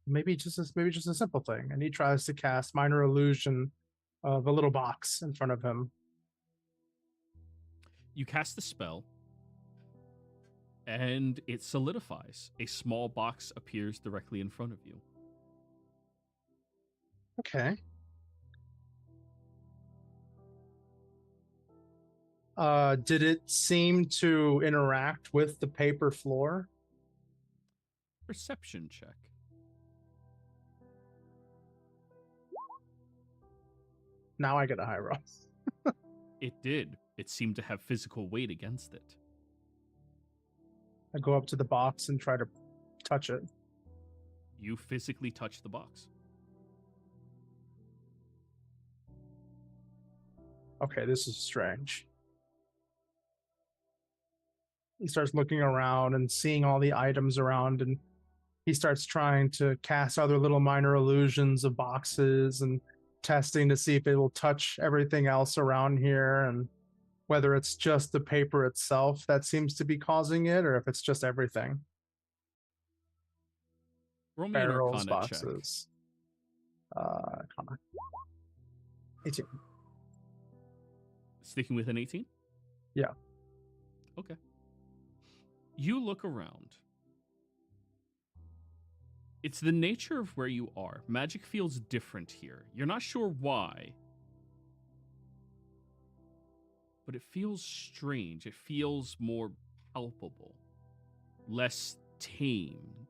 maybe just a simple thing. And he tries to cast minor illusion of a little box in front of him. You cast the spell, and it solidifies. A small box appears directly in front of you. Okay. Did it seem to interact with the paper floor? Perception check. Now I get a high roll. It did. It seemed to have physical weight against it. I go up to the box and try to touch it. You physically touch the box. Okay, this is strange. he starts looking around and seeing all the items around, and he starts trying to cast other little minor illusions of boxes and testing to see if it will touch everything else around here, and whether it's just the paper itself that seems to be causing it or if it's just everything. Roll me an Barrels, Arcana check. boxes. Come on. 18. Sticking with an 18? Yeah. Okay. You look around. It's the nature of where you are. Magic feels different here. You're not sure why, but it feels strange. It feels more palpable, less tamed.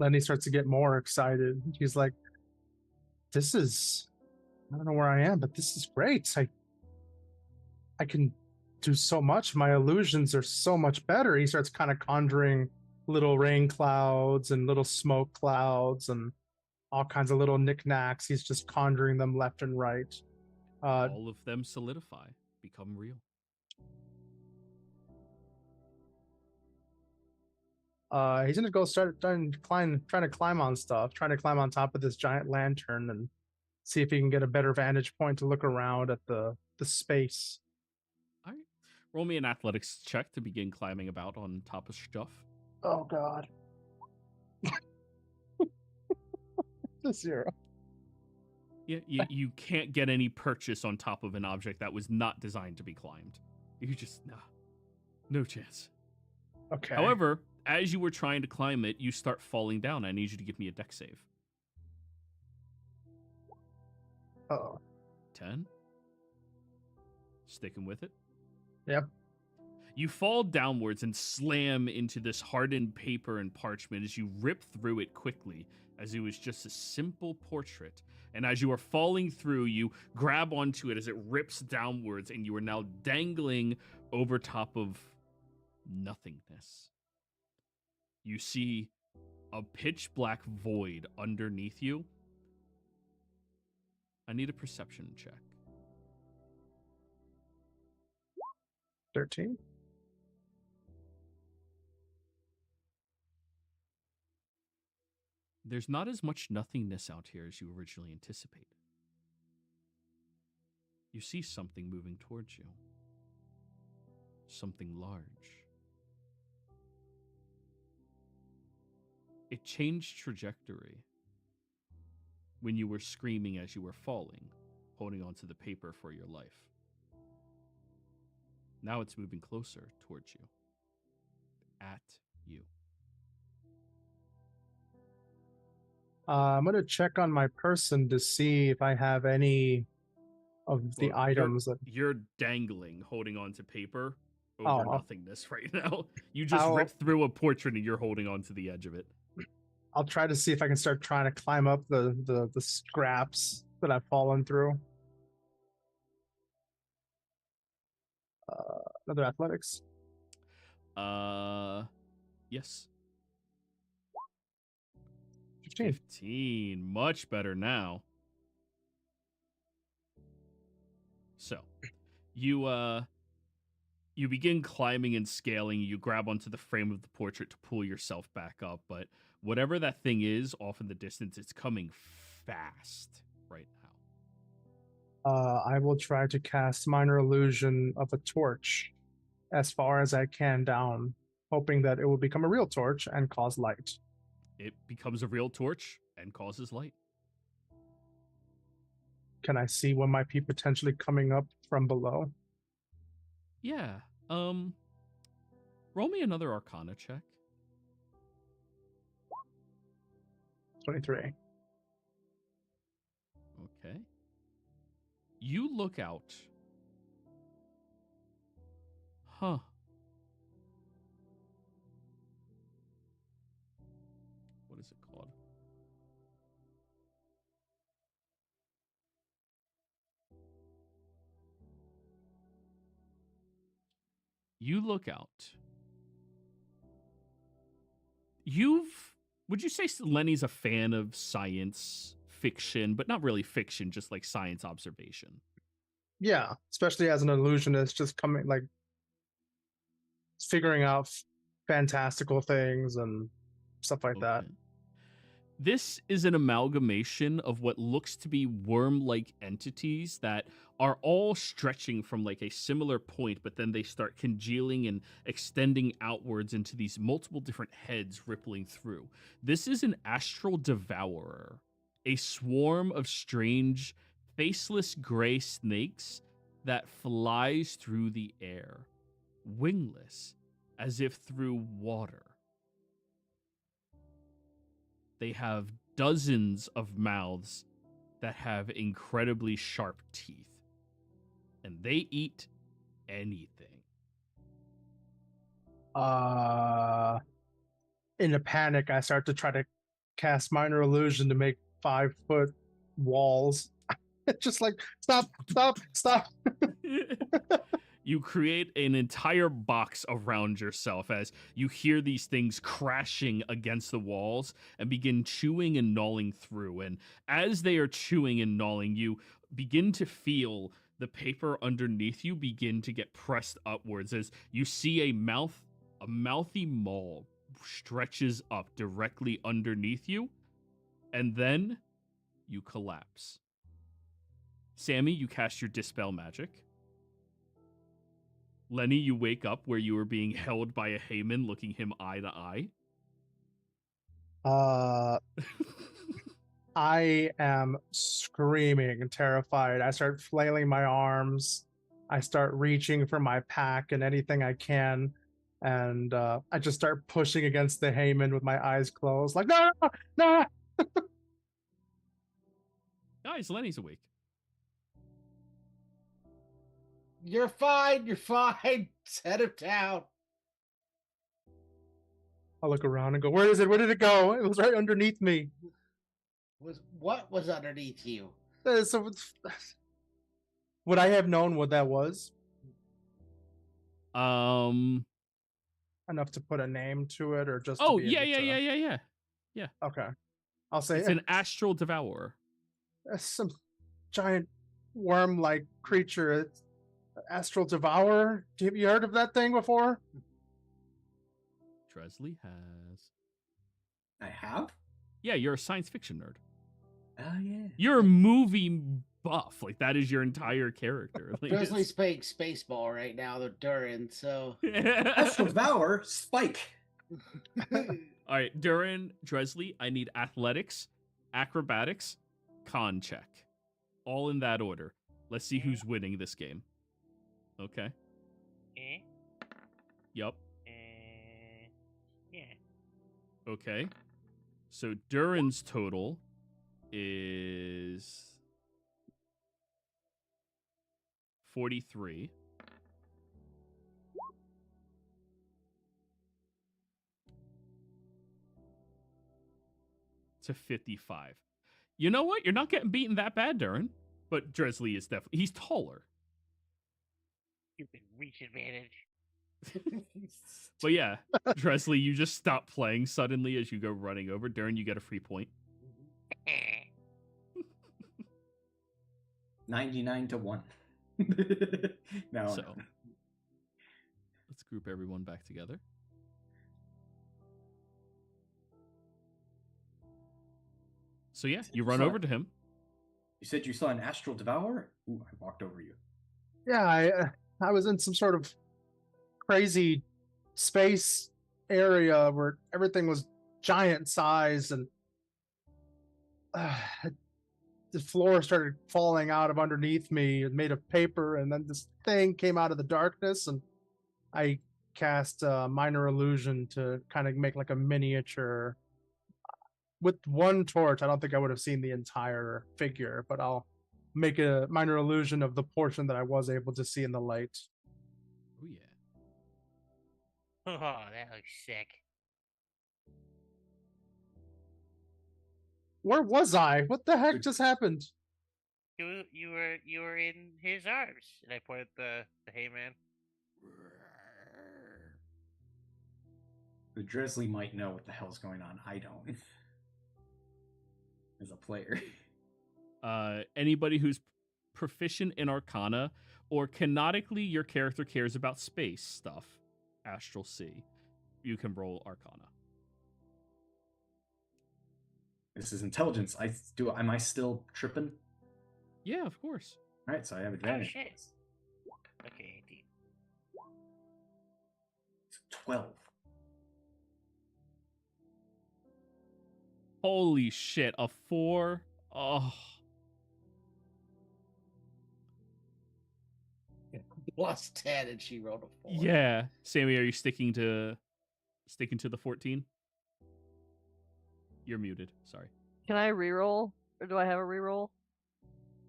Lenny starts to get more excited. He's like, I don't know where I am, but this is great. I can do so much. My illusions are so much better. He starts kind of conjuring little rain clouds and little smoke clouds and all kinds of little knickknacks. He's just conjuring them left and right. All of them solidify, become real. He's gonna go start trying to climb on stuff, trying to climb on top of this giant lantern and see if he can get a better vantage point to look around at the space. All right. Roll me an athletics check to begin climbing about on top of stuff. Oh God. The 0. Yeah, you can't get any purchase on top of an object that was not designed to be climbed. You just, no chance. Okay. However, as you were trying to climb it, you start falling down. I need you to give me a dex save. Oh. 10. Sticking with it. Yep. You fall downwards and slam into this hardened paper and parchment as you rip through it quickly, as it was just a simple portrait. And as you are falling through, you grab onto it as it rips downwards, and you are now dangling over top of nothingness. You see a pitch black void underneath you. I need a perception check. 13. There's not as much nothingness out here as you originally anticipated. You see something moving towards you. Something large. It changed trajectory when you were screaming as you were falling, holding onto the paper for your life. Now it's moving closer towards you. At you. I'm going to check on my person to see if I have any of the Well, items that... You're dangling, holding on to paper over Oh. nothingness right now. You just I'll- ripped through a portrait and you're holding on to the edge of it. I'll try to see if I can start trying to climb up the scraps that I've fallen through. Another athletics. Yes. 15. 15. Much better now. So, you begin climbing and scaling. You grab onto the frame of the portrait to pull yourself back up, but whatever that thing is off in the distance, it's coming fast right now. I will try to cast minor illusion of a torch as far as I can down, hoping that it will become a real torch and cause light. It becomes a real torch and causes light. Can I see what might be potentially coming up from below? Yeah. Roll me another Arcana check. 23. Okay. You look out. Huh. What is it called? You look out. Would you say Lenny's a fan of science fiction, but not really fiction, just like science observation? Yeah, especially as an illusionist, just coming like figuring out fantastical things and stuff like that. Okay. This is an amalgamation of what looks to be worm-like entities that are all stretching from like a similar point, but then they start congealing and extending outwards into these multiple different heads rippling through. This is an astral devourer, a swarm of strange, faceless gray snakes that flies through the air, wingless, as if through water. They have dozens of mouths that have incredibly sharp teeth. And they eat anything. In a panic, I start to try to cast minor illusion to make 5-foot walls. Just like, stop. You create an entire box around yourself as you hear these things crashing against the walls and begin chewing and gnawing through. And as they are chewing and gnawing, you begin to feel the paper underneath you begin to get pressed upwards as you see a mouthy maw stretches up directly underneath you, and then you collapse. Sammy, you cast your Dispel Magic. Lenny, you wake up where you were being held by a Hayman looking him eye to eye. I am screaming and terrified. I start flailing my arms. I start reaching for my pack and anything I can. And I just start pushing against the Hayman with my eyes closed. Like, no! Guys, Lenny's awake. You're fine. Set him down. I look around and go, where is it? Where did it go? It was right underneath me. What was underneath you? So, would I have known what that was? Enough to put a name to it, or just? Oh, yeah. Okay, I'll say it's an astral devourer. Some giant worm-like creature. It's astral devourer. Have you heard of that thing before? Dresley has. I have? Yeah, you're a science fiction nerd. Oh, yeah. You're a movie buff. Like, that is your entire character. Like, Dresley's playing Spaceball right now, the Durin, so... Astral Devourer, Spike. All right, Durin, Dresley, I need athletics, acrobatics, con check. All in that order. Let's see who's winning this game. Okay. Yup. Yeah. Okay. So Durin's total is 43. To 55. You know what? You're not getting beaten that bad, Durin. But Dresley is definitely... He's taller. Stupid reach advantage. But yeah, Dresley, you just stop playing suddenly as you go running over. Durin, you get a free point. 99 to 1. No. So, let's group everyone back together. So yeah, you run over to him. You said you saw an astral devourer? Ooh, I walked over you. Yeah, I was in some sort of crazy space area where everything was giant size, and the floor started falling out of underneath me and made of paper, and then this thing came out of the darkness, and I cast minor illusion to kind of make like a miniature. With one torch, I don't think I would have seen the entire figure, but I'll make a minor illusion of the portion that I was able to see in the light. Oh yeah. Oh, that looks sick. Where was I? What the heck just happened? You were in his arms, and I pointed the Hayman. The Dresley might know what the hell's going on. I don't. As a player. Anybody who's proficient in Arcana, or canonically your character cares about space stuff, Astral Sea, you can roll Arcana. This is intelligence. Am I still tripping? Yeah, of course. All right, so I have advantage. shit. Okay, 18. 12. Holy shit, a 4? Oh. Plus 10, and she rolled a 4. Yeah. Sammy, are you sticking to the 14? You're muted. Sorry. Can I reroll? Or do I have a reroll?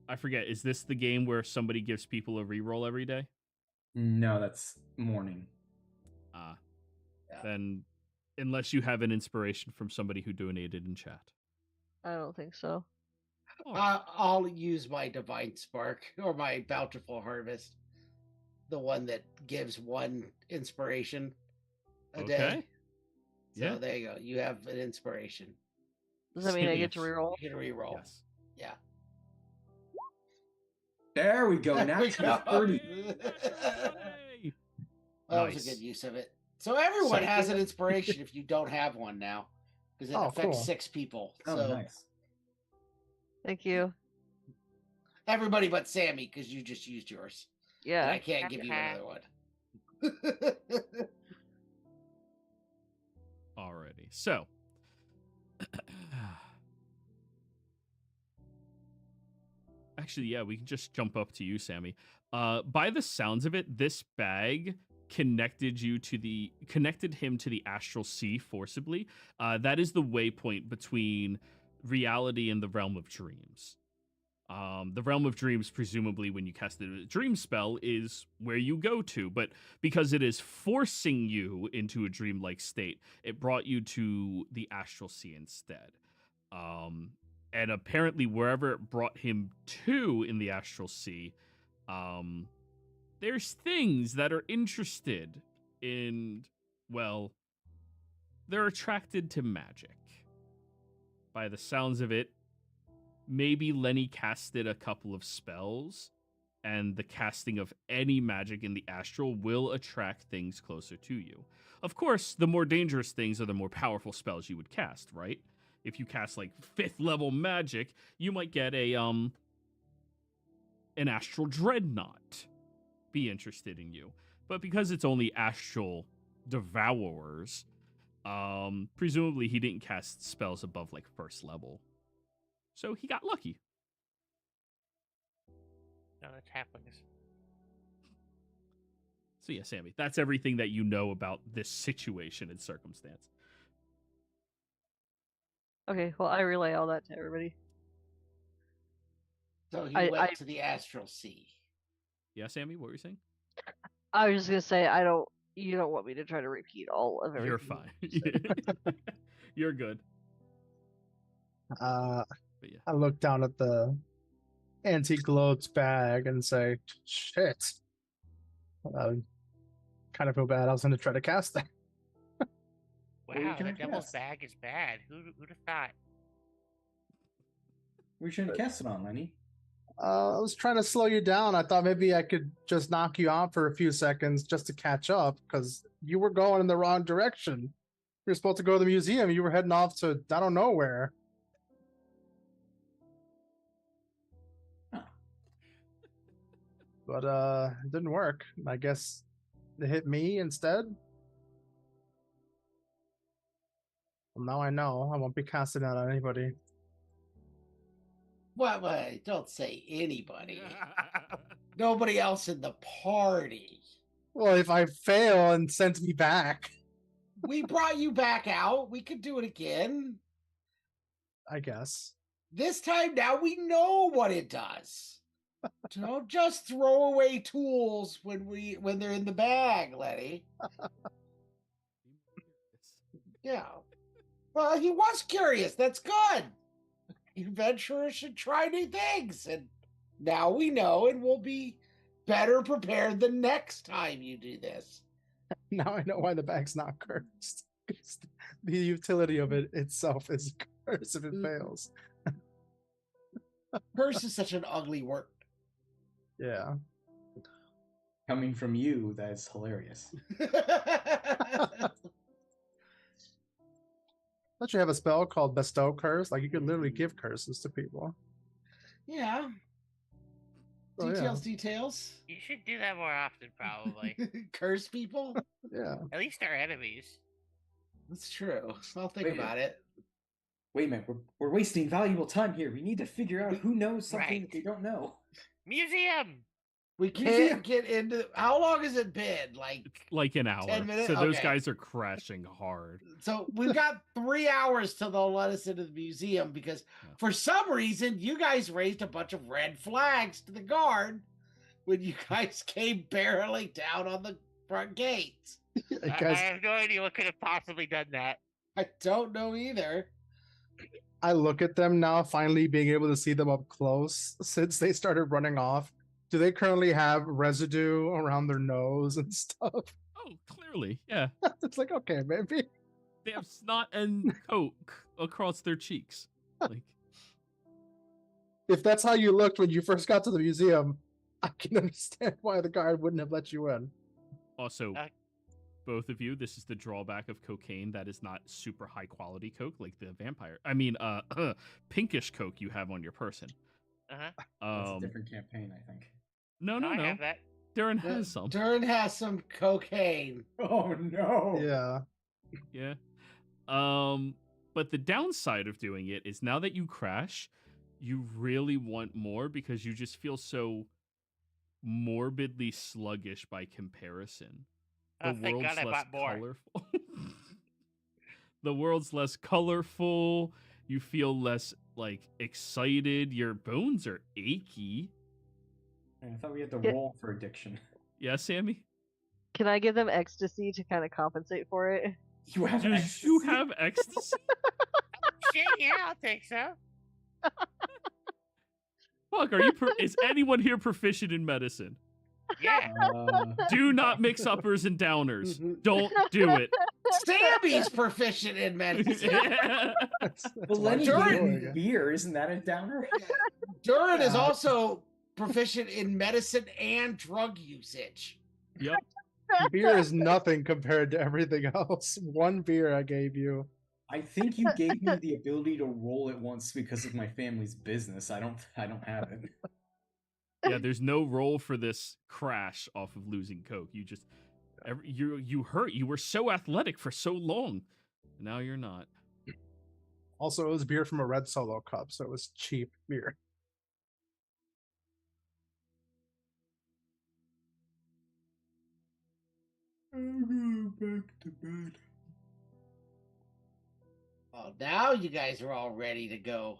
I forget. Is this the game where somebody gives people a reroll every day? No, that's morning. Ah. Yeah. Then, unless you have an inspiration from somebody who donated in chat. I don't think so. I'll use my Divine Spark or my Bountiful Harvest, the one that gives 1 inspiration a day. So Yeah. there you go. You have an inspiration. Does that mean I Yes. get to reroll? You can reroll. Yes. Yeah. There we go. There Now we it's go. 30. Yay! That was Nice. a good use of it. So everyone So- has an inspiration if you don't have one now, because it Oh, affects cool. 6 people. Oh, So nice. Thank you. everybody but Sammy, because you just used yours. And Yeah. I can't give you another one. Alrighty. So. Actually, yeah, we can just jump up to you, Sammy. By the sounds of it, this bag connected him to the astral sea forcibly. That is the waypoint between reality and the realm of dreams. The realm of dreams, presumably when you cast a dream spell, is where you go to, but because it is forcing you into a dreamlike state, it brought you to the astral sea instead. And apparently wherever it brought him to in the astral sea, there's things that are interested in, well, they're attracted to magic. By the sounds of it, maybe Lenny casted a couple of spells, and the casting of any magic in the astral will attract things closer to you. Of course, the more dangerous things are the more powerful spells you would cast, right? If you cast like 5th level magic, you might get an astral dreadnought be interested in you. But because it's only astral devourers, presumably he didn't cast spells above like 1st level. So he got lucky. No, that's halflings. So yeah, Sammy, that's everything that you know about this situation and circumstance. Okay, well, I relay all that to everybody. So he I- went to the astral sea. Yeah, Sammy, what were you saying? I was just gonna say, you don't want me to try to repeat all of everything. You're fine. You're good. But yeah. I look down at the anti-gloats bag and say, shit. I kind of feel bad. I was going to try to cast that. What are you Wow, gonna the devil's cast? bag is bad. Who'd have thought? What are you trying to cast it on, Lenny? I was trying to slow you down. I thought maybe I could just knock you out for a few seconds just to catch up, because you were going in the wrong direction. You're supposed to go to the museum. You were heading off to I don't know where. Huh. But it didn't work. I guess it hit me instead. Well, now I know. I won't be casting that on anybody. Well, don't say anybody. Nobody else in the party. Well, if I fail and send me back, We brought you back out. We could do it again. I guess. This time now we know what it does. Don't just throw away tools when they're in the bag, Letty. Yeah. Well, he was curious. That's good. Adventurers should try new things. And now we know, and we'll be better prepared the next time you do this. Now I know why the bag's not cursed. 'Cause the utility of it itself is a curse if it fails. Curse is such an ugly word. Yeah. Coming from you, that is hilarious. Don't you have a spell called Bestow Curse? Like you could literally give curses to people. Yeah. Oh, yeah. Details. You should do that more often, probably. Curse people? Yeah. At least our enemies. That's true. I'll think about it. Wait a minute, we're wasting valuable time here. We need to figure out who knows something Right. that they don't know. Museum! We can't get into. How long has it been? Like an hour. 10 minutes? So those Okay. guys are crashing hard. So we've got 3 hours till they'll let us into the museum because for some reason you guys raised a bunch of red flags to the guard when you guys came barreling down on the front gates. I have no idea what could have possibly done that. I don't know either. I look at them now, finally being able to see them up close since they started running off. Do they currently have residue around their nose and stuff? Oh, clearly, yeah. It's like, okay, maybe. They have snot and coke across their cheeks. Like, If that's how you looked when you first got to the museum, I can understand why the guard wouldn't have let you in. also, both of you, this is the drawback of cocaine. That is not super high quality coke like the vampire. I mean, pinkish coke you have on your person. Uh-huh. That's a different campaign, I think. No. I have that. Durin has some. Durin has some cocaine. Oh no! Yeah. Yeah. But the downside of doing it is now that you crash, you really want more because you just feel so morbidly sluggish by comparison. Oh, thank God I bought more. Colorful. The world's less colorful. You feel less like excited. Your bones are achy. I thought we had to roll for addiction. Yeah, Sammy? Can I give them ecstasy to kind of compensate for it? You have Do ecstasy? you have ecstasy? Shit, yeah, I'll take so. Fuck, is anyone here proficient in medicine? Yeah. Do not mix uppers and downers. Don't do it. Sammy's proficient in medicine. Well, Lenny Durin- gave beer, isn't that a downer? Durin is also proficient in medicine and drug usage. Yep. Beer is nothing compared to everything else. One beer I gave you. I think you gave me the ability to roll it once because of my family's business. I don't have it. Yeah, there's no roll for this crash off of losing coke. You just you hurt. You were so athletic for so long. Now you're not. Also, it was beer from a red Solo cup, so it was cheap beer. I'll go back to bed. Oh, now you guys are all ready to go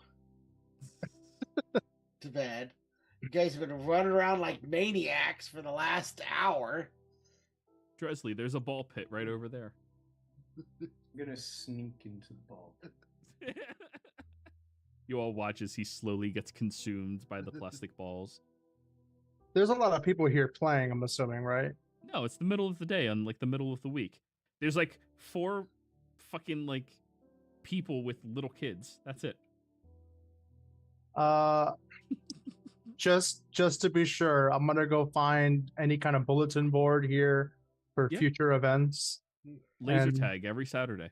to bed. You guys have been running around like maniacs for the last hour. Dresley, there's a ball pit right over there. I'm gonna sneak into the ball. You all watch as he slowly gets consumed by the plastic balls. There's a lot of people here playing, I'm assuming, right? No, it's the middle of the day on like the middle of the week. There's like 4 fucking like people with little kids. That's it. Just to be sure, I'm gonna go find any kind of bulletin board here for future events. Laser tag every Saturday.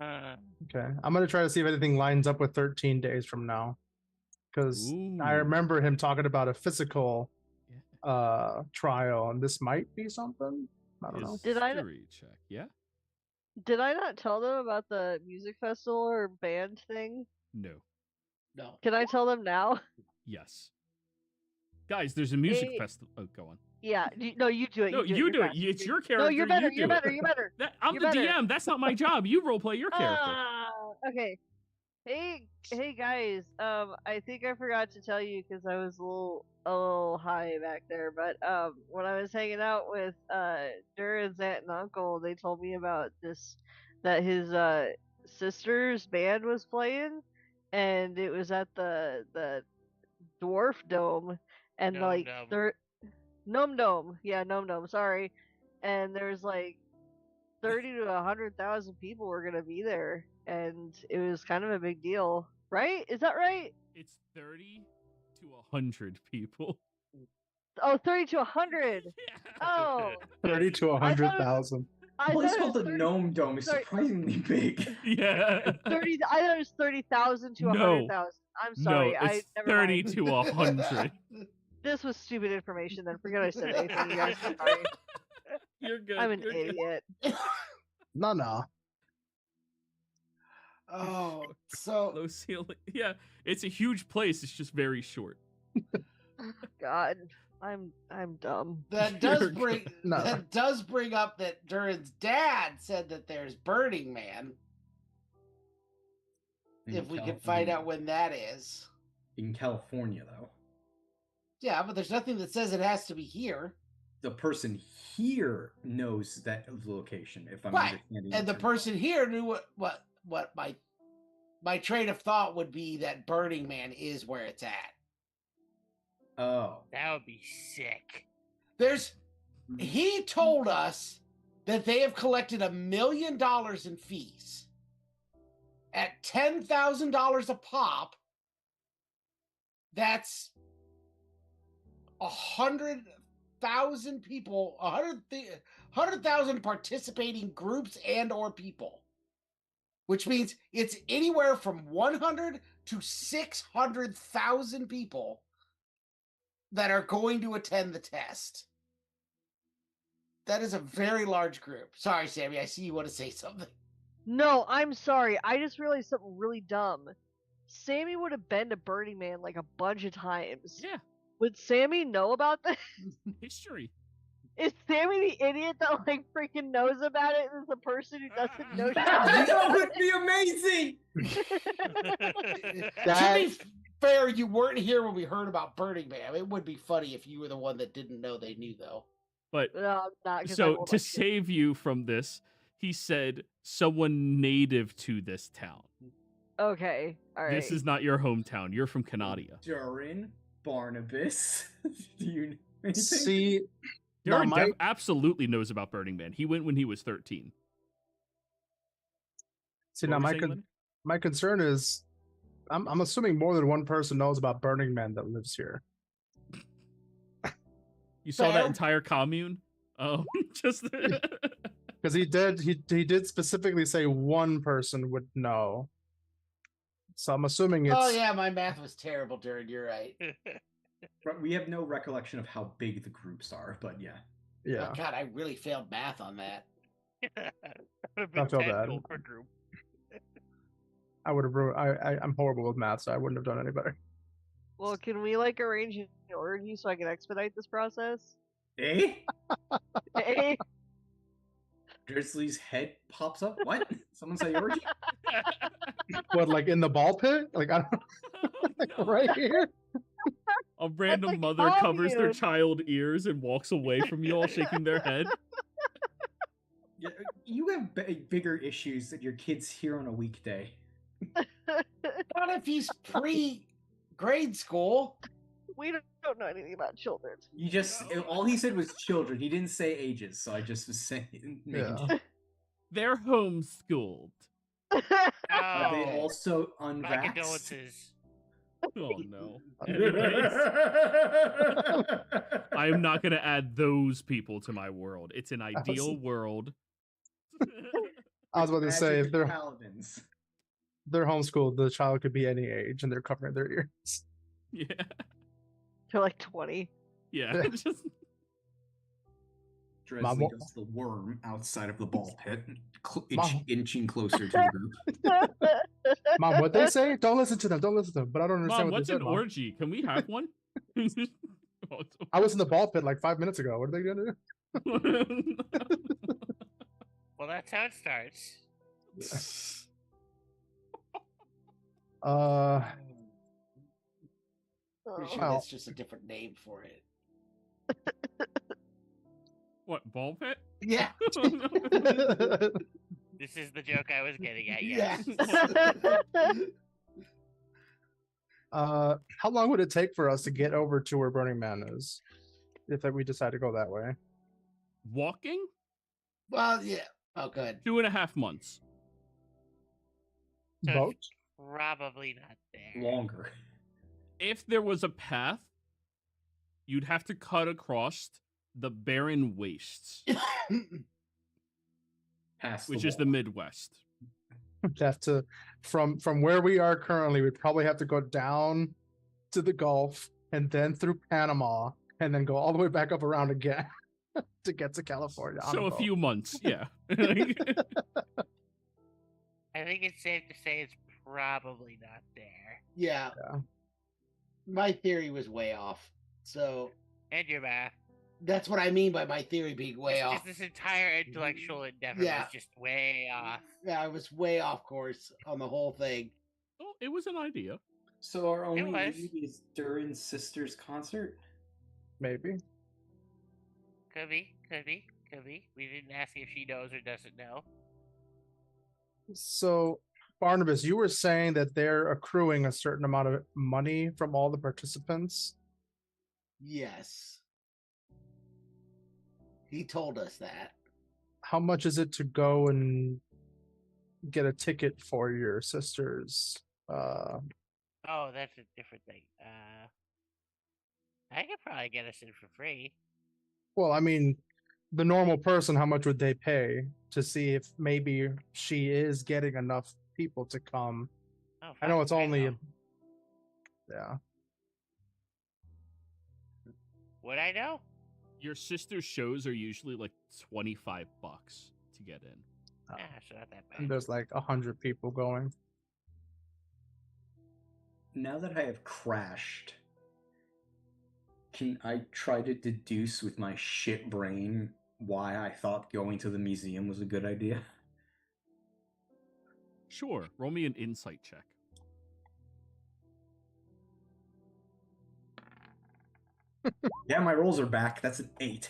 Okay, I'm gonna try to see if anything lines up with 13 days from now, because I remember him talking about a physical trial, and this might be something. I don't know. Check. Yeah. Did I not tell them about the music festival or band thing? No. No. Can I tell them now? Yes. Guys, there's a music festival. Oh, go on. Yeah. No, you do it. No, you do it. It's your character. No, you're better. You You're do better. it. You're better. I'm the DM. That's not my job. You roleplay your character. Okay. Hey guys. I think I forgot to tell you because I was a little high back there. But when I was hanging out with Durin's aunt and uncle, they told me about this, that his sister's band was playing, and it was at the Dwarf Dome, and Gnome Dome. Gnome Dome. Yeah, Gnome Dome. Sorry. And there's like 30 to 100,000 people were gonna be there, and it was kind of a big deal, right? Is that right? It's 30 to 100 people. Oh, 30 to 100. Oh, 30 to I thought it was- 100,000. I The place thought it called was the 30 Gnome Dome is sorry. surprisingly big. Yeah. 30. I thought it was 30,000 to No. 100,000. I'm No, sorry. it's never 30 mind. to 100. This was stupid information. Then forget I said anything. You guys, I'm sorry. You're good. I'm an you're good. idiot. No. Oh, so Low ceiling. Yeah, it's a huge place. It's just very short. God, I'm dumb. that You're does bring up that Durin's dad said that there's Burning Man. If we could find out when that is. In California, though. Yeah, but there's nothing that says it has to be here. The person here knows that location, if I'm Right, understanding. and the it person here knew what my train of thought would be that Burning Man is where it's at. Oh. That would be sick. He told us that they have collected $1 million in fees at $10,000 a pop. That's 100,000 people, 100,000 participating groups and or people, which means it's anywhere from 100 to 600,000 people that are going to attend the test. That is a very large group. Sorry, Sammy, I see you want to say something. No, I'm sorry. I just realized something really dumb. Sammy would have been to Burning Man like a bunch of times. Yeah, Would Sammy know about this? history. Is Sammy the idiot that like freaking knows about it and is the person who doesn't know? That would be amazing! To be fair, you weren't here when we heard about Burning Man. It would be funny if you were the one that didn't know they knew, though. But No, I'm not. 'cause I so won't to let you. save you from this, he said someone native to this town. Okay, all right. This is not your hometown. You're from Canadia. Durin, Barnabas. Do you know anything? See, Darren my- absolutely knows about Burning Man. He went when he was 13. now What were you saying, Lenny? my concern is, I'm assuming more than one person knows about Burning Man that lives here. You saw that Fair. entire commune? Oh, just Because he did specifically say one person would know. So I'm assuming it's Oh yeah, my math was terrible, Durin. You're right. We have no recollection of how big the groups are, but yeah. yeah. Oh, God, I really failed math on that. That would have been I feel 10 bad. gold per group. I would have I'm horrible with math, so I wouldn't have done any better. Well, can we like arrange an orgy so I can expedite this process? Eh? Hey, Grizzly's head pops up? What? Someone say orgy? What, like in the ball pit? Like I don't like right here? A random like mother covers their commune. child ears and walks away from you all shaking their head. Yeah, you have bigger issues that your kid's here on a weekday. Not if he's pre-grade school. we don't know anything about children. You just all he said was children. He didn't say ages, so I just was saying. Yeah. They're homeschooled. Are they Oh, also my unvaxxed? condolences. Oh no. Anyways, I am not going to add those people to my world. It's an ideal world. I was about to say, if paladins. they're homeschooled, the child could be any age and they're covering their ears. Yeah. They're like 20. Yeah. Just Mom, Dresley what- does the worm outside of the ball pit, Mom. inching closer to the group. Mom, what they say? Don't listen to them. Don't listen to them. But I don't understand Mom, what what's they an said. Mom. orgy? Can we have one? I was in the ball pit like 5 minutes ago. What are they gonna do? Well, that's how it starts. Pretty sure Well. that's just a different name for it. What, ball pit? Yeah. This is the joke I was getting at, Yes. yes. How long would it take for us to get over to where Burning Man is, if we decide to go that way? Walking? Well, yeah. Oh, good. 2.5 months. So Boat? Probably not there. Longer. If there was a path, You'd have to cut across the barren wastes, Past which the is the wall. Midwest. We'd have to, from where we are currently, we'd probably have to go down to the Gulf and then through Panama and then go all the way back up around again to get to California. on So a boat. few months, yeah. I think it's safe to say it's probably not there. Yeah. Yeah. My theory was way off. So And your math. that's what I mean by my theory being way Just off. this entire intellectual endeavor Yeah. was just way off. Yeah, I was way off course on the whole thing. Well, it was an idea. So our only was. lead is Durin's sister's concert? Maybe. Could be. We didn't ask if she knows or doesn't know. So, Barnabas, you were saying that they're accruing a certain amount of money from all the participants. Yes. He told us that. How much is it to go and get a ticket for your sisters? Oh, that's a different thing. I could probably get us in for free. Well, I mean, the normal person, how much would they pay to see if maybe she is getting enough people to come? Oh, I know fuck, it's only, know. yeah. Would I know? Your sister's shows are usually like $25 to get in. Oh. Yeah, so not that And bad. there's like 100 people going. Now that I have crashed, can I try to deduce with my shit brain why I thought going to the museum was a good idea? Sure, roll me an insight check. Yeah, my rolls are back. That's an 8.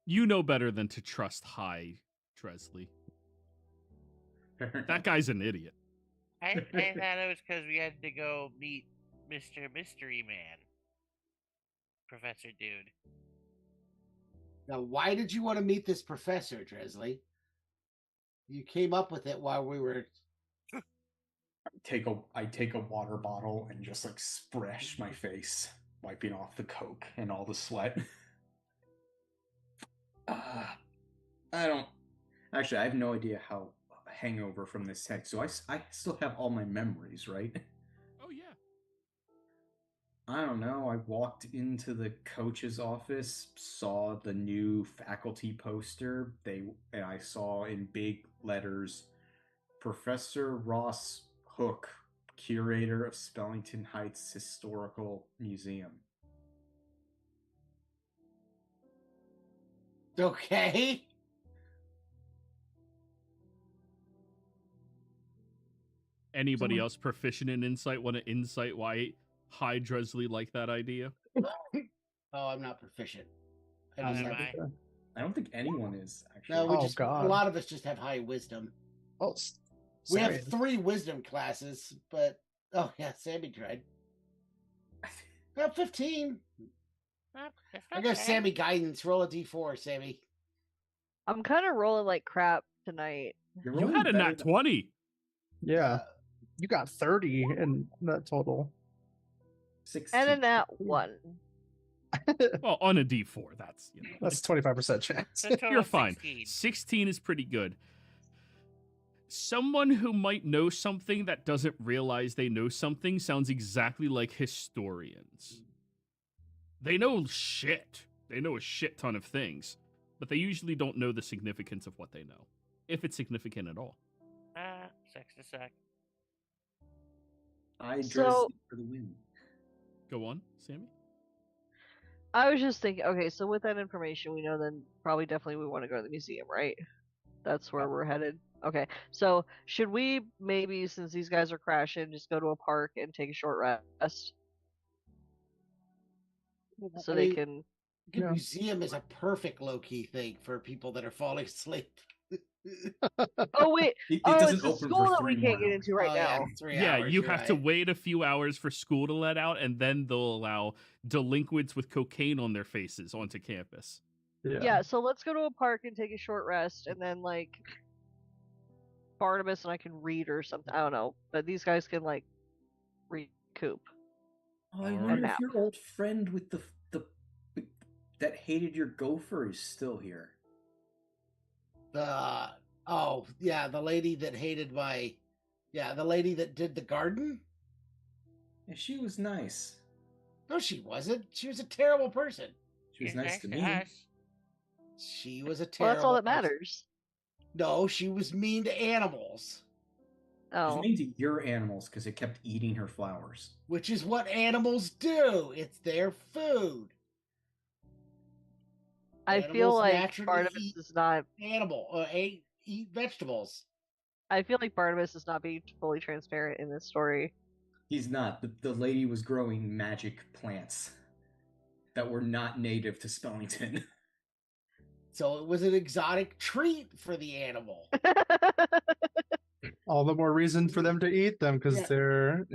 You know better than to trust High, Dresley. That guy's an idiot. I thought it was because we had to go meet Mr. Mystery Man. Professor Dude. Now, why did you want to meet this professor, Dresley? You came up with it while we were. I take a water bottle and just like splash my face, wiping off the coke and all the sweat. I don't. Actually, I have no idea how hangover from this heck. So I still have all my memories, right? Oh, yeah. I don't know. I walked into the coach's office, saw the new faculty poster. And I saw in big letters, Professor Ross Hook, curator of Spellington Heights Historical Museum. Okay. Anybody Someone- else proficient in insight want to insight why High Dresley liked that idea? Oh, I'm not proficient. I Oh, just never have- mind. I don't think anyone is, actually. No, we Oh, just God. a lot of us just have high wisdom. Oh, We sorry. have 3 wisdom classes, but oh yeah, Sammy tried. Got 15. Well, that's I not got bad. Sammy guidance. Roll a d4, Sammy. I'm kind of rolling like crap tonight. You're You rolling had a better nat than- 20. Yeah, you got 30 in that total. 16. And a nat 1. Well, on a D4, that's, you know. That's 25% chance. So total You're of fine. 16. 16 is pretty good. Someone who might know something that doesn't realize they know something sounds exactly like historians. They know shit. They know a shit ton of things, but they usually don't know the significance of what they know, if it's significant at all. Sex to suck. I dress So- for the win. Go on, Sammy. I was just thinking, okay, so with that information, we know then probably definitely we want to go to the museum, right? That's where we're headed. Okay, so should we maybe, since these guys are crashing, just go to a park and take a short rest so I they mean, can? The Yeah. museum is a perfect low-key thing for people that are falling asleep. Oh wait, It oh, doesn't it's the open school for that we 3 can't more get into right Oh, now. Yeah, 3 Yeah, hours, you you're have to right. wait a few hours for school to let out, and then they'll allow delinquents with cocaine on their faces onto campus. Yeah, so let's go to a park and take a short rest, and then like Barnabas and I can read or something. I don't know, but these guys can like recoup. Oh, I All wonder right. if your old friend with the that hated your gopher is still here. The lady that hated the lady that did the garden. Yeah, she was nice. No, she wasn't. She was a terrible person. She was You're nice to me. us. She was a Well, terrible. that's all that person. matters. No, she was mean to animals, She was Oh, mean to your animals because it kept eating her flowers. which is what animals do. It's their food. I feel Animals like naturally Barnabas eat is not. eat vegetables. I feel like Barnabas is not being fully transparent in this story. He's not. The lady was growing magic plants that were not native to Spellington. So it was an exotic treat for the animal. All the more reason for them to eat them because Yeah. they're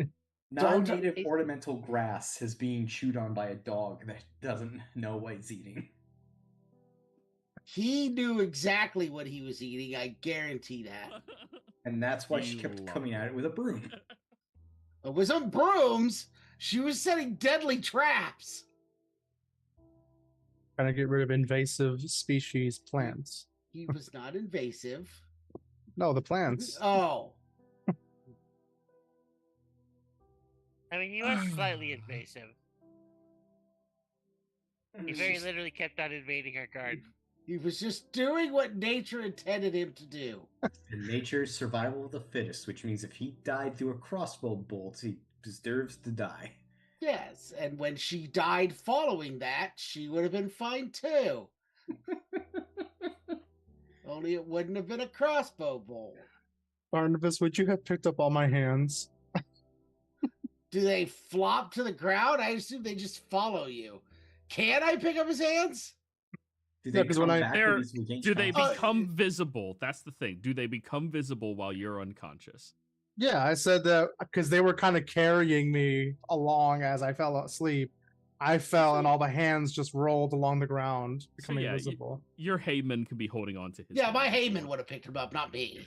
Non-native Don't- ornamental grass is being chewed on by a dog that doesn't know what it's eating. He knew exactly what he was eating. I guarantee that. And that's why she You kept love coming at it with a broom. It wasn't brooms. She was setting deadly traps. trying to get rid of invasive species plants. He was not invasive. No, the plants. Oh, I mean, he was slightly invasive. He very literally kept on invading our garden. he was just doing what nature intended him to do. In nature's survival of the fittest, which means if he died through a crossbow bolt, he deserves to die. Yes, and when she died following that, she would have been fine too. Only it wouldn't have been a crossbow bolt. Barnabas, would you have picked up all my hands? Do they flop to the ground? I assume they just follow you. Can I pick up his hands? Do Yeah, they 'cause come when back They're- when he's regained Do they consciousness? become visible? That's the thing. Do they become visible while you're unconscious? Yeah, I said that because they were kind of carrying me along as I fell asleep. I fell and all the hands just rolled along the ground, becoming yeah, visible. Your Heyman can be holding on to his. Yeah, my hand if you Heyman want. would have picked him up, not me.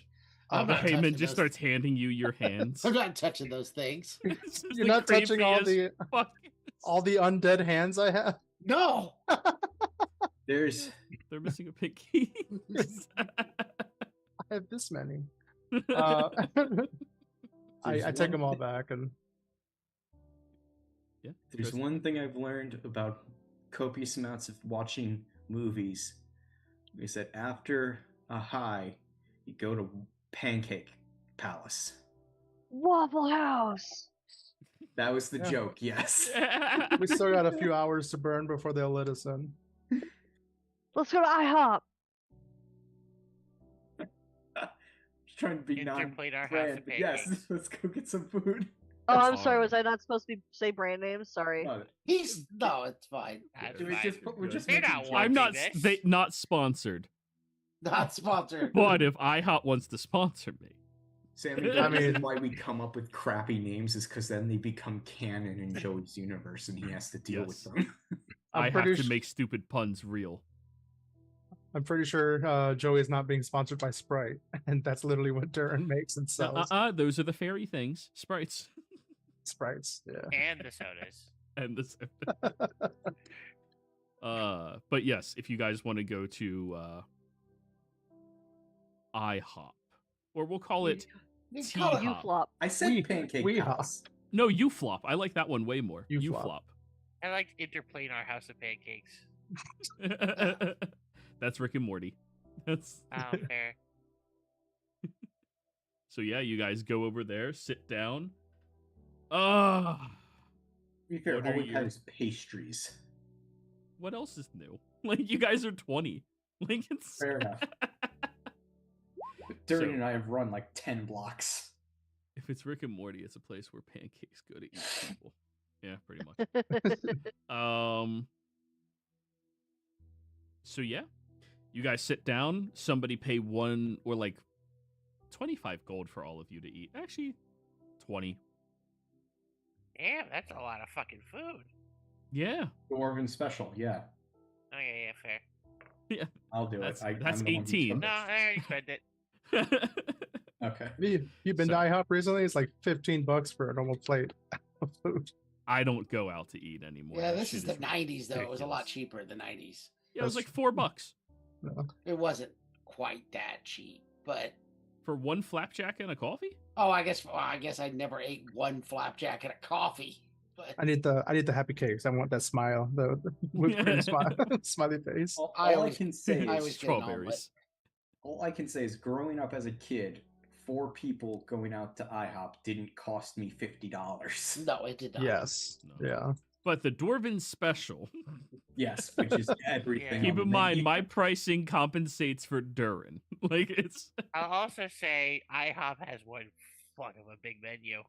Oh, I'm The not Heyman touching just those- starts handing you your hands. I'm not touching those things. This is You're the not touching creepiest all the undead hands I have. No. There's They're missing a pinky. I have this many. I There's take them all one- back and Yeah. There's Chris? one thing I've learned about copious amounts of watching movies is that after a high, you go to Pancake Palace. Waffle House. That was the Yeah. joke, yes. we still got a few hours to burn before they'll let us in. Let's go to IHOP. Just trying to be Interplate our house non-brand, of but yes, pancakes. let's go get some food. Oh, That's I'm sorry. fine. Was I not supposed to say brand names? Sorry. No, It's fine. That's we're fine. just They're making not jokes. I'm not. watching this. They not sponsored. Not sponsored. But if IHOP wants to sponsor me, Sammy, I I mean, mean- why we come up with crappy names is because then they become canon in Joey's universe, and he has to deal with Yes. them. I I'm have pretty to sh- make stupid puns real. I'm pretty sure Joey is not being sponsored by Sprite, and that's literally what Duran makes and sells. Those are the fairy things, sprites, Sprites, yeah. And the sodas. and this. But yes, if you guys want to go to IHOP, or we'll call it You call it- T-hop. flop. I said We- Pancake we Palace. No, you flop. I like that one way more. You You flop. flop. I liked interplane our house of pancakes. That's Rick and Morty. That's Oh, fair. so yeah. You guys go over there, sit down. To be fair, What all are we had your- was pastries. What else is new? Like you guys are 20. Like it's Fair enough. Duran So- and I have run like 10 blocks. If it's Rick and Morty, it's a place where pancakes go to eat people. Yeah, pretty much. So yeah, you guys sit down. Somebody pay 1 or like 25 gold for all of you to eat. Actually, 20. Damn, that's a lot of fucking food. Yeah, Dwarven special, yeah. Okay, yeah, fair. I'll do That's- it. that's I'm the one who 18. took No, it. I already spent it. Okay. You've been So- to IHOP recently? It's like $15 for a normal plate of food. I don't go out to eat anymore. Yeah, That this shit is the 90s, though. It was a lot ridiculous. cheaper in the 90s. Yeah, it was That's- like $4 It wasn't quite that cheap, but for one flapjack and a coffee. I guess I never ate one flapjack and a coffee. But I need the happy cakes. I want that smile, the whipped cream smile, smiley face. All I I always- can say I is always get an omelet. Strawberries. all I can say is growing up as a kid, 4 people going out to IHOP didn't cost me $50. No, it did not. Yes. No. Yeah. But the Dwarven special. Yes, which is everything. Keep on the in mind, menu. my pricing compensates for Durin. Like it's. I'll also say IHOP has one fuck of a big menu.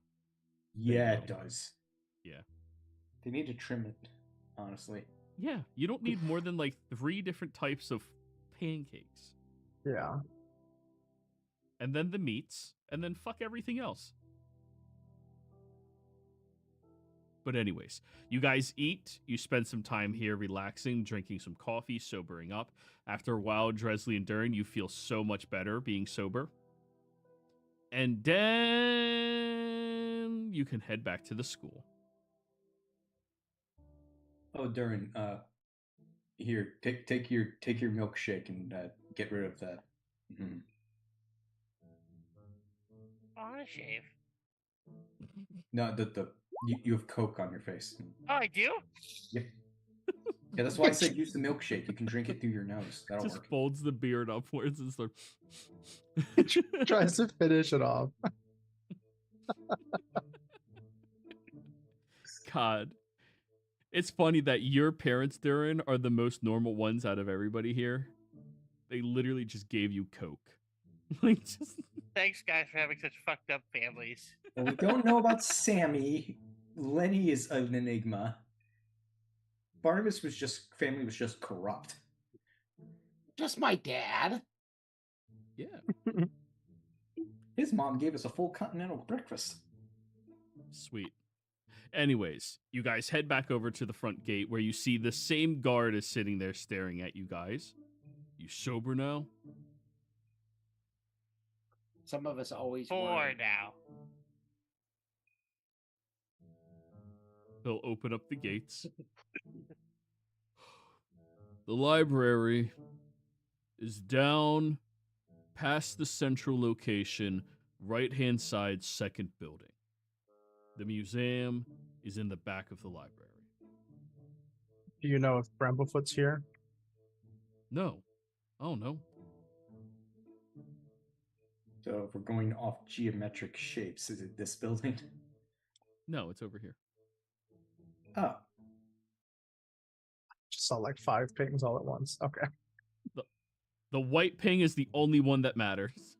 Yeah, it does. Yeah. They need to trim it, honestly. Yeah, you don't need more than like 3 different types of pancakes, Yeah. and then the meats, and then fuck everything else. But anyways, you guys eat, you spend some time here relaxing, drinking some coffee, sobering up. After a while, Dresley and Durin, you feel so much better being sober. And then you can head back to the school. Oh, Durin, here, take your milkshake and get rid of that. Mhm. I want to shave. No, you have Coke on your face. Oh, I do? Yeah, that's why I said use the milkshake. You can drink it through your nose. That'll Just work. folds the beard upwards and starts. Tries to finish it off. God. It's funny that your parents, Durin, are the most normal ones out of everybody here. They literally just gave you Coke. Like, just. Thanks, guys, for having such fucked up families. Well, we don't know about Sammy. Lenny is an enigma. Barnabas family was just corrupt. Just my dad. Yeah. His mom gave us a full continental breakfast. Sweet. Anyways, you guys head back over to the front gate where you see the same guard is sitting there staring at you guys. You sober now? Some of us always 4 were. now. He'll open up the gates. The library is down past the central location, right-hand side, second building. The museum is in the back of the library. Do you know if Bramblefoot's here? No. Oh, no. So if we're going off geometric shapes, is it this building? No, it's over here. Oh, Just saw like 5 pings all at once. Okay. The white ping is the only one that matters.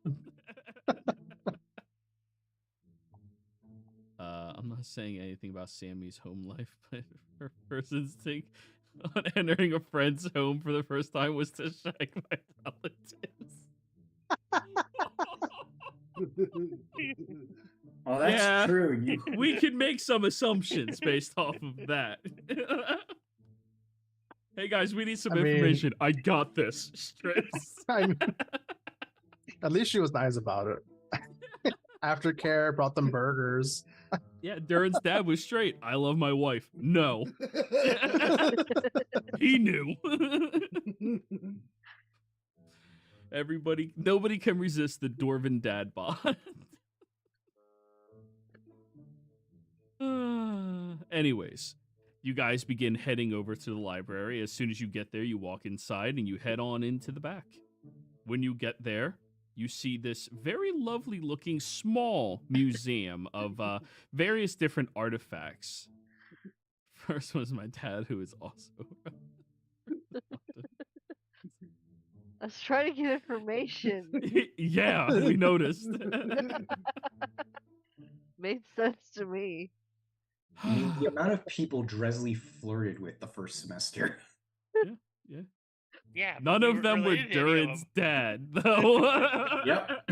I'm not saying anything about Sammy's home life, but her first instinct on entering a friend's home for the first time was to shag my relatives. well, that's Yeah. true. You We can make some assumptions based off of that. Hey guys, we need some I mean- information. I got this. Strips. I mean, at least she was nice about it. Aftercare, brought them burgers. Yeah, Durin's dad was straight. I love my wife. No. He knew. Nobody can resist the Dwarven dad bod. Anyways, you guys begin heading over to the library. As soon as you get there, you walk inside and you head on into the back. When you get there, you see this very lovely looking small museum of various different artifacts. First was my dad, who is also. I was trying to get information. Yeah, we noticed. Made sense to me. I mean, the amount of people Dresley flirted with the first semester. Yeah. None you of them were related to any of Durin's them. dad, though. Yep.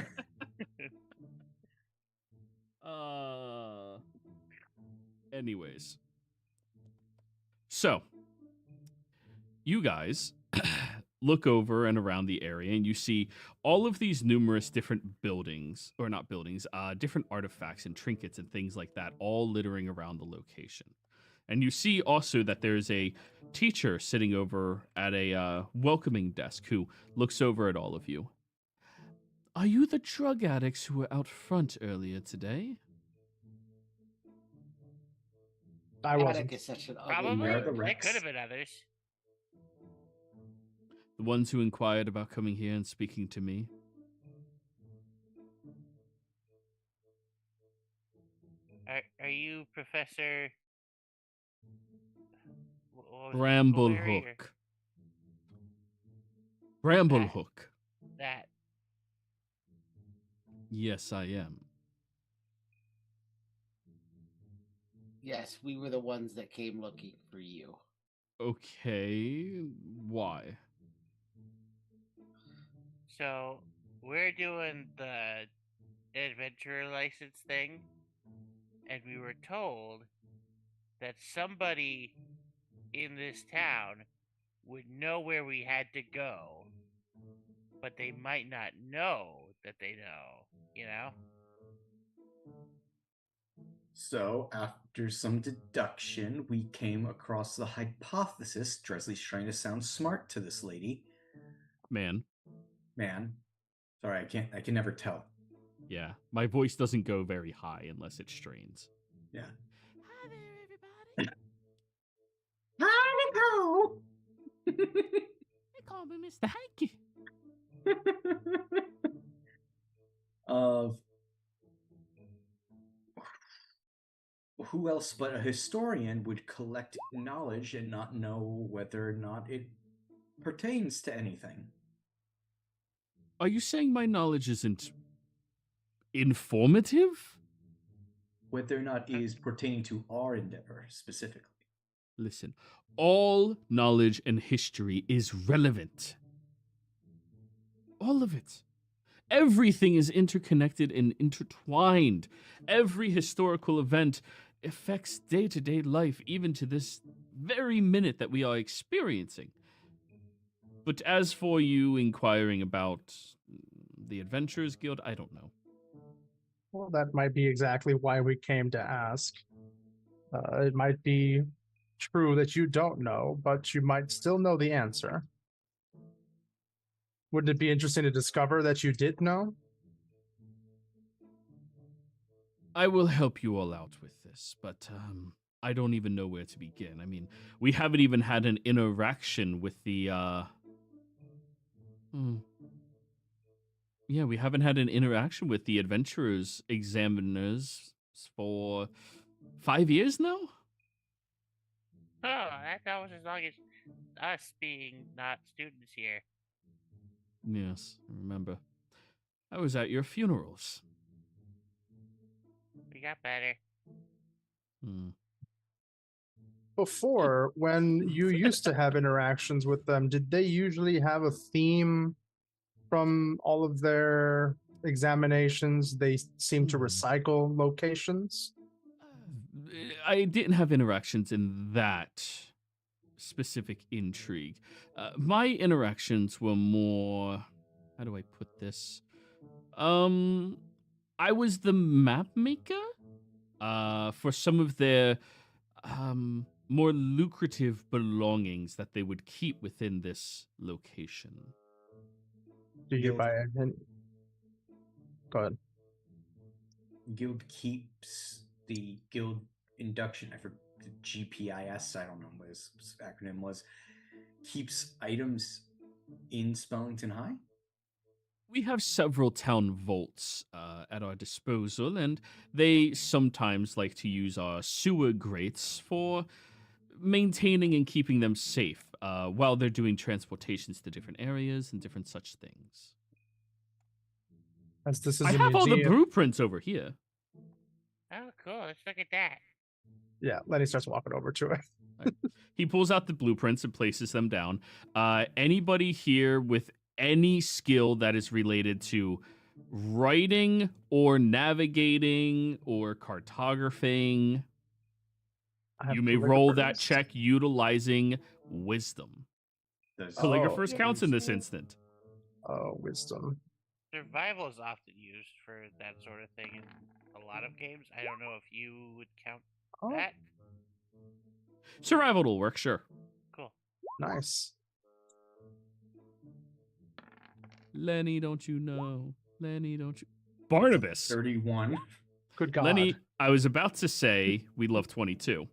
Anyways. So, you guys look over and around the area and you see all of these numerous different buildings, or not buildings, different artifacts and trinkets and things like that, all littering around the location. And you see also that there's a teacher sitting over at a welcoming desk who looks over at all of you. Are you the drug addicts who were out front earlier today? I wasn't. Attic is such an ugly Probably. are the word. There Rex. could have been others. The ones who inquired about coming here and speaking to me? Are you Professor what was it, Bramblehook. Blueberry or Bramblehook. that? Yes, I am. Yes, we were the ones that came looking for you. Okay, why? So we're doing the adventure license thing, and we were told that somebody in this town would know where we had to go, but they might not know that they know, you know? So, after some deduction, we came across the hypothesis. Dresley's trying to sound smart to this lady. Man, Sorry, I can never tell. yeah. My voice doesn't go very high unless it strains. Yeah. Hi there, everybody. Hi, Nicole! They call me Mr. Hanky. Of who else but a historian would collect knowledge and not know whether or not it pertains to anything? Are you saying my knowledge isn't informative? Whether or not it is pertaining to our endeavor specifically. Listen, all knowledge and history is relevant. All of it. Everything is interconnected and intertwined. Every historical event affects day-to-day life, even to this very minute that we are experiencing. But as for you inquiring about the Adventurers Guild, I don't know. Well, that might be exactly why we came to ask. It might be true that you don't know, but you might still know the answer. Wouldn't it be interesting to discover that you did know? I will help you all out with this, but I don't even know where to begin. I mean, we haven't even had an interaction with the Yeah, we haven't had an interaction with the adventurers examiners for 5 years now? Oh, that was as long as us being not students here. Yes, I remember. I was at your funerals. We got better. Before, when you used to have interactions with them, did they usually have a theme from all of their examinations? They seem to recycle locations. I didn't have interactions in that specific intrigue. My interactions were more... How do I put this? I was the map maker for some of their more lucrative belongings that they would keep within this location. Do you Guild. buy it? Go ahead. Guild keeps the guild induction. I forget the GPIS. I don't know what his acronym was. Keeps items in Spellington High. We have several town vaults at our disposal, and they sometimes like to use our sewer grates for maintaining and keeping them safe while they're doing transportations to different areas and different such things. As this is I a have all the museum- blueprints over here. Oh, cool. Let's look at that. Yeah, Lenny starts walking over to it. He pulls out the blueprints and places them down. Anybody here with any skill that is related to writing or navigating or cartographing, I have you may roll that calligraphers. check utilizing wisdom. Those Calligrapher's Oh, counts in this instant. Oh, wisdom. Survival is often used for that sort of thing in a lot of games. I don't know if you would count Oh, that. Survival will work, sure. Cool. Nice. Lenny, don't you know? Lenny, don't you? Barnabas. 31. Good God. Lenny, I was about to say we love 22.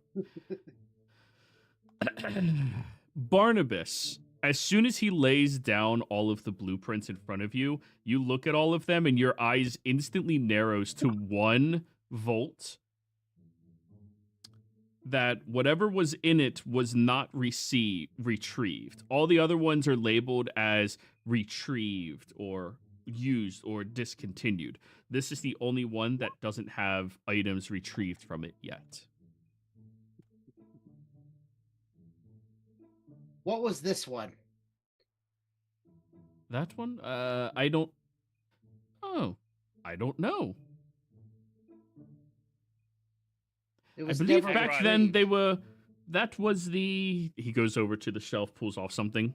Barnabas, as soon as he lays down all of the blueprints in front of you, you look at all of them and your eyes instantly narrows to one vault that whatever was in it was not retrieved. All the other ones are labeled as retrieved or used or discontinued. This is the only one that doesn't have items retrieved from it yet. What was this one? That one? I don't know. It I was believe never back then that was he goes over to the shelf, pulls off something.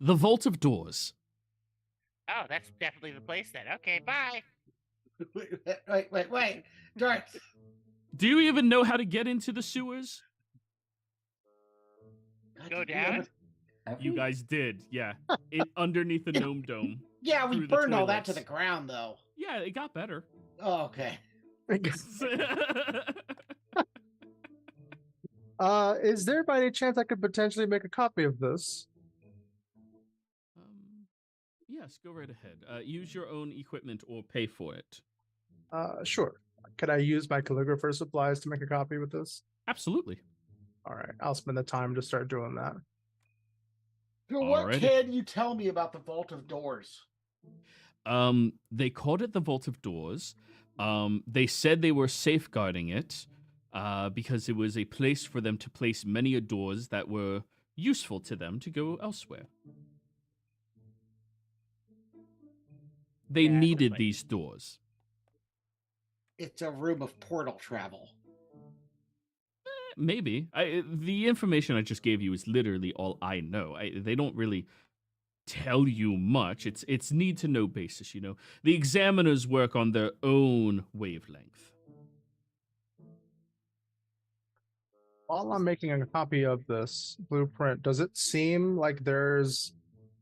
The Vault of Doors. Oh, that's definitely the place then. Okay, bye. Wait. Darth. Do you even know how to get into the sewers? Go down. You guys did, yeah. Underneath the gnome dome. Yeah, we through the burned all that to toilets. the ground, though. Yeah, it got better. Oh, okay. Is there by any chance I could potentially make a copy of this? Yes, go right ahead. Use your own equipment or pay for it. Sure. Could I use my calligrapher supplies to make a copy with this? Absolutely. All right, I'll spend the time to start doing that. So what Alrighty. can you tell me about the Vault of Doors? They called it the Vault of Doors. They said they were safeguarding it because it was a place for them to place many doors that were useful to them to go elsewhere. They Yeah, needed right. these doors. It's a room of portal travel. Maybe. The information I just gave you is literally all I know. They don't really tell you much. It's need to know basis, you know. The examiners work on their own wavelength. While I'm making a copy of this blueprint, does it seem like there's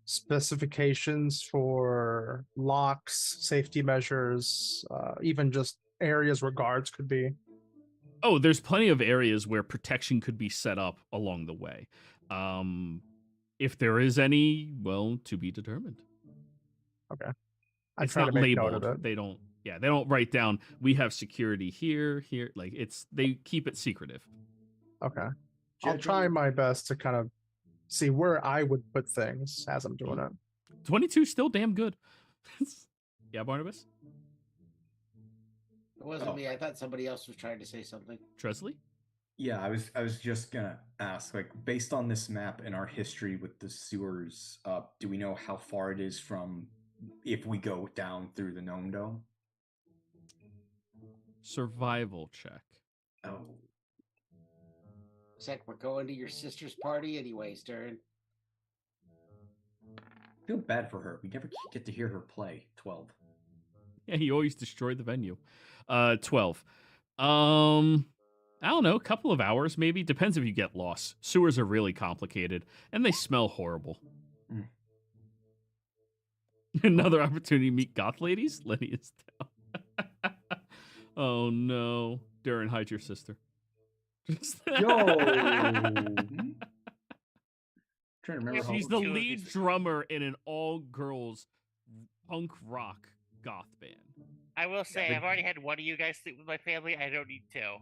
specifications for locks, safety measures, even just areas where guards could be? Oh, there's plenty of areas where protection could be set up along the way. If there is any, well, to be determined. Okay. I It's try not to make note labeled. of it. They don't write down, we have security here. Like they keep it secretive. Okay. I'll try my best to kind of see where I would put things as I'm doing it. 22 still damn good. Yeah, Barnabas? It wasn't me. I thought somebody else was trying to say something. Tresley? Yeah, I was just gonna ask, like, based on this map and our history with the sewers, do we know how far it is from if we go down through the gnome dome? Survival check. Oh. It's like we're going to your sister's party anyway, Stern. I feel bad for her. We never get to hear her play. 12. Yeah, he always destroyed the venue. 12. I don't know, a couple of hours maybe. Depends if you get lost. Sewers are really complicated, and they smell horrible. Mm. Another opportunity to meet goth ladies? Lenny is down. Oh no. Darren, hide your sister. Yo! Trying to remember how She's the Two of lead these- drummer in an all-girls punk rock goth band. I will say, but- I've already had one of you guys sleep with my family. I don't need two.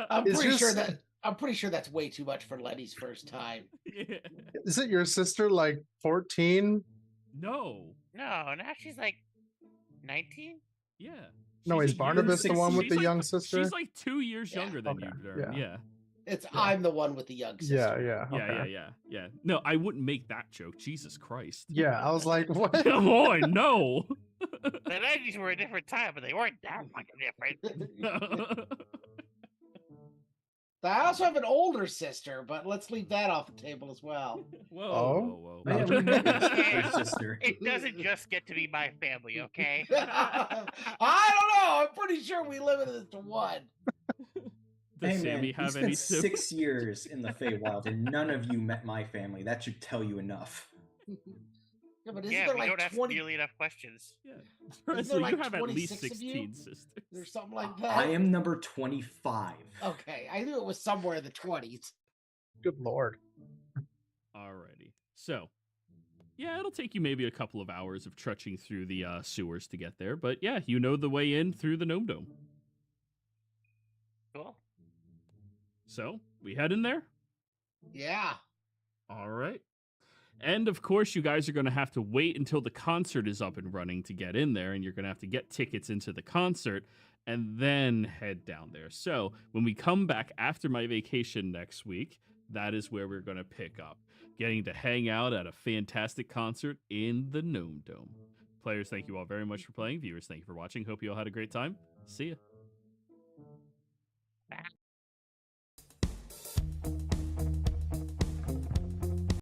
I'm It's pretty sure just- I'm pretty sure that's way too much for Letty's first time. Yeah. Is it your sister like 14? No. No, now she's like 19. Yeah. No, She's is a Barnabas year- the one with she's the like- young sister? She's like 2 years Yeah. younger than Okay, you, Darren. yeah. Yeah. It's Yeah. I'm the one with the young sister. Yeah. Okay. Yeah. No, I wouldn't make that joke. Jesus Christ. Yeah, I was like, what? Come on, no. The 90s were a different time, but they weren't that fucking different. I also have an older sister, but let's leave that off the table as well. Whoa, Oh? whoa. Oh, yeah, we met Yeah. your sister. It doesn't just get to be my family, okay? I don't know. I'm pretty sure we limited it to one. Does Hey Sammy man, you have spent any siblings? 6 years in the Feywild, and none of you met my family. That should tell you enough. Yeah, but isn't Yeah, there we like don't ask 20? nearly enough questions. Yeah. Isn't Presley, there you like have at least 26 of you? 16 sisters. There's something like that. I am number 25. Okay, I knew it was somewhere in the 20s. Good lord. Alrighty. So, yeah, it'll take you maybe a couple of hours of trudging through the sewers to get there. But yeah, you know the way in through the Gnome Dome. Cool. So, we head in there? Yeah. All right. And of course, you guys are going to have to wait until the concert is up and running to get in there, and you're going to have to get tickets into the concert and then head down there. So, when we come back after my vacation next week, that is where we're going to pick up, getting to hang out at a fantastic concert in the Gnome Dome. Players, thank you all very much for playing. Viewers, thank you for watching. Hope you all had a great time. See ya.